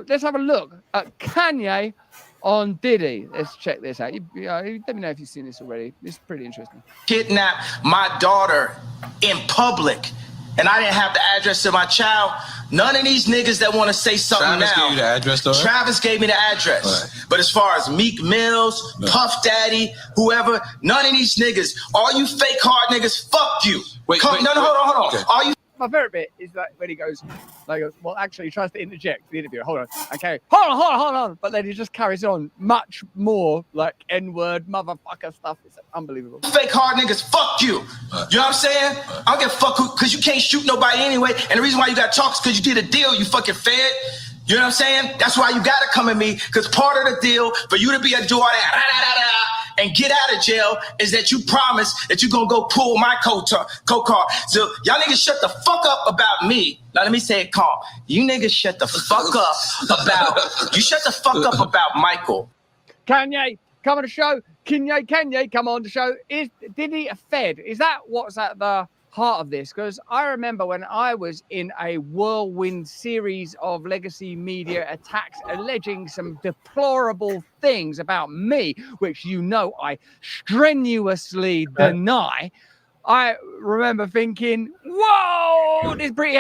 let's have a look at Kanye on Diddy. Let's check this out. Let me know if you've seen this already. This is pretty interesting. Kidnap my daughter in public, and I didn't have the address to my child. None of these niggas that want to say something Travis now. gave you the address, though, right? Travis gave me the address. Right. But as far as Meek Mills, Puff Daddy, whoever, none of these niggas, all you fake hard niggas, fuck you. Hold on. Okay. All you. My favorite bit is that when he goes, well, actually, he tries to interject the interview. Hold on. Okay. Hold on. But then he just carries on much more like N-word, motherfucker stuff. It's unbelievable. Fake hard niggas, fuck you. You know what I'm saying? I don't give a fuck who, because you can't shoot nobody anyway. And the reason why you got to talk is because you did a deal, you fucking fed. You know what I'm saying? That's why you got to come at me, because part of the deal for you to be a do all that, and get out of jail is that you promise that you're going to go pull my coat car. So y'all niggas shut the fuck up about me. Now let me say it calm. You niggas shut the fuck up about Michael. Kanye, come on the show. Kanye, come on the show. Did he Fed? Is that what's at the heart of this? Because I remember when I was in a whirlwind series of legacy media attacks alleging some deplorable things about me, which I strenuously deny. I remember thinking, whoa, this is pretty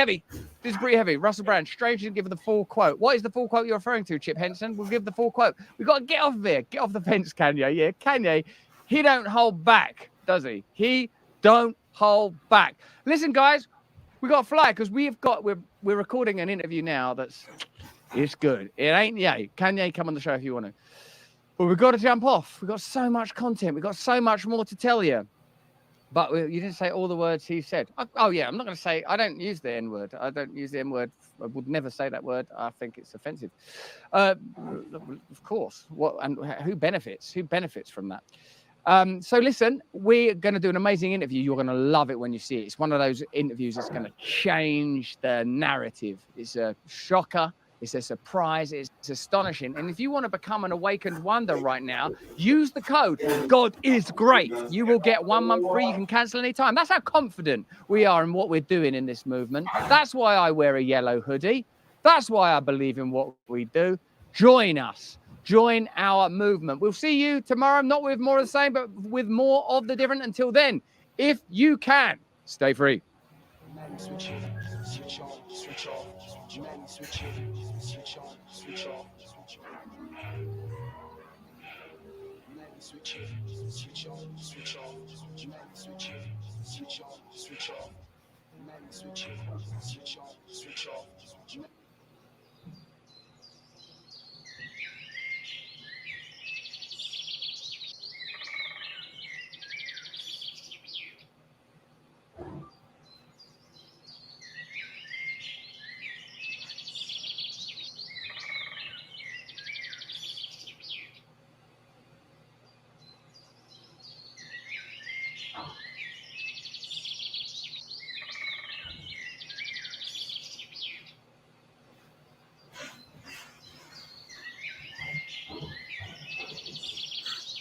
heavy. Russell Brand, strange to give the full quote. What is the full quote you're referring to, Chip Henson? We'll give the full quote. We've got to get off there. Get off the fence, Kanye. Yeah, Kanye, he don't hold back, does he? He don't hold back. Listen, guys, we got to fly because we're recording an interview now it's good. It ain't Kanye, come on the show if you want to. But we've got to jump off. We've got so much content. We've got so much more to tell you. But you didn't say all the words he said. Oh, yeah, I'm not going to say, I don't use the N-word. I don't use the N-word. I would never say that word. I think it's offensive. Of course. And who benefits? Who benefits from that? So listen, we're going to do an amazing interview. You're going to love it when you see it. It's one of those interviews that's going to change the narrative. It's a shocker. It's a surprise. It's astonishing. And if you want to become an awakened wonder right now, use the code God is great. You will get 1 month free. You can cancel anytime. That's how confident we are in what we're doing in this movement. That's why I wear a yellow hoodie. That's why I believe in what we do. Join us. Join our movement. We'll see you tomorrow, not with more of the same, but with more of the different. Until then, if you can, stay free. Switch on, switch on, switch on, switch on, switch on, switch on. Switch on, switch on, switch on, switch on, switch on, switch on, switch on, switch on.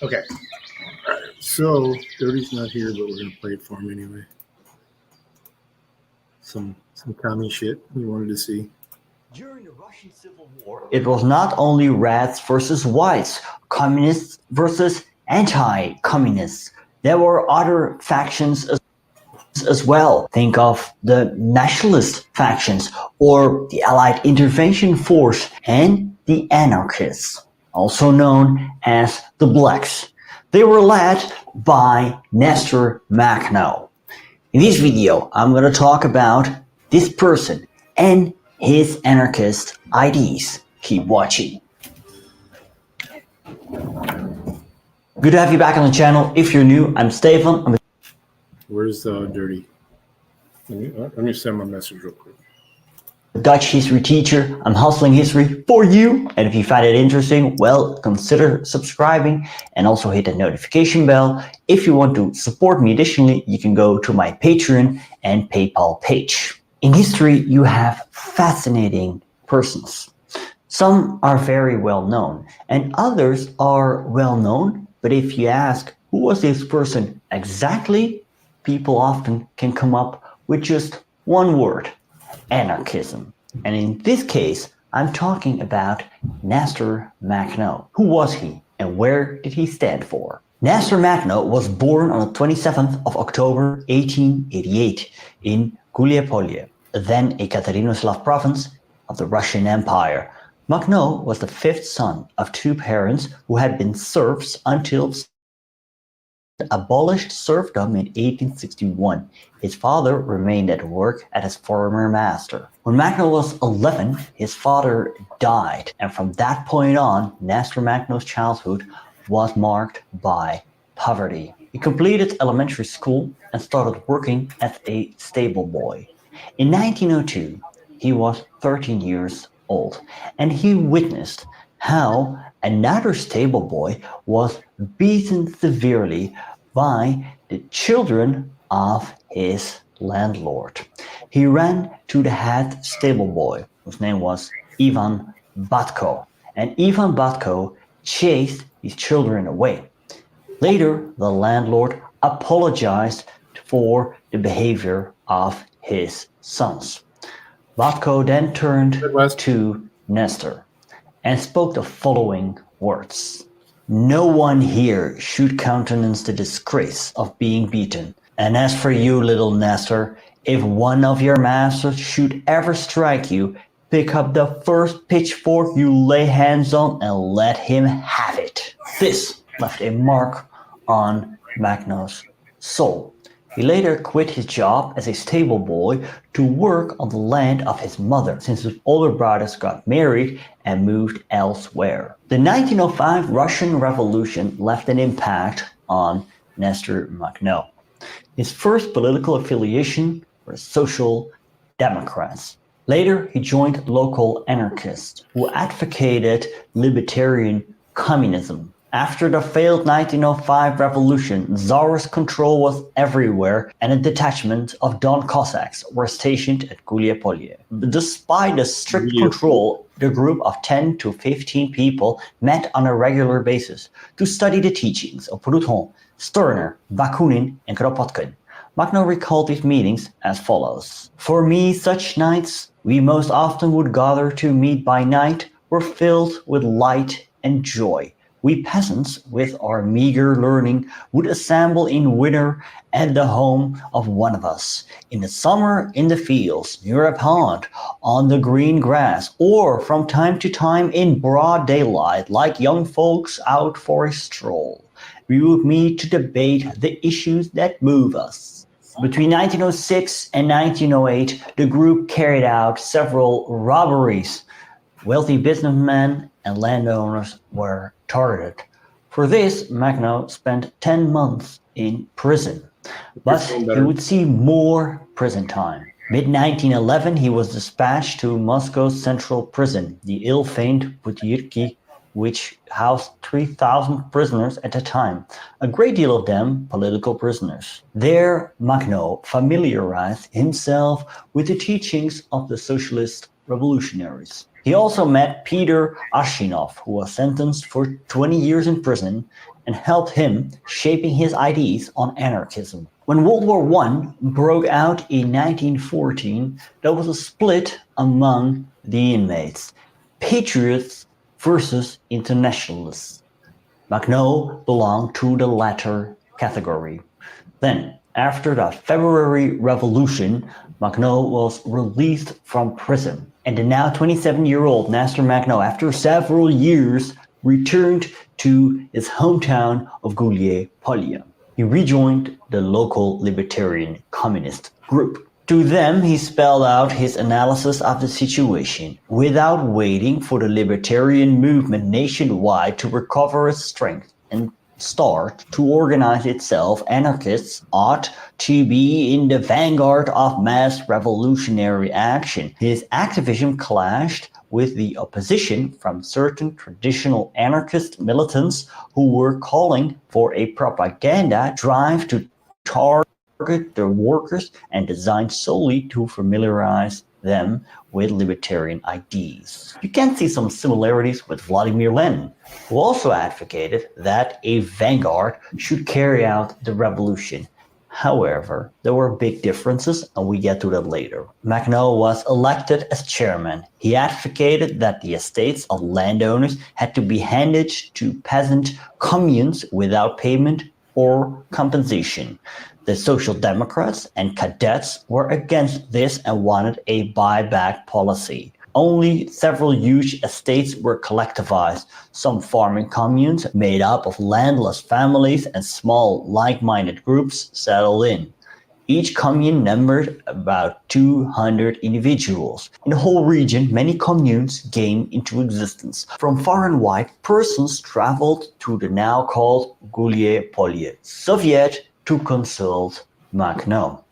Okay. All right. So Dirty's not here, but we're gonna play it for him anyway. Some commie shit we wanted to see. During the Russian Civil War, it was not only reds versus whites, communists versus anti-communists. There were other factions as well. Think of the nationalist factions or the Allied Intervention Force and the anarchists, also known as the Blacks. They were led by Nestor Makhno. In this video, I'm going to talk about this person and his anarchist ideas. Keep watching. Good to have you back on the channel. If you're new, I'm Stefan. Where's Dirty? Let me send my message real quick. Dutch history teacher. I'm hustling history for you. And if you find it interesting, well, consider subscribing and also hit the notification bell. If you want to support me additionally, you can go to my Patreon and PayPal page. In history, you have fascinating persons. Some are very well known and others are well known. But if you ask, who was this person exactly? People often can come up with just one word. Anarchism. And in this case, I'm talking about Nestor Makhno. Who was he and where did he stand for? Nestor Makhno was born on the 27th of October 1888 in Guliapolye, then a Ekaterinoslav province of the Russian Empire. Makhno was the fifth son of two parents who had been serfs until abolished serfdom in 1861. His father remained at work at his former master. When Makhno was 11, his father died, and from that point on, Nestor Makhno's childhood was marked by poverty. He completed elementary school and started working as a stable boy. In 1902, he was 13 years old, and he witnessed how another stable boy was beaten severely by the children of his landlord. He ran to the head stable boy, whose name was Ivan Batko, and Ivan Batko chased his children away. Later, the landlord apologized for the behavior of his sons. Batko then turned to Nestor and spoke the following words. No one here should countenance the disgrace of being beaten. And as for you, little Nestor, if one of your masters should ever strike you, pick up the first pitchfork you lay hands on and let him have it. This left a mark on Makhno's soul. He later quit his job as a stable boy to work on the land of his mother, since his older brothers got married and moved elsewhere. The 1905 Russian Revolution left an impact on Nestor Makhno. His first political affiliation were Social Democrats. Later, he joined local anarchists who advocated libertarian communism. After the failed 1905 revolution, Tsarist control was everywhere and a detachment of Don Cossacks were stationed at Guliepolye. Despite the strict control, the group of 10 to 15 people met on a regular basis to study the teachings of Proudhon, Stirner, Bakunin, and Kropotkin. Makhno recalled these meetings as follows. For me, such nights, we most often would gather to meet by night, were filled with light and joy. We peasants, with our meager learning, would assemble in winter at the home of one of us, in the summer in the fields, near a pond, on the green grass, or from time to time in broad daylight, like young folks out for a stroll. We would meet to debate the issues that move us. Between 1906 and 1908, the group carried out several robberies. Wealthy businessmen and landowners were targeted. For this, Makhno spent 10 months in prison, but he would see more prison time. Mid-1911, he was dispatched to Moscow's central prison, the ill-famed Butyrki, which housed 3,000 prisoners at the time, a great deal of them political prisoners. There, Makhno familiarized himself with the teachings of the socialist revolutionaries. He also met Peter Ashinov, who was sentenced for 20 years in prison, and helped him shaping his ideas on anarchism. When World War I broke out in 1914, there was a split among the inmates, patriots versus internationalists. Makhno belonged to the latter category. Then, after the February Revolution, Makhno was released from prison, and the now 27-year-old Nestor Makhno, after several years, returned to his hometown of Guliepolye. He rejoined the local libertarian communist group. To them, he spelled out his analysis of the situation. Without waiting for the libertarian movement nationwide to recover its strength and start to organize itself, anarchists ought to be in the vanguard of mass revolutionary action. His activism clashed with the opposition from certain traditional anarchist militants who were calling for a propaganda drive to target the workers and designed solely to familiarize them with libertarian ideas. You can see some similarities with Vladimir Lenin, who also advocated that a vanguard should carry out the revolution. However, there were big differences, and we get to that later. Makhno was elected as chairman. He advocated that the estates of landowners had to be handed to peasant communes without payment or compensation. The Social Democrats and cadets were against this and wanted a buyback policy. Only several huge estates were collectivized. Some farming communes made up of landless families and small like-minded groups settled in. Each commune numbered about 200 individuals. In the whole region, many communes came into existence. From far and wide, persons traveled to the now called Guliepolye Soviet to consult Makhno.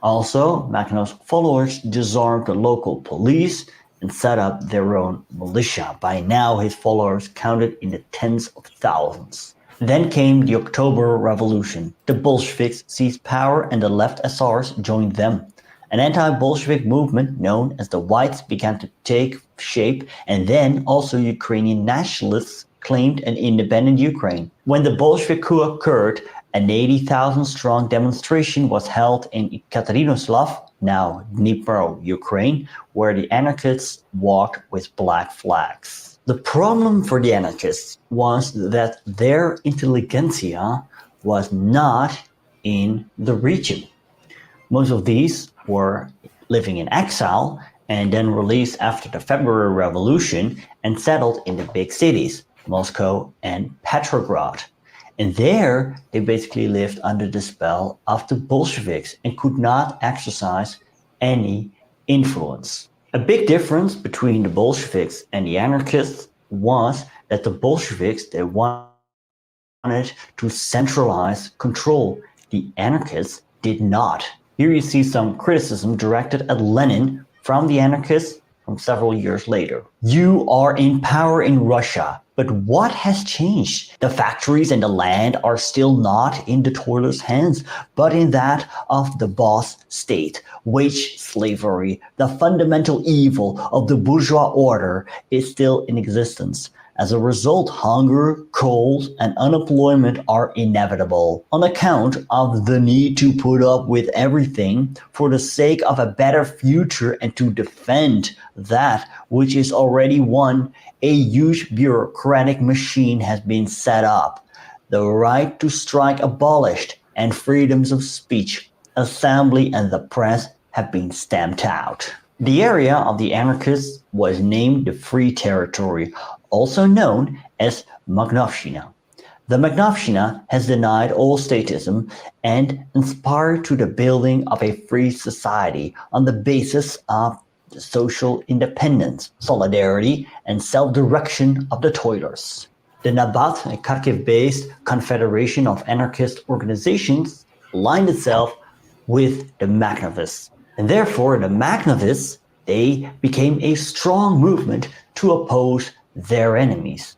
Also, Makhno's followers disarmed the local police and set up their own militia. By now, his followers counted in the tens of thousands. Then came the October Revolution. The Bolsheviks seized power and the left SRs joined them. An anti-Bolshevik movement known as the Whites began to take shape, and then also Ukrainian nationalists claimed an independent Ukraine. When the Bolshevik coup occurred, an 80,000-strong demonstration was held in Ekaterinoslav, now Dnipro, Ukraine, where the anarchists walked with black flags. The problem for the anarchists was that their intelligentsia was not in the region. Most of these were living in exile and then released after the February Revolution and settled in the big cities, Moscow and Petrograd. And there, they basically lived under the spell of the Bolsheviks and could not exercise any influence. A big difference between the Bolsheviks and the anarchists was that the Bolsheviks, they wanted to centralize control. The anarchists did not. Here you see some criticism directed at Lenin from the anarchists from several years later. You are in power in Russia, but what has changed? The factories and the land are still not in the toilers' hands, but in that of the boss state. Wage slavery, the fundamental evil of the bourgeois order, is still in existence. As a result, hunger, cold, and unemployment are inevitable. On account of the need to put up with everything for the sake of a better future and to defend that which is already won, a huge bureaucratic machine has been set up. The right to strike abolished, and freedoms of speech, assembly, and the press have been stamped out. The area of the anarchists was named the Free Territory, also known as Magnovshchina. The Magnovshchina has denied all statism and inspired to the building of a free society on the basis of social independence, solidarity, and self-direction of the toilers. The Nabat, a Kharkiv-based confederation of anarchist organizations, aligned itself with the Makhnovists. And therefore, the Makhnovists, they became a strong movement to oppose their enemies.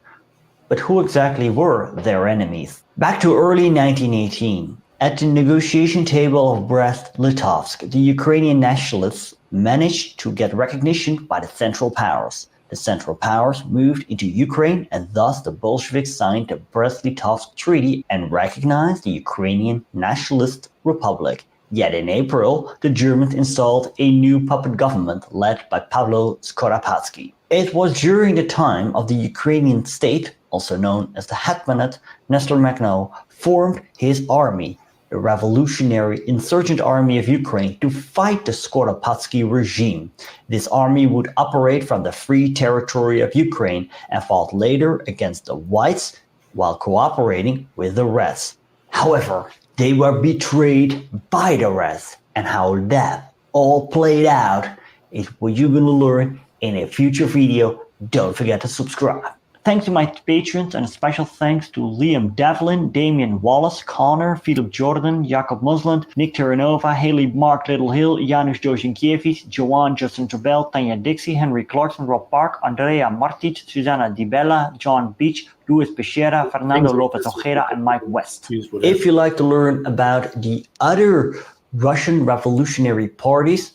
But who exactly were their enemies? Back to early 1918, at the negotiation table of Brest-Litovsk, the Ukrainian nationalists managed to get recognition by the Central Powers. The Central Powers moved into Ukraine, and thus the Bolsheviks signed the Brest-Litovsk Treaty and recognized the Ukrainian Nationalist Republic. Yet in April, the Germans installed a new puppet government led by Pavlo Skoropadsky. It was during the time of the Ukrainian state, also known as the Hetmanate, Nestor Makhno formed his army, the Revolutionary Insurgent Army of Ukraine, to fight the Skoropadsky regime. This army would operate from the Free Territory of Ukraine and fought later against the Whites while cooperating with the Reds. However, they were betrayed by the Reds, and how that all played out is what you're going to learn in a future video. Don't forget to subscribe. Thanks to my patrons, and a special thanks to Liam Devlin, Damian Wallace, Connor, Philip Jordan, Jakob Musland, Nick Terranova, Haley Mark Littlehill, Janusz Dojinkiewicz, Joanne Justin Trebell, Tanya Dixie, Henry Clarkson, Rob Park, Andrea Martic, Susana Di Bella, John Beach, Luis Becerra, Fernando Lopez Ojeda, and Mike West. If you like to learn about the other Russian revolutionary parties,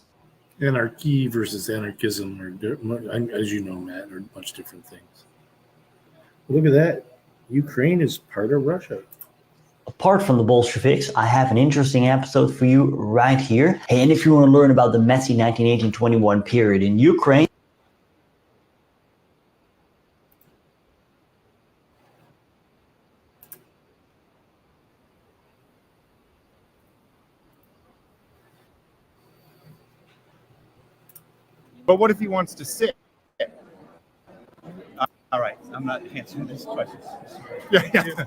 Anarchy versus anarchism, are, as you know, Matt, are much different things. Look at that. Ukraine is part of Russia. Apart from the Bolsheviks, I have an interesting episode for you right here. Hey, and if you want to learn about the messy 1918-21 period in Ukraine, but what if he wants to sit? All right, I'm not answering these questions. Yeah.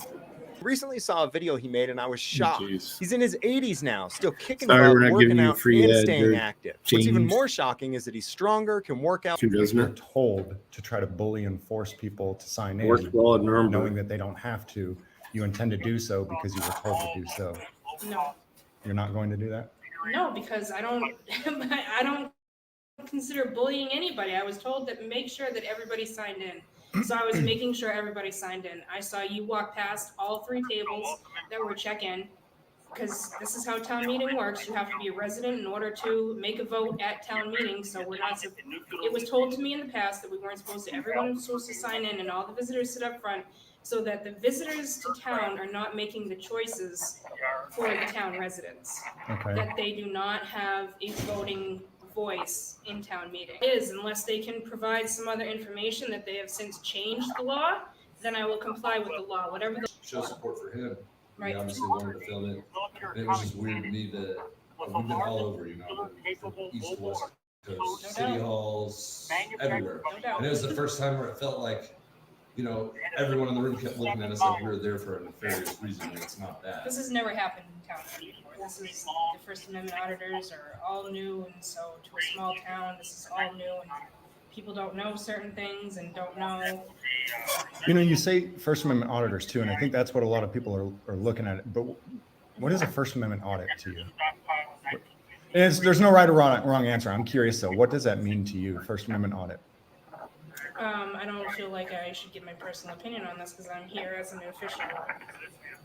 Recently saw a video he made and I was shocked. He's in his 80s now, still kicking Sorry, we're butt, not working giving you out, free and ad, staying dude. active. What's even James. more shocking is that he's stronger, can work out. Doesn't it? Told to try to bully and force people to sign in, Worked well at Nuremberg. knowing that they don't have to. You intend to do so because you were told to do so. No, You're not going to do that? no, because I don't I don't consider bullying anybody. I was told that make sure that everybody signed in. So I was making sure everybody signed in. I saw you walk past all 3 tables that were check-in, because this is how town meeting works. You have to be a resident in order to make a vote at town meeting. So we're not. It was told to me in the past that we weren't supposed to. Everyone was supposed to sign in, and all the visitors sit up front, so that the visitors to town are not making the choices for the town residents. Okay. That they do not have a voting voice in town meeting. Unless they can provide some other information that they have since changed the law, then I will comply with the law, whatever the Show support for him. Right. He obviously wanted to fill in. It was just weird to me that we've been all over, from east to west coast, city halls, everywhere. And it was the first time where it felt like, everyone in the room kept looking at us like we were there for a nefarious reason, and it's not that. This has never happened in town before. This is the First Amendment auditors are all new, and so to a small town, this is all new, and people don't know certain things and don't know. You say First Amendment auditors too, and I think that's what a lot of people are looking at. But What is a First Amendment audit to you? There's no right or wrong answer. I'm curious though. What does that mean to you, First Amendment audit? I don't feel like I should give my personal opinion on this because I'm here as an official.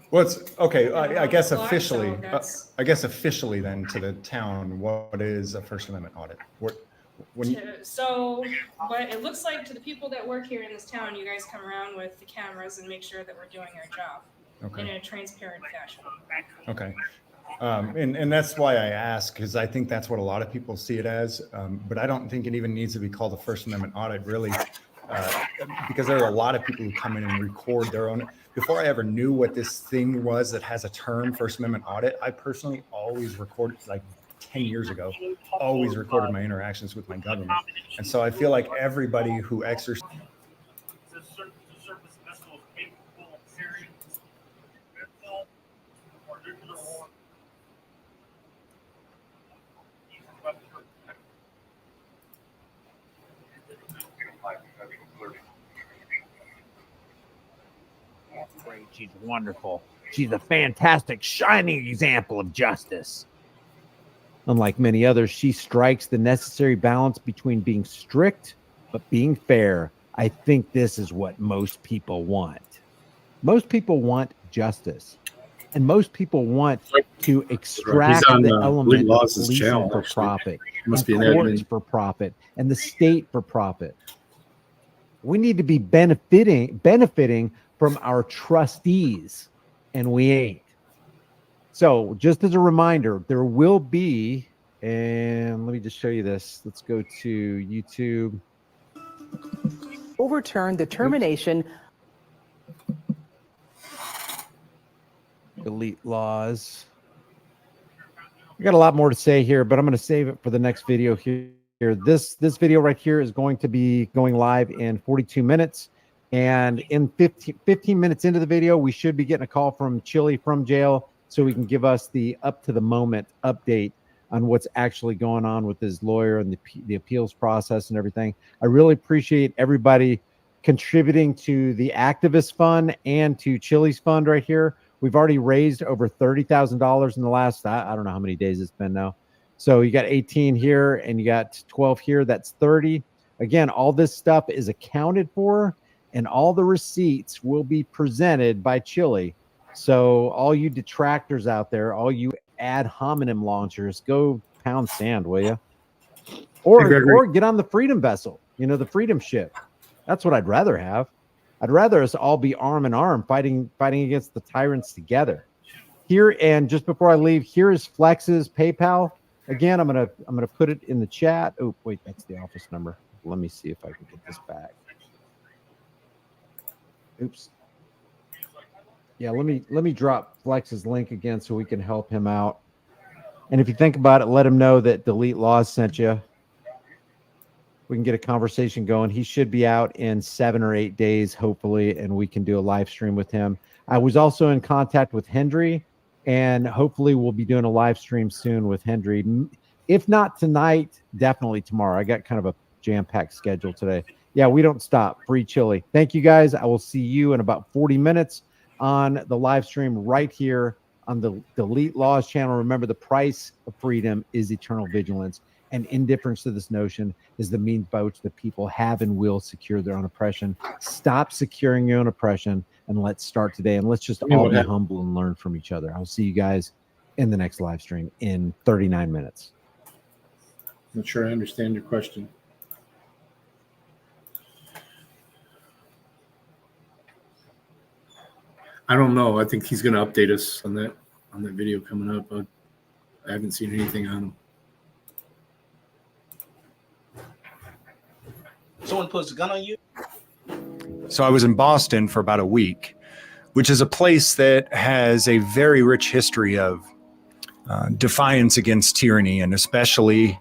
Well, it's okay. I guess Well, officially. so that's- I guess officially, then to the town, what is a First Amendment audit? So what it looks like to the people that work here in this town, you guys come around with the cameras and make sure that we're doing our job in a transparent fashion. Okay. And that's why I ask, because I think that's what a lot of people see it as. But I don't think it even needs to be called a First Amendment audit, really, because there are a lot of people who come in and record their own. Before I ever knew what this thing was that has a term, First Amendment audit, I personally always recorded, like 10 years ago, always recorded my interactions with my government. And so I feel like everybody who exercises Great. She's wonderful. She's a fantastic, shining example of justice. Unlike many others, she strikes the necessary balance between being strict but being fair. I think this is what most people want. Most people want justice. And most people want to extract the element of policing for profit, courts for profit, and the state for profit. We need to be benefiting from our trustees, and we ain't. So just as a reminder, there will be, and let me just show you this. Let's go to YouTube. Overturn the termination. Delete laws. I got a lot more to say here, but I'm going to save it for the next video here. This video right here is going to be going live in 42 minutes. And in 15 minutes into the video, we should be getting a call from Chili from jail so he can give us the up-to-the-moment update on what's actually going on with his lawyer and the appeals process and everything. I really appreciate everybody contributing to the activist fund and to Chili's fund right here. We've already raised over $30,000 in the last, I don't know how many days it's been now. So you got 18 here and you got 12 here. That's 30. Again, all this stuff is accounted for and all the receipts will be presented by Chili. So all you detractors out there, all you ad hominem launchers, go pound sand, will you? Or get on the Freedom Vessel, the Freedom Ship. That's what I'd rather have. I'd rather us all be arm in arm fighting against the tyrants together. Here, and just before I leave, here is Flex's PayPal. Again, I'm gonna put it in the chat. Oh, wait, that's the office number. Let me see if I can get this back. Oops. Yeah, let me drop Flex's link again so we can help him out. And if you think about it, let him know that Delete Laws sent you. We can get a conversation going. He should be out in 7 or 8 days, hopefully, and we can do a live stream with him. I was also in contact with Hendry, and hopefully we'll be doing a live stream soon with Hendry. If not tonight, definitely tomorrow. I got kind of a jam-packed schedule today. Yeah, we don't stop. Free Chili. Thank you, guys. I will see you in about 40 minutes on the live stream right here on the Delete Laws channel. Remember, the price of freedom is eternal vigilance. And indifference to this notion is the means by which the people have and will secure their own oppression. Stop securing your own oppression and let's start today. And let's just all be humble and learn from each other. I'll see you guys in the next live stream in 39 minutes. Not sure I understand your question. I don't know. I think he's going to update us on that video coming up. I haven't seen anything on him. Someone puts a gun on you? So I was in Boston for about a week, which is a place that has a very rich history of defiance against tyranny, and especially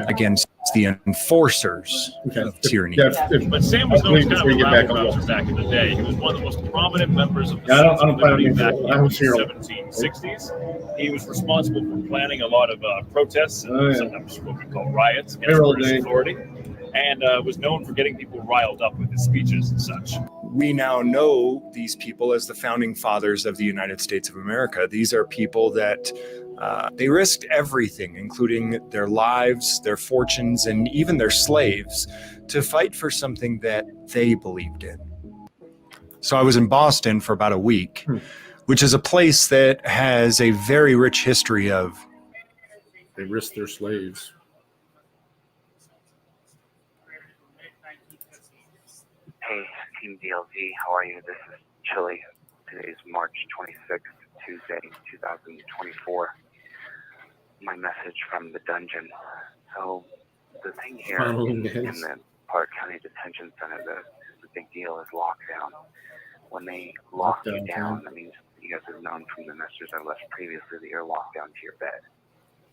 against the enforcers of tyranny. But Sam was known as kind of a rabble rouser back in the day. He was one of the most prominent members of the Sons of Liberty back in the 1760s. He was responsible for planning a lot of protests and sometimes what we call riots against British authority, and was known for getting people riled up with his speeches and such. we now know these people as the founding fathers of the United States of America. These are people that they risked everything, including their lives, their fortunes, and even their slaves, to fight for something that they believed in. So I was in Boston for about a week, which is a place that has a very rich history of. They risked their slaves. Hey, Team DLZ, how are you? This is Chili. Today is March 26th, Tuesday, 2024. My message from the dungeon. So, the thing here in the Park County Detention Center, the big deal is lockdown. When they lock you down, that means you guys have known from the messages I left previously that you're locked down to your bed.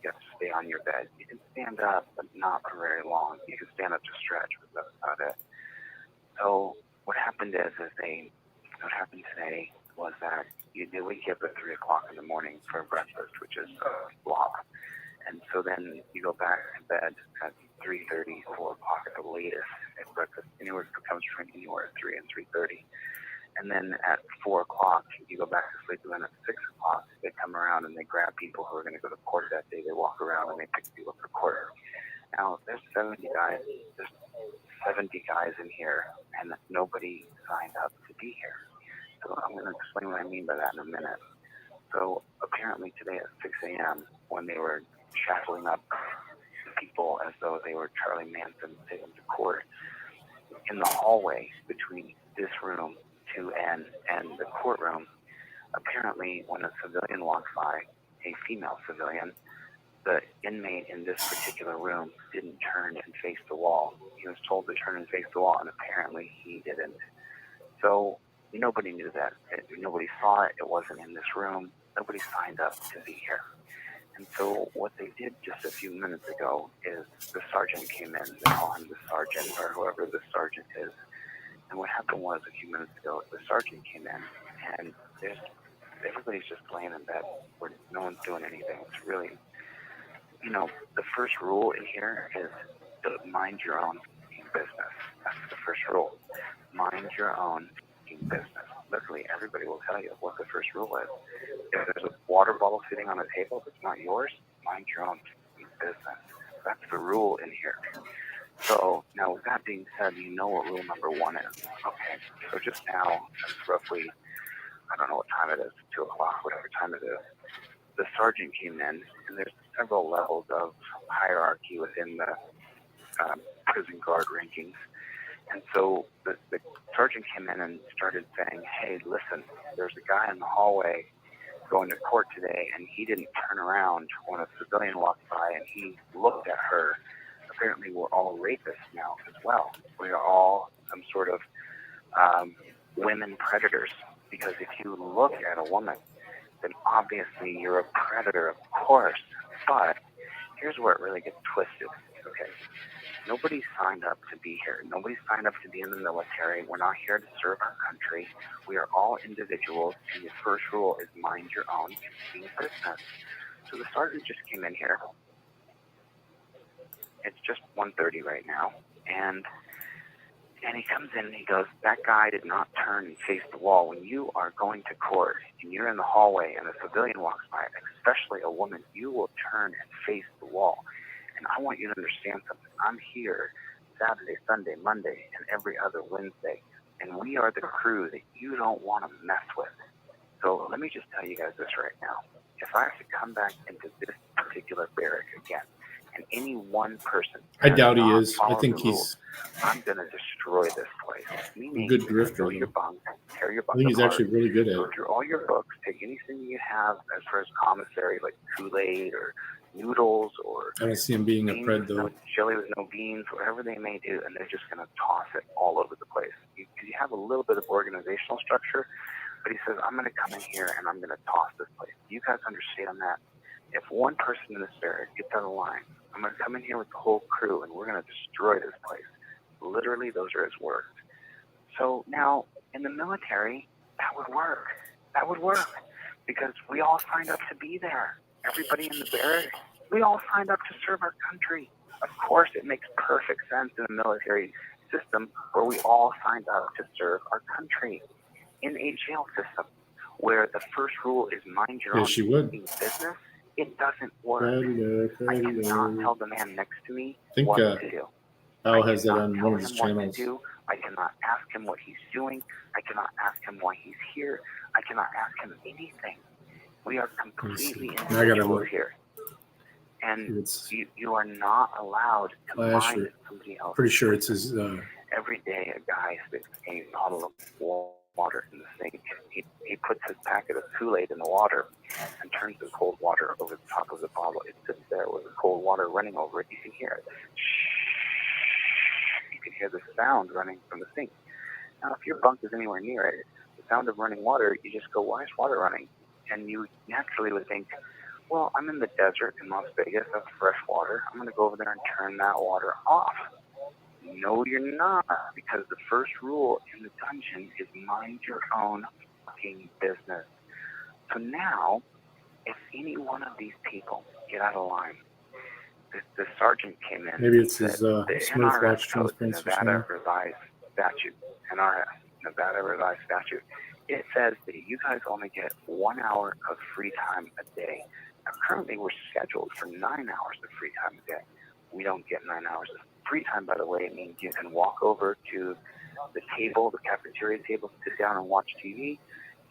You have to stay on your bed. You can stand up, but not for very long. You can stand up to stretch, but that's about it. So what happened what happened today was that they wake you up at 3 o'clock in the morning for breakfast, which is block. And so then you go back to bed at 3:30, 4 o'clock at the latest at breakfast. Anywhere comes from anywhere at 3 and 3:30. And then at 4 o'clock, you go back to sleep. And then at 6 o'clock, they come around and they grab people who are going to go to court that day. They walk around and they pick people up for court. Now, there's 70 guys. There's 70 guys in here, and nobody signed up to be here. So I'm going to explain what I mean by that in a minute. So apparently today at 6 a.m., when they were shackling up people as though they were Charlie Manson taken to court, in the hallway between this room 2N and the courtroom, apparently when a civilian walked by, a female civilian, the inmate in this particular room didn't turn and face the wall. He was told to turn and face the wall, and apparently he didn't. So nobody knew that. Nobody saw it. It wasn't in this room. Nobody signed up to be here. And so what they did just a few minutes ago is the sergeant came in. They call him the sergeant or whoever the sergeant is. And what happened was a few minutes ago, the sergeant came in, and everybody's just laying in bed where no one's doing anything. It's really, the first rule in here is to mind your own business. That's the first rule. Mind your own business. Literally, everybody will tell you what the first rule is. If there's a water bottle sitting on a table that's not yours, mind your own business. That's the rule in here. So now with that being said, you know what rule number 1 is. Okay, so just now, it's roughly, I don't know what time it is, 2 o'clock, whatever time it is, the sergeant came in, and there's several levels of hierarchy within the prison guard rankings. And so the sergeant came in and started saying, hey, listen, there's a guy in the hallway going to court today, and he didn't turn around when a civilian walked by, and he looked at her. Apparently, we're all rapists now as well. We are all some sort of women predators, because if you look at a woman, then obviously you're a predator, of course. But here's where it really gets twisted. Okay, nobody signed up to be here. Nobody signed up to be in the military. We're not here to serve our country. We are all individuals, and the first rule is mind your own business. So the sergeant just came in here. It's just 1:30 right now, and he comes in and he goes, that guy did not turn and face the wall. When you are going to court and you're in the hallway and a civilian walks by, especially a woman, you will turn and face the wall. And I want you to understand something. I'm here Saturday, Sunday, Monday, and every other Wednesday, and we are the crew that you don't want to mess with. So let me just tell you guys this right now. If I have to come back into this particular barrack again, and any one person, I doubt he is. I follow think the he's rules, I'm going to destroy this place. Meaning, a good you're gonna grifter. go to your bunk, tear your I bunk think he's apart, actually really good at go it. through all your books, take anything you have as far as commissary, like Kool-Aid or noodles or I don't see him being a beans pred with though. no chili with no beans, whatever they may do, and they're just going to toss it all over the place. Because you have a little bit of organizational structure, but he says, I'm going to come in here and I'm going to toss this place. Do you guys understand that? If one person in this barrack gets out of line, I'm going to come in here with the whole crew and we're going to destroy this place. Literally, those are his words. So now, in the military, that would work. That would work. Because we all signed up to be there. Everybody in the barrack, we all signed up to serve our country. Of course, it makes perfect sense in the military system where we all signed up to serve our country. In a jail system where the first rule is mind your own Yes, she would. business, it doesn't work. I cannot tell the man next to me I think what to do. Al has that on Tell one of his him what to channels. do. I cannot ask him what he's doing. I cannot ask him why he's here. I cannot ask him anything. We are completely individuals here. And you are not allowed to mind somebody else. Pretty sure it's his. Every day, a guy sticks a bottle of water in the sink. He puts his packet of Kool-Aid in the water and turns the cold water over the top of the bottle. It sits there with the cold water running over it. You can hear it. You can hear the sound running from the sink. Now, if your bunk is anywhere near it, the sound of running water, you just go, why is water running? And you naturally would think, well, I'm in the desert in Las Vegas. That's fresh water. I'm going to go over there and turn that water off. No, you're not, because the first rule in the dungeon is mind your own fucking business. So now, if any one of these people get out of line, the sergeant came in. Maybe it's his the Smith Watch NRS transparency Nevada channel. Revised Statute, NRS, Nevada Revised Statute. It says that you guys only get 1 hour of free time a day. Now, currently, we're scheduled for 9 hours of free time a day. We don't get 9 hours of free time, by the way. It means you can walk over to the table, the cafeteria table, sit down and watch TV.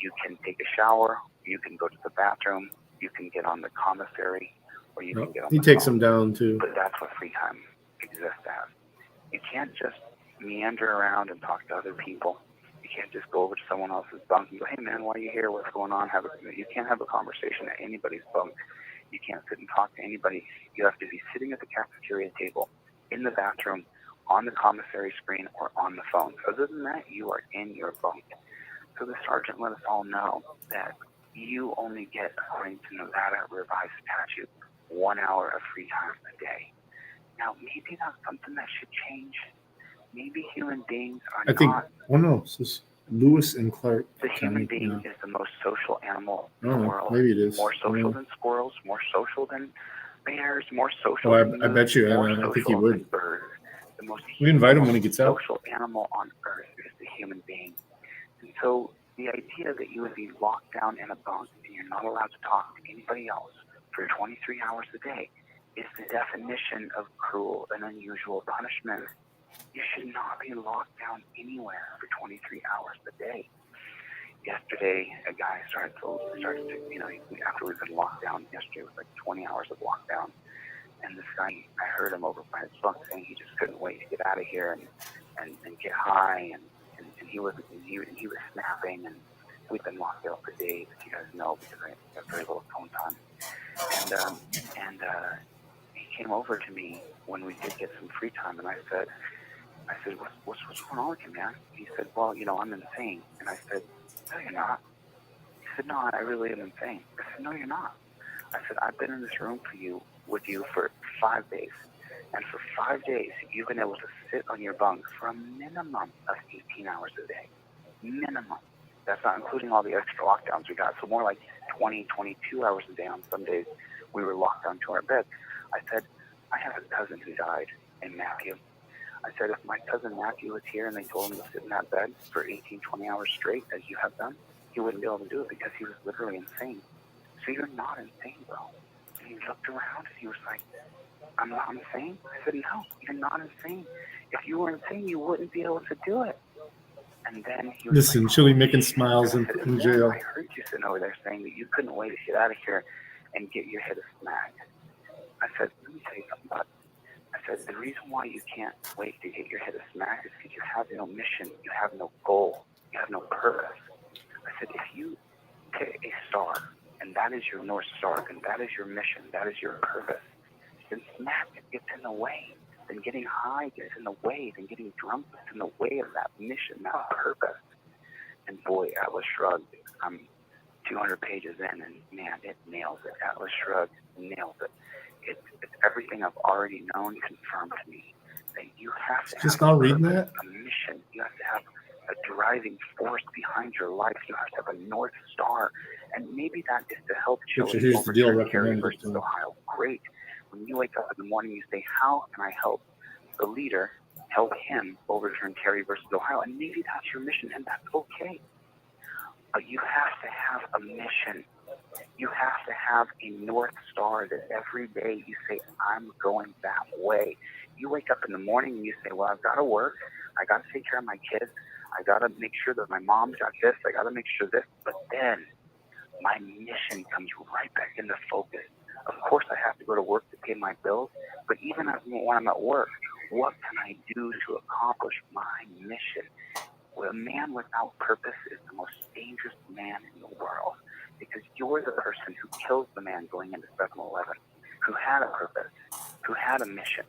You can take a shower. You can go to the bathroom. You can get on the commissary, or you can get on He the takes phone. him down too. But that's what free time exists as. You can't just meander around and talk to other people. You can't just go over to someone else's bunk and go, hey man, why are you here? What's going on? You can't have a conversation at anybody's bunk. You can't sit and talk to anybody. You have to be sitting at the cafeteria table, in the bathroom, on the commissary screen, or on the phone. Other than that, you are in your bunk. So the sergeant let us all know that you only get, according to Nevada Revised Statute, 1 hour of free time a day. Now, maybe that's something that should change. Maybe human beings are I think. not. Oh no, this is Lewis and Clark. The human County, being is the most social animal in Oh, the world. maybe it is. More social Yeah. than squirrels, more social than bears, more social Oh, than I bet you. more I think he social would. than birds. The most We invite him when he gets out. social animal on earth is the human being. And so the idea that you would be locked down in a bunk and you're not allowed to talk to anybody else for 23 hours a day is the definition of cruel and unusual punishment. You should not be locked down anywhere for 23 hours a day. Yesterday, a guy started to, after we've been locked down, yesterday was like 20 hours of lockdown. And this guy, I heard him over by his bunk saying he just couldn't wait to get out of here and get high. And he was snapping. And we've been locked out for days, as you guys know, because I have very little phone time. And he came over to me when we did get some free time, and I said, what's going on with you, man? He said, well, I'm insane. And I said, no, you're not. He said, no, I really am insane. I said, no, you're not. I said, I've been in this room with you for 5 days. And for 5 days, you've been able to sit on your bunk for a minimum of 18 hours a day. Minimum. That's not including all the extra lockdowns we got. So more like 20, 22 hours a day on some days we were locked down to our bed. I said, I have a cousin who died in Matthew. I said, if my cousin Matthew was here and they told him to sit in that bed for 18, 20 hours straight, as you have done, he wouldn't be able to do it because he was literally insane. So you're not insane, bro. And he looked around and he was like, I'm not insane? I said, no, you're not insane. If you were insane, you wouldn't be able to do it. And then he was Listen, like, Chili making smiles in jail. I heard you sitting over there saying that you couldn't wait to get out of here and get your head smacked. I said, let me tell you something about it. I said, the reason why you can't wait to get your head smacked is because you have no mission, you have no goal, you have no purpose. I said, if you pick a star, and that is your North Star, and that is your mission, that is your purpose, then smack gets in the way. Then getting high gets in the way. Then getting drunk gets in the way of that mission, that purpose. And boy, Atlas Shrugged, I'm 200 pages in, and man, it nails it. Atlas Shrugged nails it. It's everything I've already known confirmed to me. That you have to Just have not reading that? a mission. You have to have a driving force behind your life. You have to have a North Star. And maybe that is to help Picture, children here's the deal, overturn Kerry recommended. versus Ohio. Great. When you wake up in the morning, you say, how can I help the leader help him overturn Terry versus Ohio. And maybe that's your mission, and that's okay. But you have to have a mission. You have to have a North Star that every day you say, I'm going that way. You wake up in the morning and you say, well, I've got to work. I got to take care of my kids. I got to make sure that my mom's got this. I got to make sure this. But then my mission comes right back into focus. Of course, I have to go to work to pay my bills. But even when I'm at work, what can I do to accomplish my mission? Well, a man without purpose is the most dangerous man in the world, because you're the person who kills the man going into 7-Eleven, who had a purpose, who had a mission.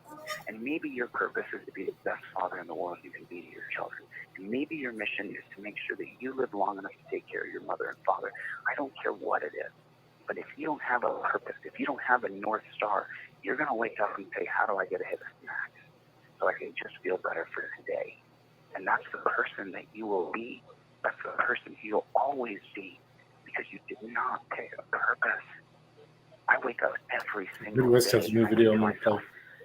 And maybe your purpose is to be the best father in the world you can be to your children. And maybe your mission is to make sure that you live long enough to take care of your mother and father. I don't care what it is. But if you don't have a purpose, if you don't have a North Star, you're going to wake up and say, how do I get a hit of snack so I can just feel better for today? And that's the person that you will be. That's the person you'll always be, because you did not pick a purpose. I wake up every single Midwest day has a new and I video think to on my myself,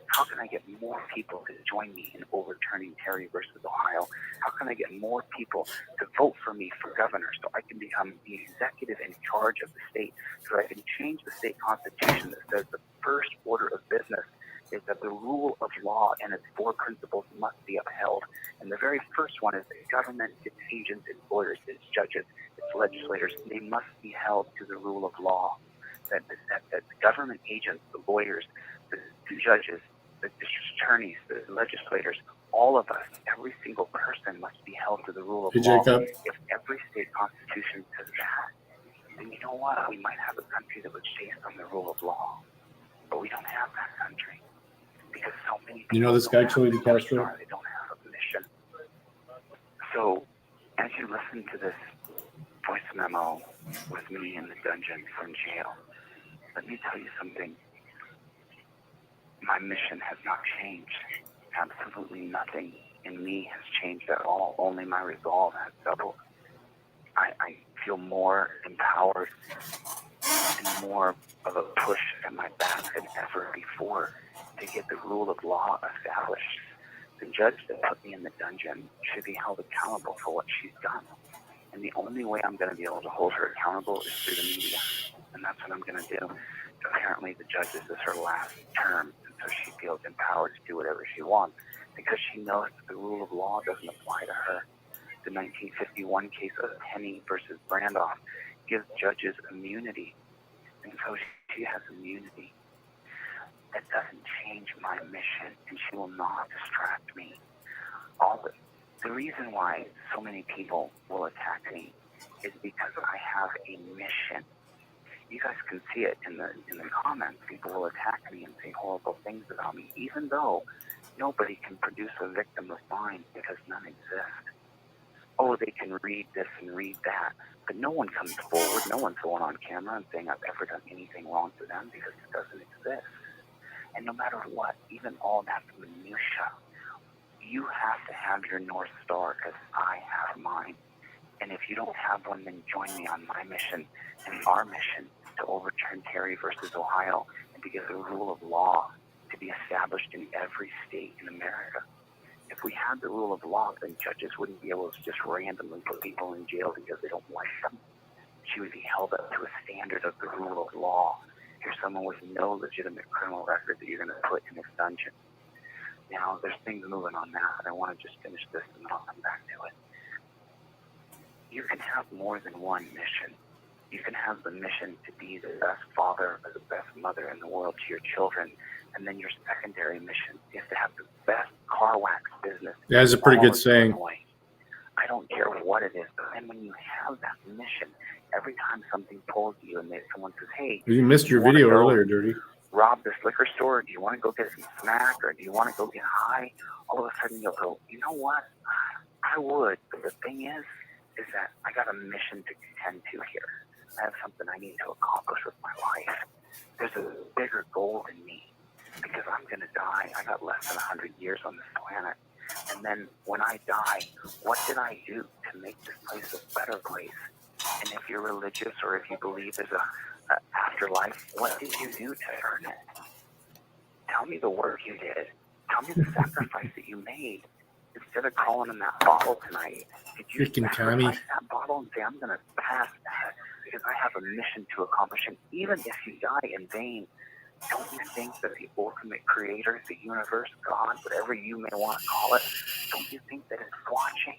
how can I get more people to join me in overturning Terry versus Ohio? How can I get more people to vote for me for governor so I can become the executive in charge of the state, so I can change the state constitution that says the first order of business is that the rule of law and its 4 principles must be upheld. And the very first one is that government, its agents, its lawyers, its judges, its legislators, they must be held to the rule of law. That the government agents, the lawyers, the judges, the district attorneys, the legislators, all of us, every single person must be held to the rule of Hey, law. Jacob. If every state constitution says that, then you know what? We might have a country that was based on the rule of law. But we don't have that country, because so many people You know this guy, don't have Chili a DeCastro? star, they don't have a mission. So as you listen to this voice memo with me in the dungeon from jail, let me tell you something. My mission has not changed. Absolutely nothing in me has changed at all. Only my resolve has doubled. I feel more empowered and more of a push at my back than ever before to get the rule of law established. The judge that put me in the dungeon should be held accountable for what she's done. And the only way I'm going to be able to hold her accountable is through the media. And that's what I'm going to do. Apparently the judge, this is her last term, and so she feels empowered to do whatever she wants, because she knows that the rule of law doesn't apply to her. The 1951 case of Penny versus Brandoff gives judges immunity, and so she has immunity. That doesn't change my mission, and she will not distract me. The reason why so many people will attack me is because I have a mission. You guys can see it in the comments. People will attack me and say horrible things about me, even though nobody can produce a victim of mine, because none exist. Oh, they can read this and read that, but no one comes forward. No one's going on camera and saying I've ever done anything wrong to them, because it doesn't exist. And no matter what, even all that minutia, you have to have your North Star, as I have mine. And if you don't have one, then join me on my mission and our mission to overturn Terry versus Ohio and to get the rule of law to be established in every state in America. If we had the rule of law, then judges wouldn't be able to just randomly put people in jail because they don't like them. She would be held up to a standard of the rule of law. Here's someone with no legitimate criminal record that you're going to put in this dungeon. Now, there's things moving on that, and I want to just finish this and then I'll come back to it. You can have more than one mission. You can have the mission to be the best father or the best mother in the world to your children, and then your secondary mission is to have the best car wax business. Yeah, that's a pretty all good of saying. Illinois. I don't care what it is, but then when you have that mission, every time something pulls you and someone says, hey, You missed your wanna video go earlier, Dirty. rob this liquor store? Do you want to go get some snack, or do you want to go get high? All of a sudden you'll go, you know what? I would, but the thing is that I got a mission to contend to here. I have something I need to accomplish with my life. There's a bigger goal in me, because I'm going to die. I got less than 100 years on this planet. And then when I die, what did I do to make this place a better place? And if you're religious, or if you believe there's a afterlife, what did you do to earn it? Tell me the work you did. Tell me the sacrifice that you made. Instead of calling in that bottle tonight, did you Freaking Tommy. sacrifice that bottle and say, I'm going to pass that because I have a mission to accomplish? And even if you die in vain, don't you think that the ultimate creator, the universe, God, whatever you may want to call it, don't you think that it's watching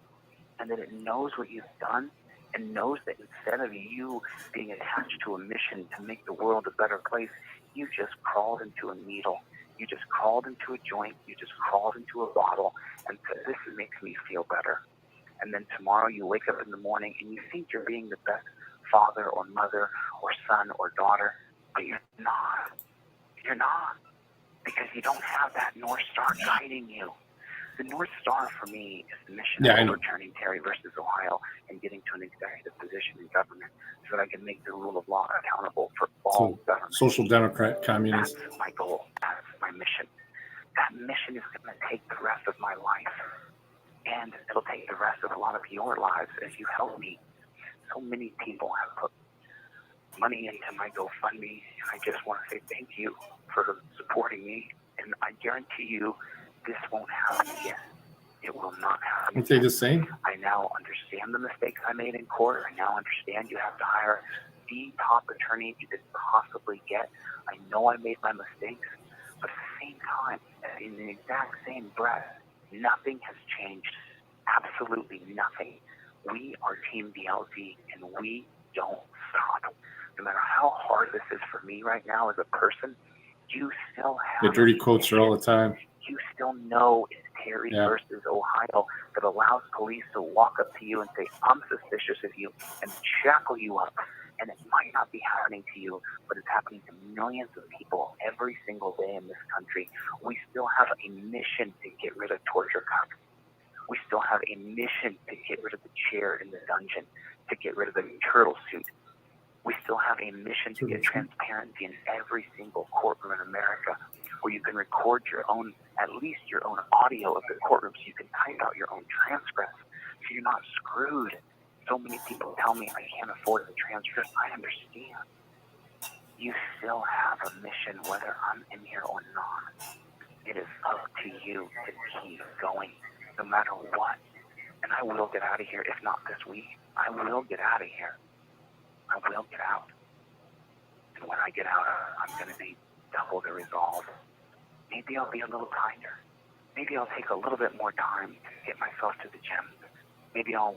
and that it knows what you've done and knows that instead of you being attached to a mission to make the world a better place, you just crawled into a needle. You just crawled into a joint. You just crawled into a bottle and said, this makes me feel better. And then tomorrow you wake up in the morning and you think you're being the best father or mother or son or daughter, but you're not. You're not. Because you don't have that North Star guiding you. The North Star for me is the mission of overturning Terry versus Ohio and getting to an executive position in government so that I can make the rule of law accountable for all government. Social Democrat communist. That's my goal. That's my mission. That mission is going to take the rest of my life. And it'll take the rest of a lot of your lives as you help me. So many people have put money into my GoFundMe, and I just want to say thank you for supporting me. And I guarantee you, this won't happen again. It will not happen. Aren't they the same? I now understand the mistakes I made in court. I now understand you have to hire the top attorney you could possibly get. I know I made my mistakes, but at the same time, in the exact same breath, nothing has changed. Absolutely nothing. We are Team DLZ, and we don't stop. No matter how hard this is for me right now as a person, you still have The dirty quotes are all the time. you still know it's Terry versus Ohio that allows police to walk up to you and say, I'm suspicious of you, and shackle you up. And it might not be happening to you, but it's happening to millions of people every single day in this country. We still have a mission to get rid of torture cops. We still have a mission to get rid of the chair in the dungeon, to get rid of the turtle suit. We still have a mission to get transparency in every single courtroom in America, where you can record your own, at least your own audio of the courtroom, so you can type out your own transcripts, so you're not screwed. So many people tell me I can't afford the transcript. I understand. You still have a mission, whether I'm in here or not. It is up to you to keep going, no matter what. And I will get out of here, if not this week. I will get out of here. I will get out. And when I get out, I'm going to be double the resolve. Maybe I'll be a little kinder. Maybe I'll take a little bit more time to get myself to the gym. Maybe I'll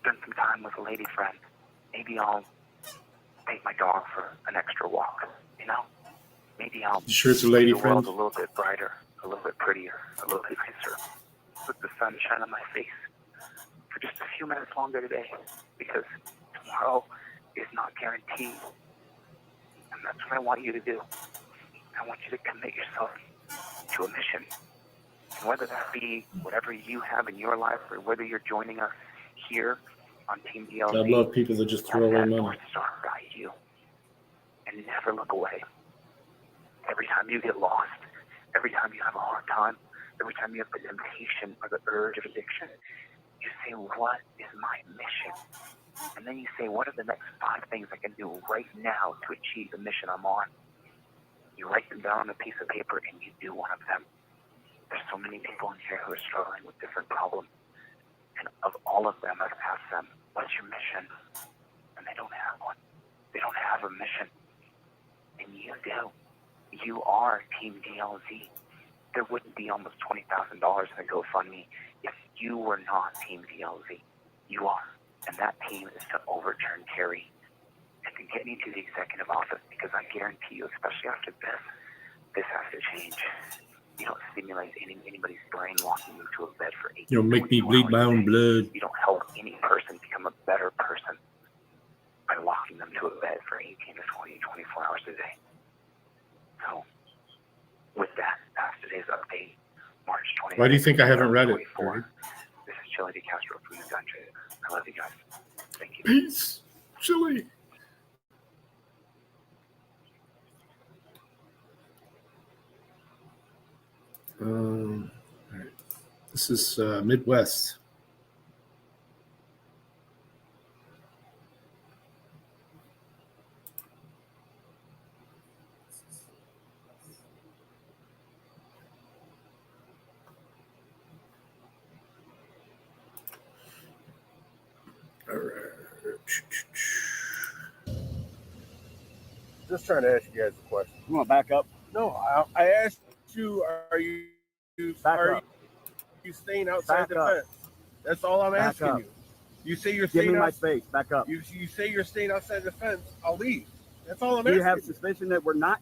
spend some time with a lady friend. Maybe I'll take my dog for an extra walk. You know? Maybe I'll You sure it's a lady make the world friend? a little bit brighter, a little bit prettier, a little bit nicer. Let the sun shine on my face for just a few minutes longer today, because tomorrow is not guaranteed. And that's what I want you to do. I want you to commit yourself to a mission. And whether that be whatever you have in your life, or whether you're joining us here on Team DLZ, I love people that just throw away let that money. North Star guide you. And never look away. Every time you get lost, every time you have a hard time, every time you have the temptation or the urge of addiction, you say, what is my mission? And then you say, what are the next 5 things I can do right now to achieve the mission I'm on? You write them down on a piece of paper and you do one of them. There's so many people in here who are struggling with different problems. And of all of them, I've asked them, what's your mission? And they don't have one. They don't have a mission. And you do. You are Team DLZ. There wouldn't be almost $20,000 in a GoFundMe if you were not Team DLZ. You are. And that team is to overturn Terry and to get me to the executive office, because I guarantee you, especially after this has to change. You don't stimulate anybody's brain locking them to a bed for 8 You'll make me bleed my own blood. You don't help any person become a better person by locking them to a bed for 18 to 20, 24 hours a day. So, with that, that's today's update, March 20th. Why do you think I haven't read it? This is Chili DeCastro from the Dungeon. I love you guys. Thank you. Peace, Chili. All right. This is Midwest. Just trying to ask you guys a question. You want to back up? No, I asked you, are you staying outside the fence? That's all I'm asking you. You say you're staying Give me my space. Back up. You say you're staying outside the fence. I'll leave. That's all I'm Do asking. you have suspicion that we're not?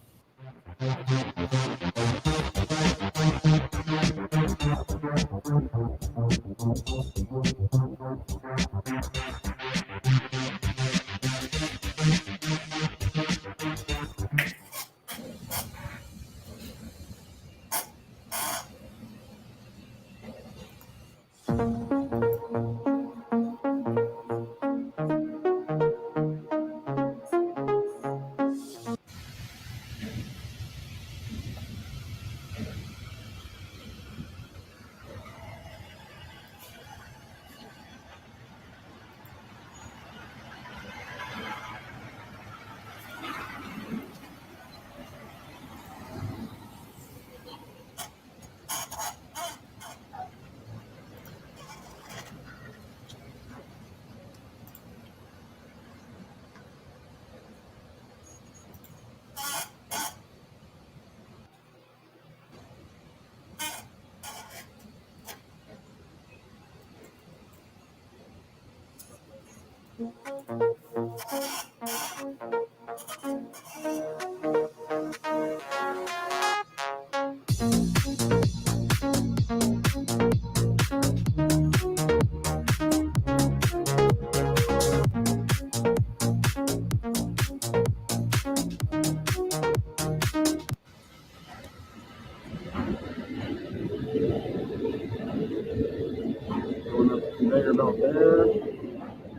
Going up the conveyor belt there.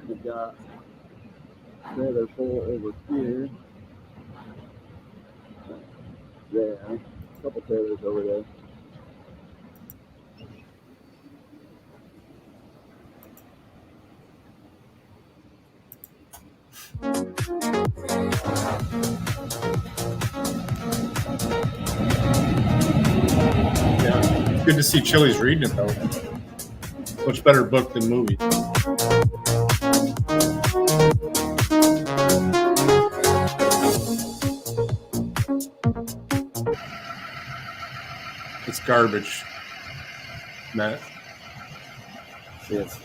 We've got trailer full over here. There. A couple trailers over there. Yeah, it's good to see Chili's reading it though. Much better book than movie. It's garbage, Matt. Yes.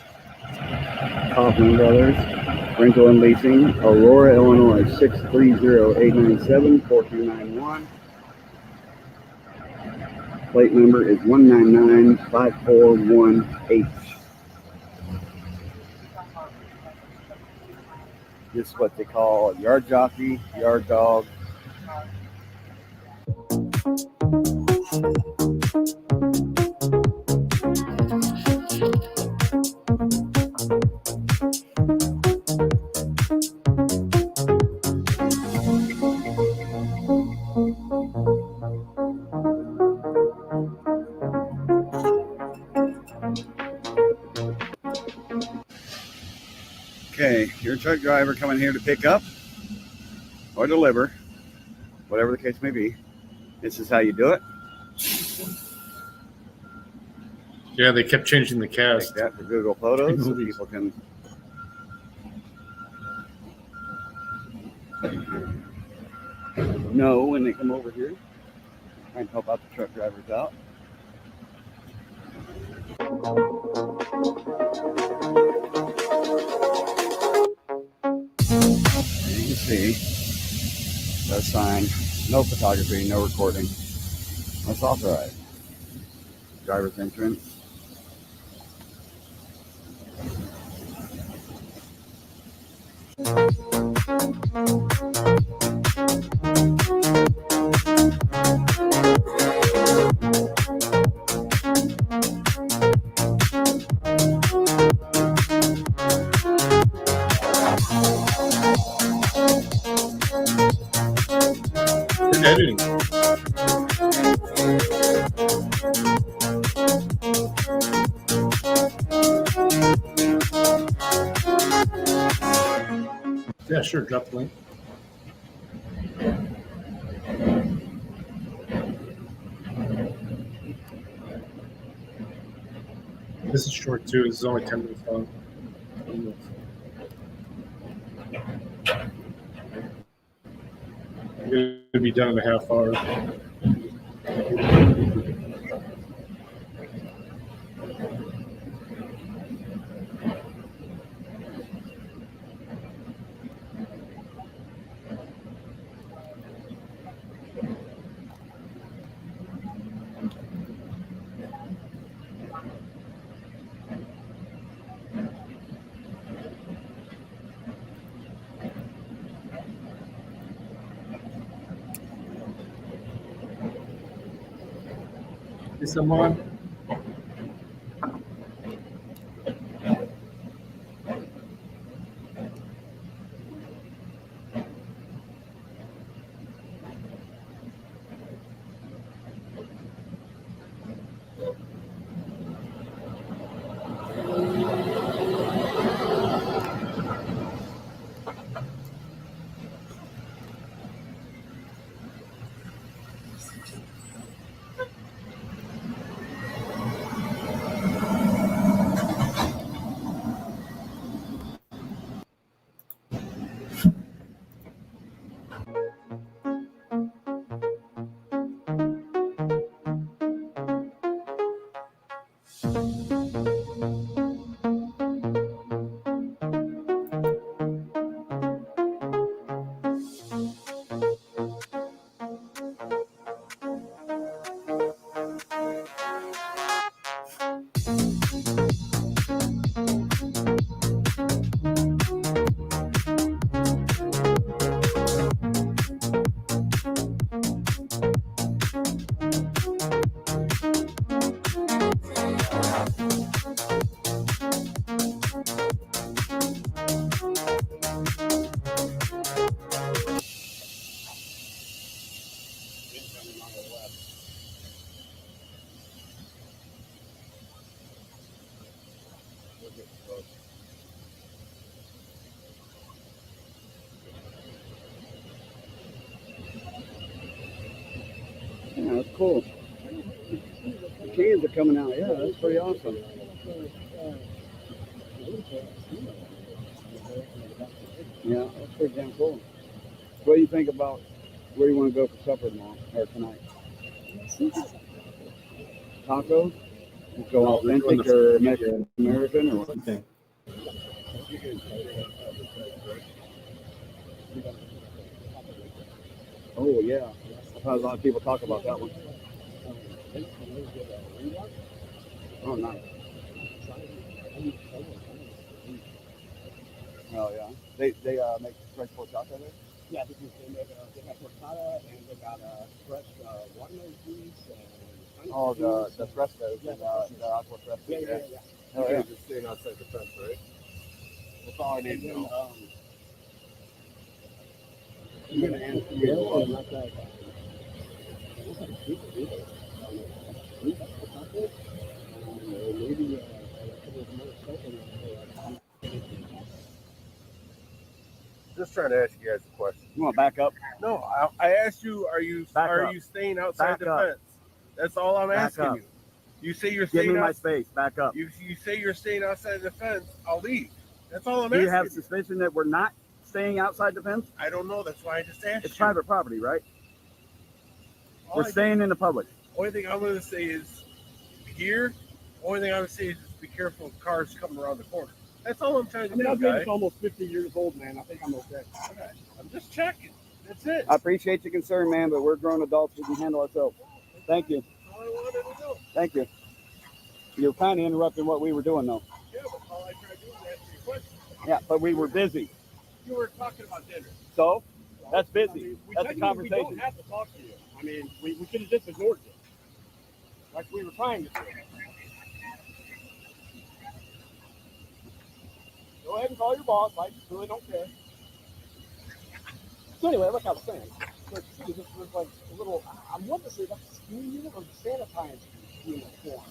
Kaufman Brothers, Rental and Leasing, Aurora, Illinois, 630-897-4291. Plate number is 199541H. This is what they call a yard jockey, yard dog. Okay, you're a truck driver coming here to pick up or deliver, whatever the case may be. This is how you do it. Yeah, they kept changing the cast. Take that for Google Photos so people can know when they come over here. Try and help out the truck drivers out. You can see the sign, no photography, no recording. That's authorized. Driver's entrance. Good editing. Yeah, sure. Drop the link. This is short too. This is only 10 minutes long. I'm going to be done in a half hour. Is someone? Yeah, that's cool. The cans are coming out. Yeah, that's pretty awesome. Yeah, that's pretty damn cool. What do you think about where you want to go for supper tomorrow or tonight? Tacos? Let's go authentic or Mexican American or what? Okay. Oh yeah, I've had a lot of people talk about that one. Oh nice. Oh yeah, they make fresh porchata there. Yeah, they make porchata and they got fresh watermelon juice and Oh, the frescoes and the aqua frescoes. Yeah. Oh, yeah. Just staying outside the fence, right? That's all I need to know. I'm gonna answer you. Just trying to ask you guys a question. You want to back up? No, I asked you, are you staying outside the fence? That's all I'm asking you. You say you're staying. Give me my space. Back up. You say you're staying outside the fence. I'll leave. That's all I'm Do asking. you have suspicion that we're not staying outside the fence? I don't know. That's why I just asked. It's private property, right? All We're staying in the public. Only thing I'm going to say is here. Only thing I would say is just be careful of cars coming around the corner. That's all I'm trying to do, I've been guys. almost 50 years old, man. I think I'm okay. Okay. I'm just checking. That's it. I appreciate your concern, man, but we're grown adults. We can handle ourselves. Thank you. That's all I wanted to know. Thank you. You're kind of interrupting what we were doing, though. Yeah, but all I tried to do was answer your question. Yeah, but we were busy. You were talking about dinner. So? That's busy. I mean, That's a we conversation. don't have to talk to you. I mean, we could have just ignored you. Like we were trying to do. Go ahead and call your boss. I really don't care. So anyway, like I was saying, this was like a little, I'm wanting to say that's a ski unit or the sanitizing unit form.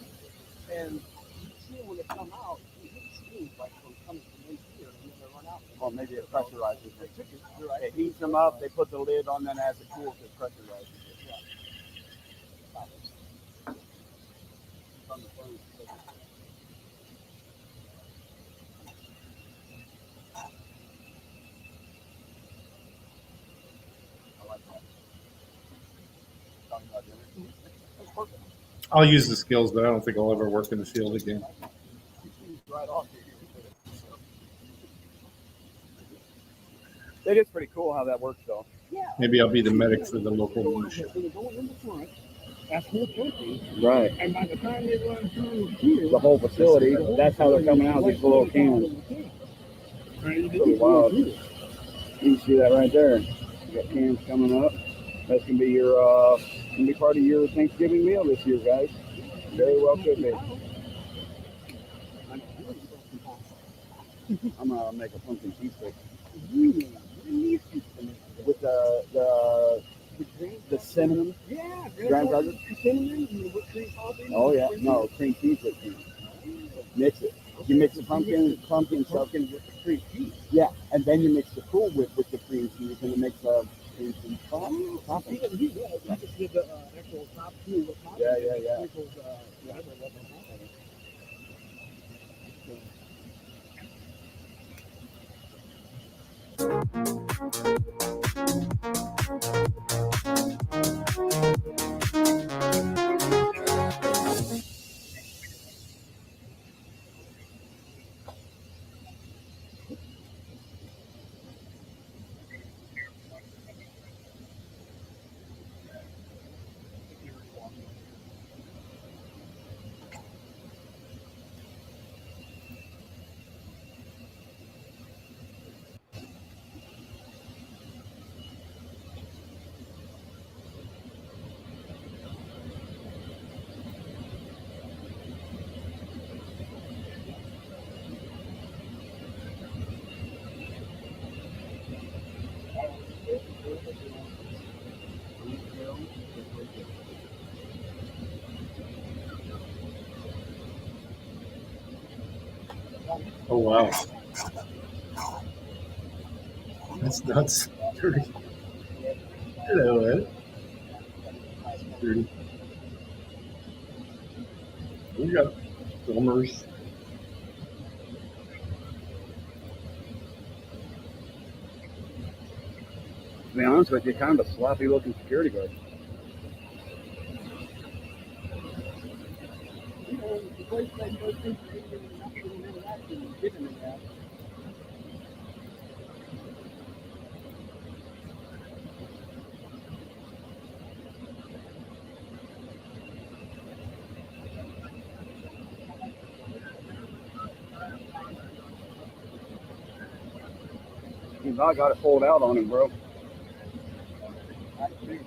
And you see when they come out, you hit steam like from coming from in here and then they run out. Well, maybe it pressurizes it. It heats them up, they put the lid on, then as it cools, it pressurizes it. talking about doing it. That's perfect. I'll use the skills, but I don't think I'll ever work in the field again. Right off here. It is pretty cool how that works, though. Yeah. Maybe I'll be the medic for the local militia. So they're going in the front. That's full protein. Right. And by the time they run through here, the whole facility, that's how they're coming out, these little cans. Pretty wild. You can see that right there. You got cans coming up. That's gonna be your gonna be part of your Thanksgiving meal this year, guys. Very well could be. I'm gonna make a pumpkin cheese stick. With the cinnamon. Yeah, ground garlic. Cinnamon and whipped cream topping. Oh yeah, no cream cheese whipped cream. Mix it. You mix the pumpkin stuff in with the cream cheese. Yeah, and then you mix the Cool Whip with the cream cheese, and it makes a cream cheese topping. Yeah. Oh wow, that's nuts. Dirty. Hello, Ed. Dirty. We got filmers. To be honest with you, kind of a sloppy looking security guard. I got it pulled out on him, bro. You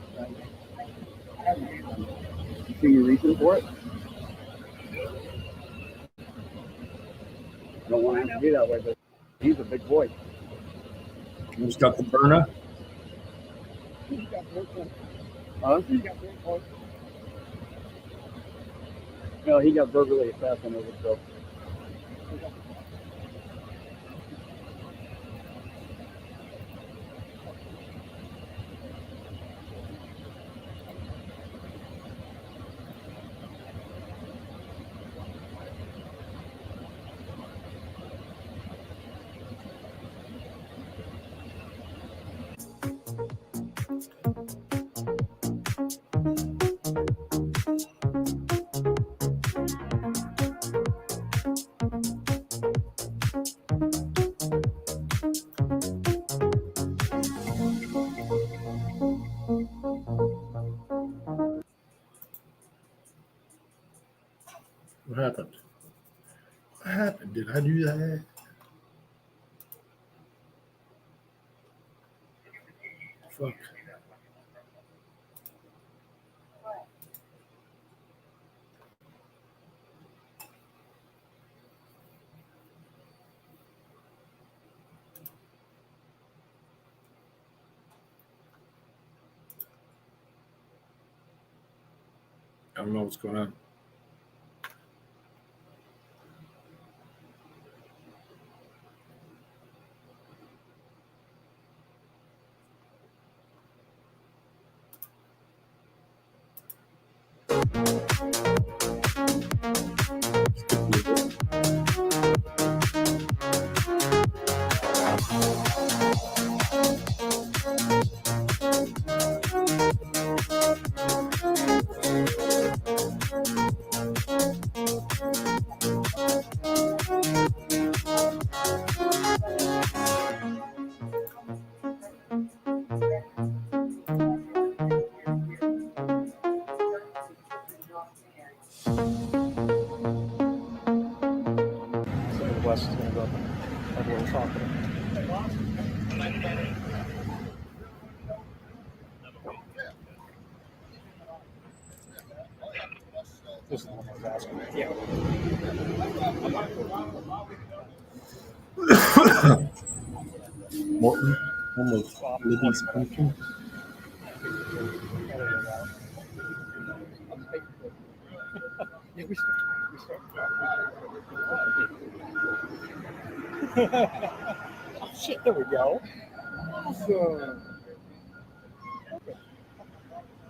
see me reaching for it? I don't want to have to be that way, but he's a big boy. Who's got the burner? Huh? No, he got verbally assassinated, so. What happened? What happened? Did I do that? Fuck. I don't know what's going on. up like what we're talking about. This is the one I was asking. Yeah. Morton, home of Libby's country. Yeah, we start. Oh, shit, there we go. Awesome. Okay.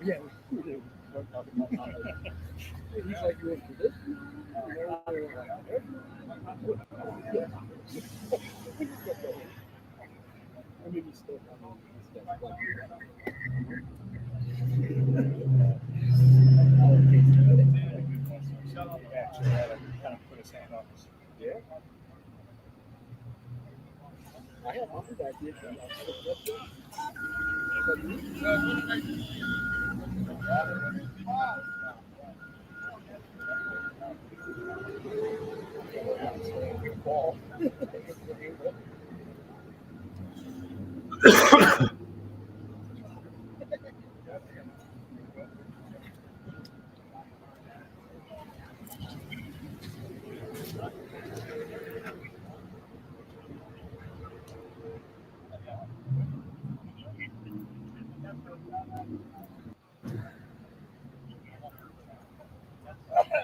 Yeah, we did. He's like, you in for this? I mean, he's still actually had to kind of put his hand on us. Yeah. I have one that did that.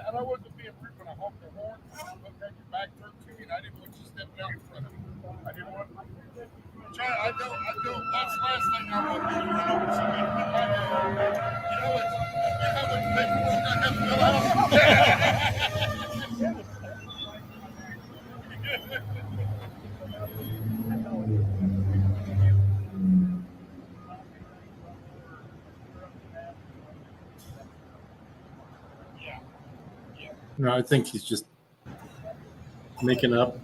And I wasn't being rude when I honked the horn. I looked at your back turned to me, and I didn't want you stepping out in front of me. I didn't want. John, I don't. That's the last thing I want you to run over somebody. You know it's. You have a paperwork I have to fill out. No, I think he's just making up.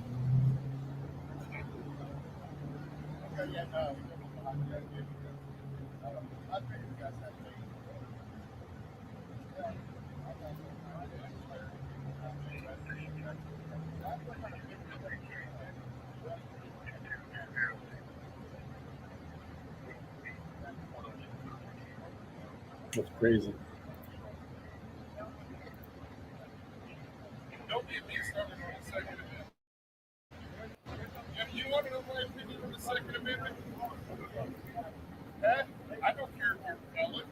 That's crazy. Don't get me started on the Second Amendment. You want to know my opinion on the Second Amendment? I don't care if you're a felon.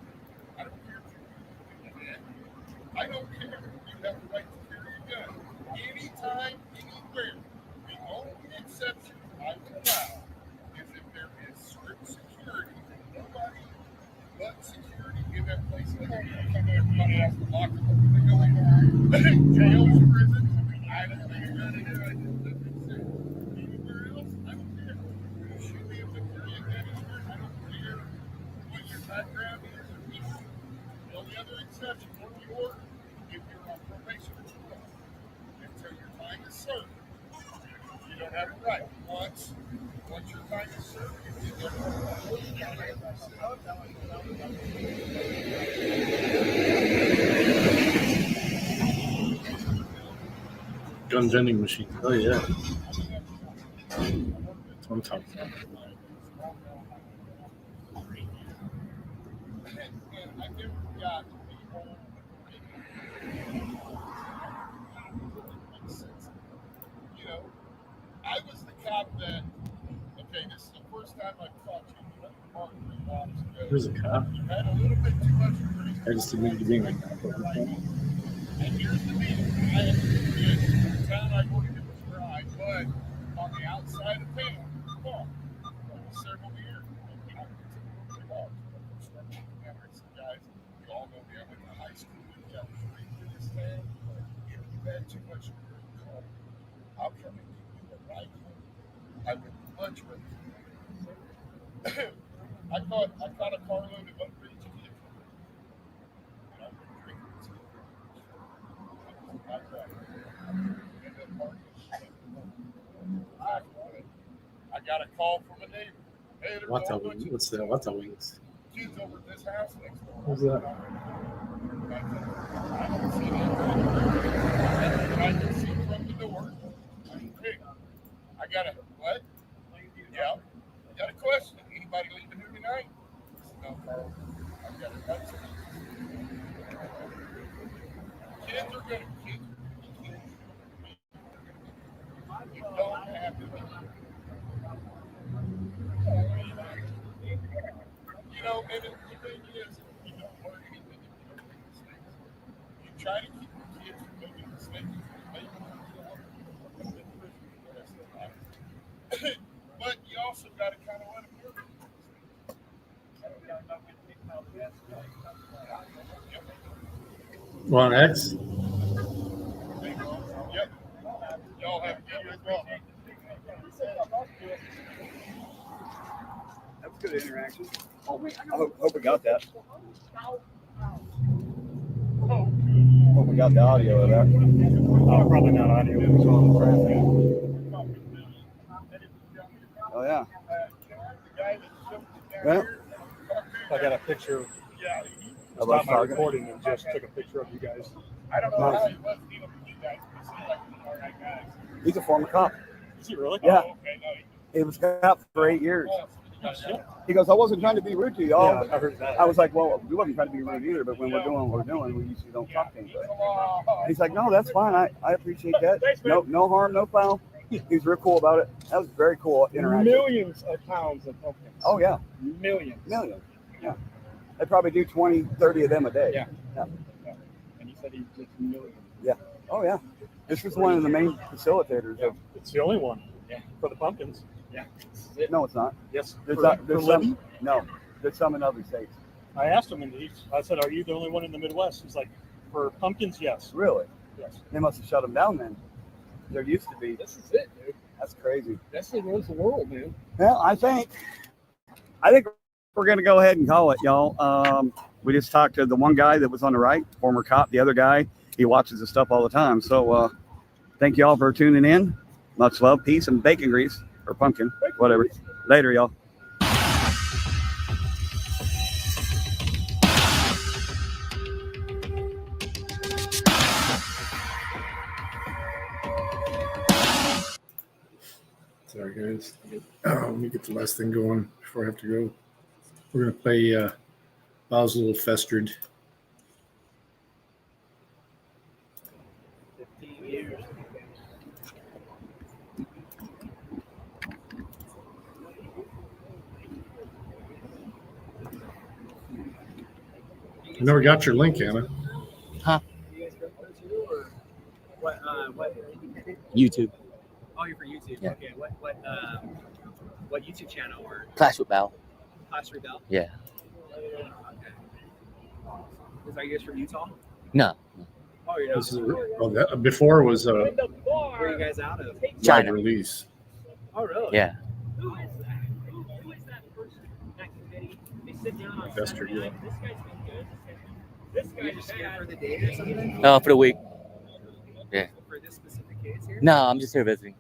I don't care if you're a man. I don't care. You have the right to carry a gun. Anytime, anywhere. The only exception I would allow is if there is strict security. Nobody but security in that place. Everybody has to lock them up when they go in. Jails, prisons. I don't think you're going to do it. Anywhere else, I don't care. You should be able to carry a gun anywhere. I don't care what your background is. The only other exception for the order, if you're on probation or parole, until your time is served, you don't have a right. Once your time is served, you get a Gun vending machine. Oh yeah. That's what I'm talking about. You know, I was the cop that, okay, this is the first time I've talked to you. Who's a cop? You had a little bit too much grease. I just didn't need to be like that. And here's the deal. I had the town I worked in was dry, but on the outside of town, for several years, I said, guys, you all know me. I went to high school in California in this town. If you had too much call, I'll come and give you a ride home. I would much rather. I caught a carload of underage kids. And I would drink it. I got a call from a neighbor. Hey, there's What's a that? bunch of What's that? What's that wings? kids over at this house next door. Who's that? I don't see them. I can see from the door. Hey, got a what? Yeah. I got a question. Anybody leaving here tonight? No, Carl. I've got a nuts. Kids are gonna kids. You don't have to. You know, and the thing is, you don't learn anything if you don't make mistakes. You try to keep your kids from making mistakes. But you also got to kind of let them learn. On X? Yep. Y'all have video as well. That was good interaction. I hope we got that. Hope we got the audio of that. Oh, probably not audio. It was on the traffic. Oh yeah. Well, I got a picture. Of Stopped us my talking. recording and just took a picture of you guys. I don't know how he was dealing with you guys, but he seemed like you were all right guys. He's a former cop. Is he really? Yeah. Oh, okay, no, He was a cop for 8 years. Shit. He goes, I wasn't trying to be rude to y'all. Yeah, I heard that. I was like, well, we wasn't trying to be rude either, but when we're doing what we're doing, we usually don't talk to anybody. And he's like, no, that's fine. I appreciate that. No harm, no foul. He's real cool about it. That was very cool interaction. Millions of pounds of pumpkins. Oh, yeah. Millions. Millions. Yeah. They probably do 20, 30 of them a day. Yeah. Yeah. And he said he just millions. Yeah. Oh, yeah. This was one of the main facilitators of. It's the only one. Yeah. For the pumpkins. Yeah. No, it's not. Yes. There's for some. Libby? No, there's some in other states. I asked him, and I said, "Are you the only one in the Midwest?" He's like, "For pumpkins, yes." Really? Yes. They must have shut them down then. There used to be. This is it, dude. That's crazy. That's the rules of the world, man. Well, I think we're going to go ahead and call it, y'all. We just talked to the one guy that was on the right, former cop. The other guy, he watches the stuff all the time. So thank you all for tuning in. Much love, peace, and bacon grease, or pumpkin, whatever. Later, y'all. Sorry, guys. Let me get the last thing going before I have to go. We're going to play Bow's Little Festered. 15 years. I never got your link, Anna. Huh? What YouTube. Oh, you're for YouTube. Yeah. Okay. What YouTube channel or Clash with Bow. Clash Rebel? Yeah. Okay. Are you guys from Utah? No. Oh, you're not. This is, before was Where are you guys out of? wide release. Oh, really? Yeah. Who is that? Who is that person in that committee? They sit down on Investor, Saturday night. This guy's been good. This guy's just here for the day or something? No, for the week. Yeah. For this specific case here? No, I'm just here visiting.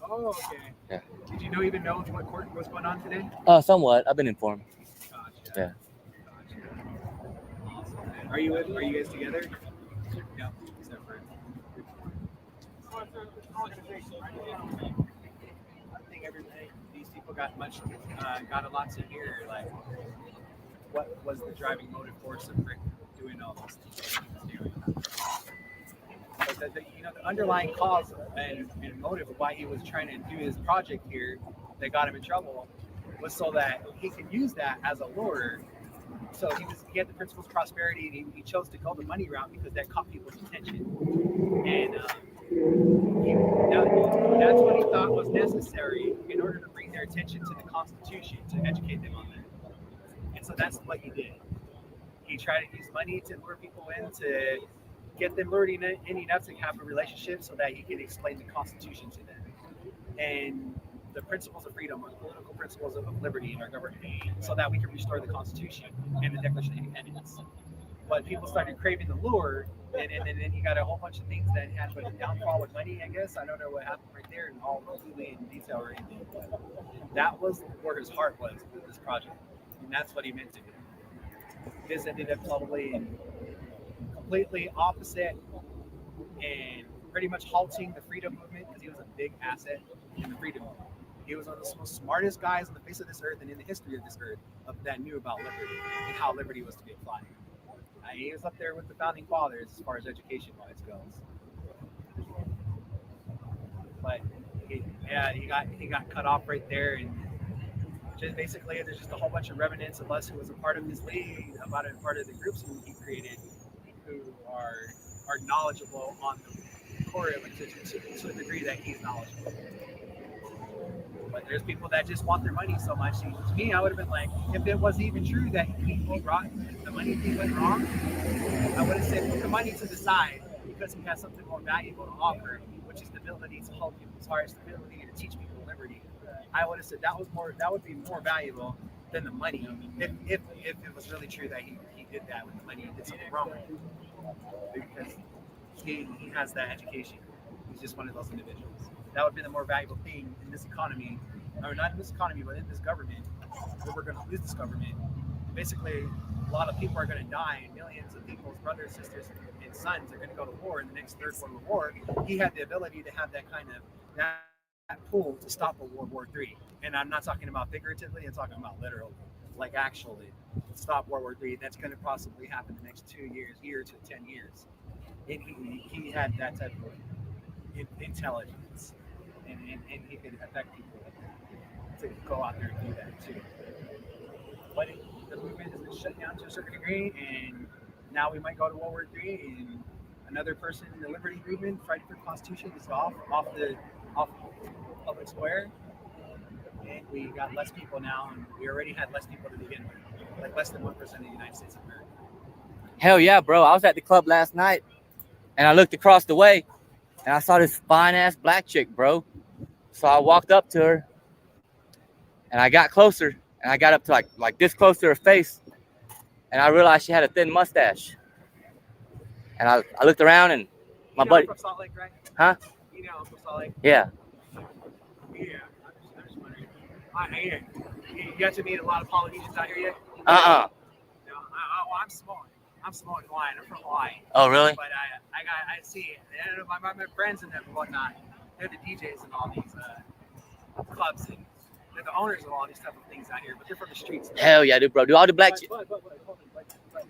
Oh, okay. Yeah. Did you even know what court was going on today? Somewhat. I've been informed. Gotcha. Yeah. Awesome. Are you guys together? Yeah. Separate. I think these people got a lot to hear. Like, what was the driving motive force of Rick doing all this stuff he was doing? But the underlying cause and motive of why he was trying to do his project here that got him in trouble was so that he could use that as a lure. So he had the principles of prosperity, and he chose to go the money route because that caught people's attention. And that's what he thought was necessary in order to bring their attention to the Constitution, to educate them on that. And so that's what he did. He tried to use money to lure people in, to get them lured in enough to have a relationship so that he can explain the Constitution to them. And the principles of freedom, or the political principles of liberty in our government, so that we can restore the Constitution and the Declaration of Independence. But people started craving the lure, and then he got a whole bunch of things that had a downfall with money, I guess. I don't know what happened right there and all completely in detail or anything, but that was where his heart was with this project. And that's what he meant to do. This ended up totally completely opposite and pretty much halting the freedom movement because he was a big asset in the freedom. He was one of the most smartest guys on the face of this earth and in the history of this earth that knew about liberty and how liberty was to be applied. He was up there with the founding fathers as far as education-wise goes. But he got cut off right there, and just basically there's just a whole bunch of remnants of us who was a part of his league, part of the groups who he created, who are knowledgeable on the core of it to the degree that he's knowledgeable. But there's people that just want their money so much. To me, I would have been like, if it was even true that he brought the money thing went wrong, I would have said put the money to the side because he has something more valuable to offer, which is the ability to help people, as far as the ability to teach people liberty. I would have said that would be more valuable than the money, if it was really true that he did that with the money and did something wrong with it. Because he has that education. He's just one of those individuals. That would be the more valuable thing in this economy, or not in this economy, but in this government. If we're going to lose this government, basically, a lot of people are going to die, and millions of people's brothers, sisters, and sons are going to go to war in the next Third World War. He had the ability to have that kind of that pull to stop a World War III. And I'm not talking about figuratively, I'm talking about literally, like actually stop World War III. That's going to possibly happen in the next 2 years, year to 10 years. And he had that type of intelligence, and he could affect people to go out there and do that too. But the movement has been shut down to a certain degree, and now we might go to World War III, and another person in the liberty movement fighting for the Constitution is off public square, and we got less people now, and we already had less people to begin with, like less than 1% of the United States of America. Hell yeah, bro. I was at the club last night, and I looked across the way, and I saw this fine-ass black chick, bro. So I walked up to her, and I got closer, and I got up to like this close to her face, and I realized she had a thin mustache. And I looked around, and my buddy. From Salt Lake, right? Huh? You know, from Salt Lake. Yeah. Yeah. I'm just wondering. You got to meet a lot of Polynesians out here yet? No, I'm small. I'm small in Hawaii. I'm from Hawaii. Oh, really? But I see my friends and them and whatnot. They're the DJs and all these clubs, and they're the owners of all these type of things out here. But they're from the streets. Hell yeah, dude, bro. Do all the black chicks. But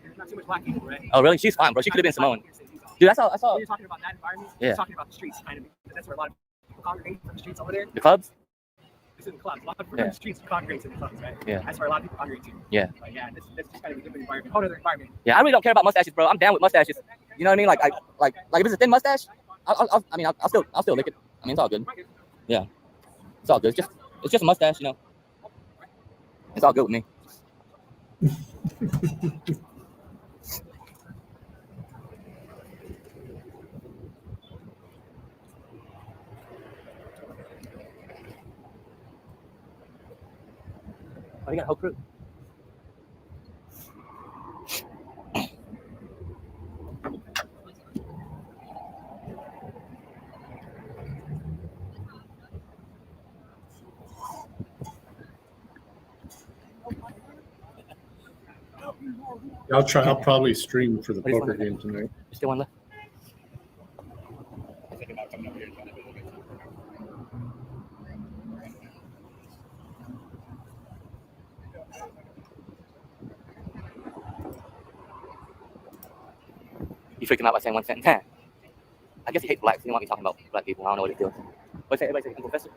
there's not too much black people, right? Oh, really? She's fine, bro. She could have been Samoan. Dude, I saw. When you're talking about that environment, Yeah. you're talking about the streets, kind of. That's where a lot of people congregate from the streets over there. The clubs? It's in the clubs. A lot of people Yeah. from the streets congregate in the clubs, right? Yeah. That's where a lot of people congregate to. Yeah. But yeah, that's just kind of a different environment, whole other environment. Yeah, I really don't care about mustaches, bro. I'm down with mustaches. You know what I mean? Like if it's a thin mustache, I'll still lick it. I mean, it's all good. Yeah, it's all good. It's just a mustache, you know. It's all good with me. Oh, you got a whole crew. I'll probably stream for the poker game tonight. Still one left. You freaked him out by saying one sentence. I guess he hates blacks. He don't want me talking about black people. I don't know what he's doing. Everybody say, Uncle Professor?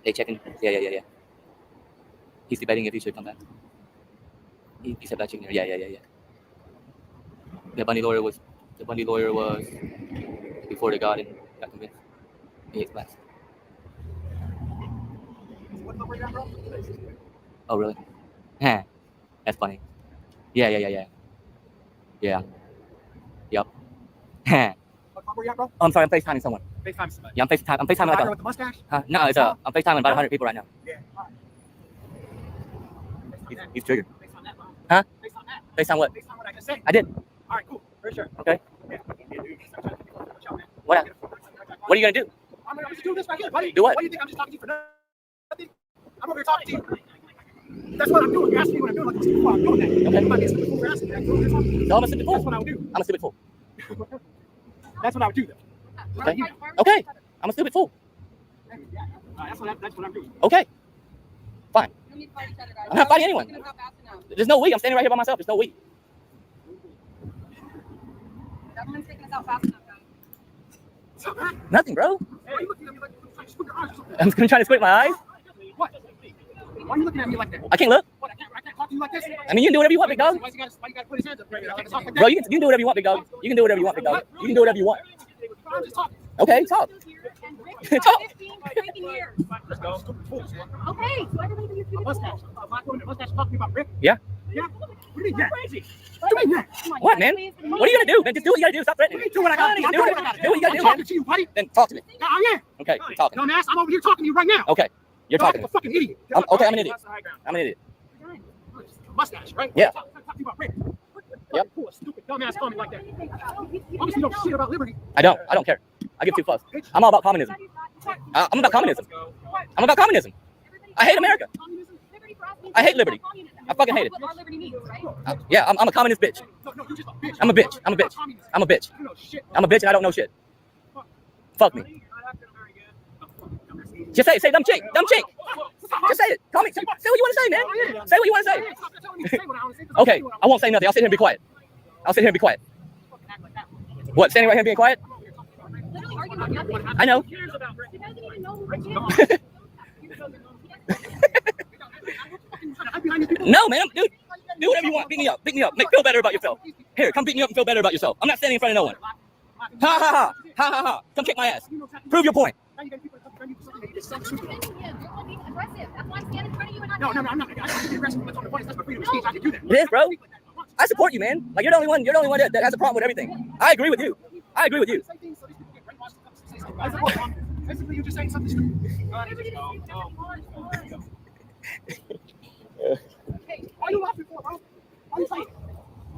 They checking. Yeah. He's debating if he should come back. He said black chicken. Yeah. The Bundy lawyer was before they got convinced. He hates blacks. Oh really? That's funny. Yeah. Yep. Where you at, bro? I'm sorry, I'm FaceTiming someone. FaceTime somebody. Yeah, I'm FaceTiming like with the mustache? No, it's I'm FaceTiming about 100 people right now. Yeah. He's triggered. FaceTime that, bro. Huh? FaceTime that. FaceTime what? FaceTime what I just said. I did. All right, cool. For sure. Okay. Yeah. What are you gonna do? I'm just doing this right here, buddy. Do what? What do you think? I'm just talking to you for nothing? I'm over here talking to you. That's what I'm doing. You're asking me what I'm doing. Like, I'm stupid. I'm doing that. Okay. You might be a stupid fool. You're asking me that. No, I'm a stupid fool. That's what I would do. I'm a stupid fool. That's what I would do, though. Okay. Okay. I'm a stupid fool. That's what I'm doing. Okay. Fine. I'm not fighting anyone. There's no we. I'm standing right here by myself. There's no we. Government's taking us out fast enough, guys. Nothing, bro. I'm gonna try to squint my eyes. What? Why are you looking at me like that? I can't look. What? I can't talk to you like this? I mean, you can do whatever you want, big dog. Why you gotta put his hands up right now? Talk like Bro, that? you can do whatever you want, big dog. You can do whatever you want, big dog. You can do whatever you want. I'm just talking. Okay, talk. Talk. Let's go. Okay. So everybody can use a mustache. A black woman, a mustache talking about Rick. Yeah. Yeah. What do you mean that? Crazy. What do you mean that? What, man? What are you gonna do, man? Just do what you gotta do. Stop threatening. Do what I gotta do. Do what you gotta do, I'm man. talking to you, buddy. Then talk to me. Yeah, I am. Okay, you're talking. Dumbass, I'm over here talking to you right now. Okay, you're talking. I'm a fucking idiot. Okay, I'm an idiot. I'm an idiot. Mustache, right? Yeah. Talk to you about Rick. Yep. Cool, a stupid dumbass comment like that. Obviously, you know shit about liberty. I don't care. I give two fucks. I'm all about communism. I'm about communism. I'm about communism. I hate America. I hate liberty. I fucking hate it. Yeah, I'm a communist bitch. I'm a bitch. I'm a bitch. I'm a bitch. I'm a bitch and I don't know shit. Fuck me. Just say it. Say dumb chick. Dumb chick. Just say it. Call me. Say what you want to say, man. Say what you want to say. Okay, I won't say nothing. I'll sit here and be quiet. I'll sit here and be quiet. What? Standing right here and being quiet? I know. No, man. Dude, do whatever you want. Beat me up. Beat me up. Feel better about yourself. Here, come beat me up and feel better about yourself. I'm not standing in front of no one. Ha ha ha. Ha ha ha. Come kick my ass. Prove your point. No, I'm not. I can be aggressive. That's on the point. That's my freedom of speech. I can do that. It is, bro. I support you, man. Like you're the only one. You're the only one that has a problem with everything. I agree with you. I agree with you. Basically, you're just saying something stupid. Why are you laughing for, bro? Why are you saying?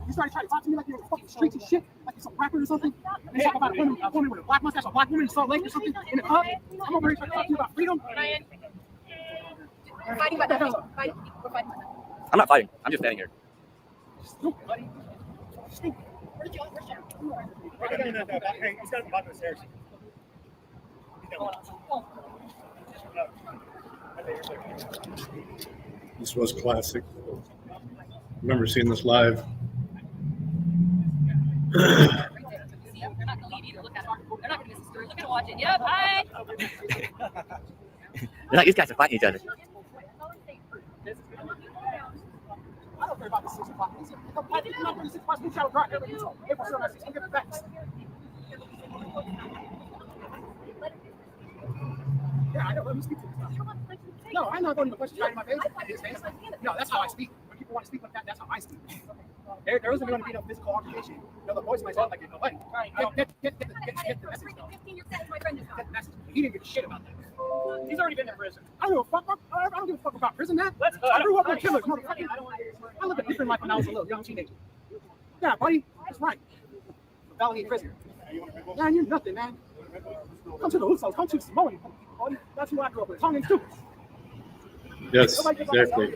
You started trying to talk to me like you're in the fucking streets and shit, like you're some rapper or something. And you talk about a woman with a black mustache, a black woman in Salt Lake or something in the club. I'm over here trying to talk to you about freedom. Fighting about nothing. We're fighting. I'm not fighting. I'm just standing here. Stupid, buddy. Stupid. Where's John? Hey, he's got the bottom of his hair. This was classic. I remember seeing this live. They're not gonna leave either. Look at it. They're not gonna miss the story. Look at it, watch it. Yep, hi. They're like these guys are fighting each other. I don't care about the 6 o'clock. I think you're not going to 6 o'clock. You shall rock every April 7th. I'll get the facts. Yeah, I know. Let me speak to this stuff. No, I'm not going to question in my face. No, that's how I speak. When people want to speak like that, that's how I speak. There isn't going to be no physical altercation. No, the voice myself like no way. Get the message. Get the message. He didn't give a shit about that. He's already been in prison. I don't give a fuck. I don't give a fuck about prison, man. I grew up with killers, motherfucker. I lived a different life when I was a little young teenager. Yeah, buddy, that's right. Felony prisoner. Yeah, you're nothing, man. Come to the Usos. Come to Samoan people, buddy. That's who I grew up with. Tongue and stupid. Yes, exactly.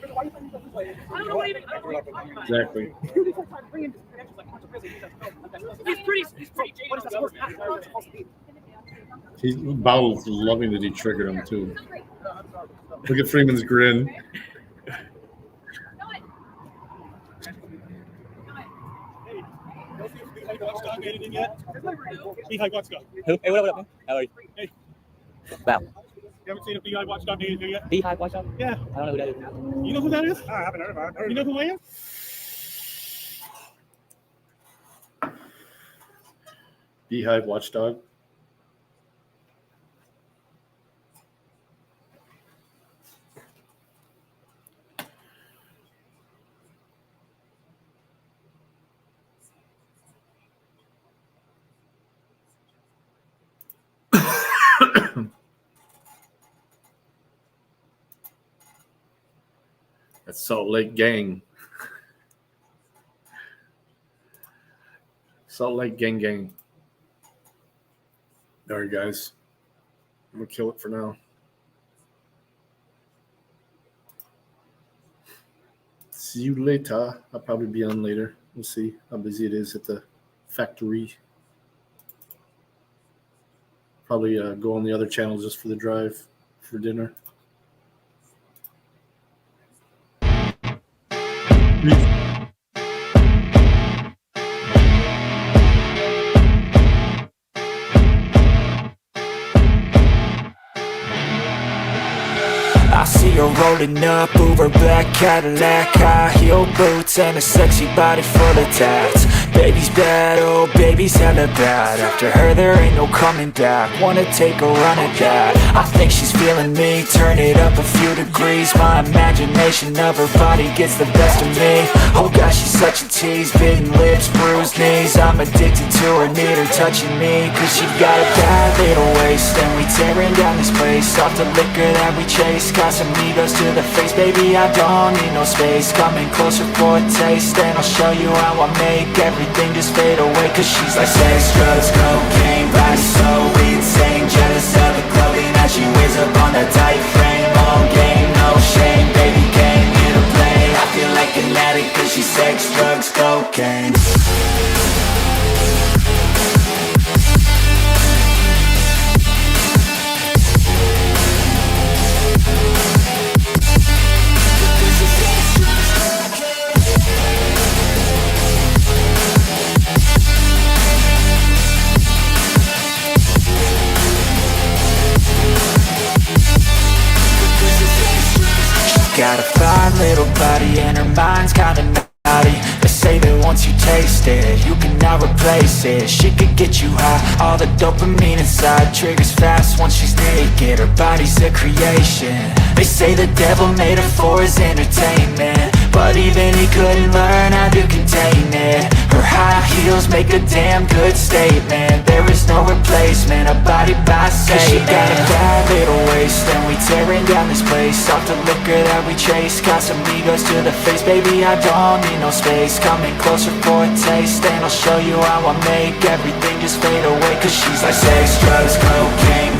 Exactly. He's pretty. He's Bowles loving that he triggered him too. Look at Freeman's grin. Beehive Watchdog. Who? Hey, what up, man? How are you? Hey. Wow. You haven't seen a Beehive Watchdog anything yet? Beehive Watchdog? Yeah. I don't know who that is. You know who that is? I haven't heard about it. You know who I am? Beehive Watchdog. That's Salt Lake Gang. Salt Lake Gang. All right, guys. I'm going to kill it for now. See you later. I'll probably be on later. We'll see how busy it is at the factory. probably go on the other channel just for the drive for dinner. I see her rolling up, Uber black Cadillac, high heel boots and a sexy body full of tats. Baby's bad, oh baby's hella bad. After her there ain't no coming back. Wanna take a run at that. I think she's feeling me, turn it up a few degrees. My imagination of her body gets the best of me. Oh gosh, she's such a tease, bitten lips, bruised knees. I'm addicted to her, need her touching me, cause she got a bad little waist. And we tearing down this place, off the liquor that we chase. Got some egos to the face, baby, I don't need no space. Coming closer for a taste, and I'll show you how I make everything just fade away. Cause she's like sex, drugs, cocaine, body so insane. Jealous of the clothing that she wears up on that tight frame. All game, no shame, baby came here to play. I feel like an addict cause she's sex, drugs, cocaine. Got a fine little body and her mind's kinda naughty. They say that once you taste it, you cannot replace it. She could get you high, all the dopamine inside triggers fast once she's naked. Her body's a creation. They say the devil made her for his entertainment, but even he couldn't learn how to contain it. Her high heels make a damn good statement. There is no replacement, a body by Satan. Cause she got a bad little waist, and we tearing down this place. Off the liquor that we chase, got some egos to the face. Baby, I don't need no space. Coming closer for a taste, and I'll show you how I make everything just fade away. Cause she's like sex, drugs, cocaine,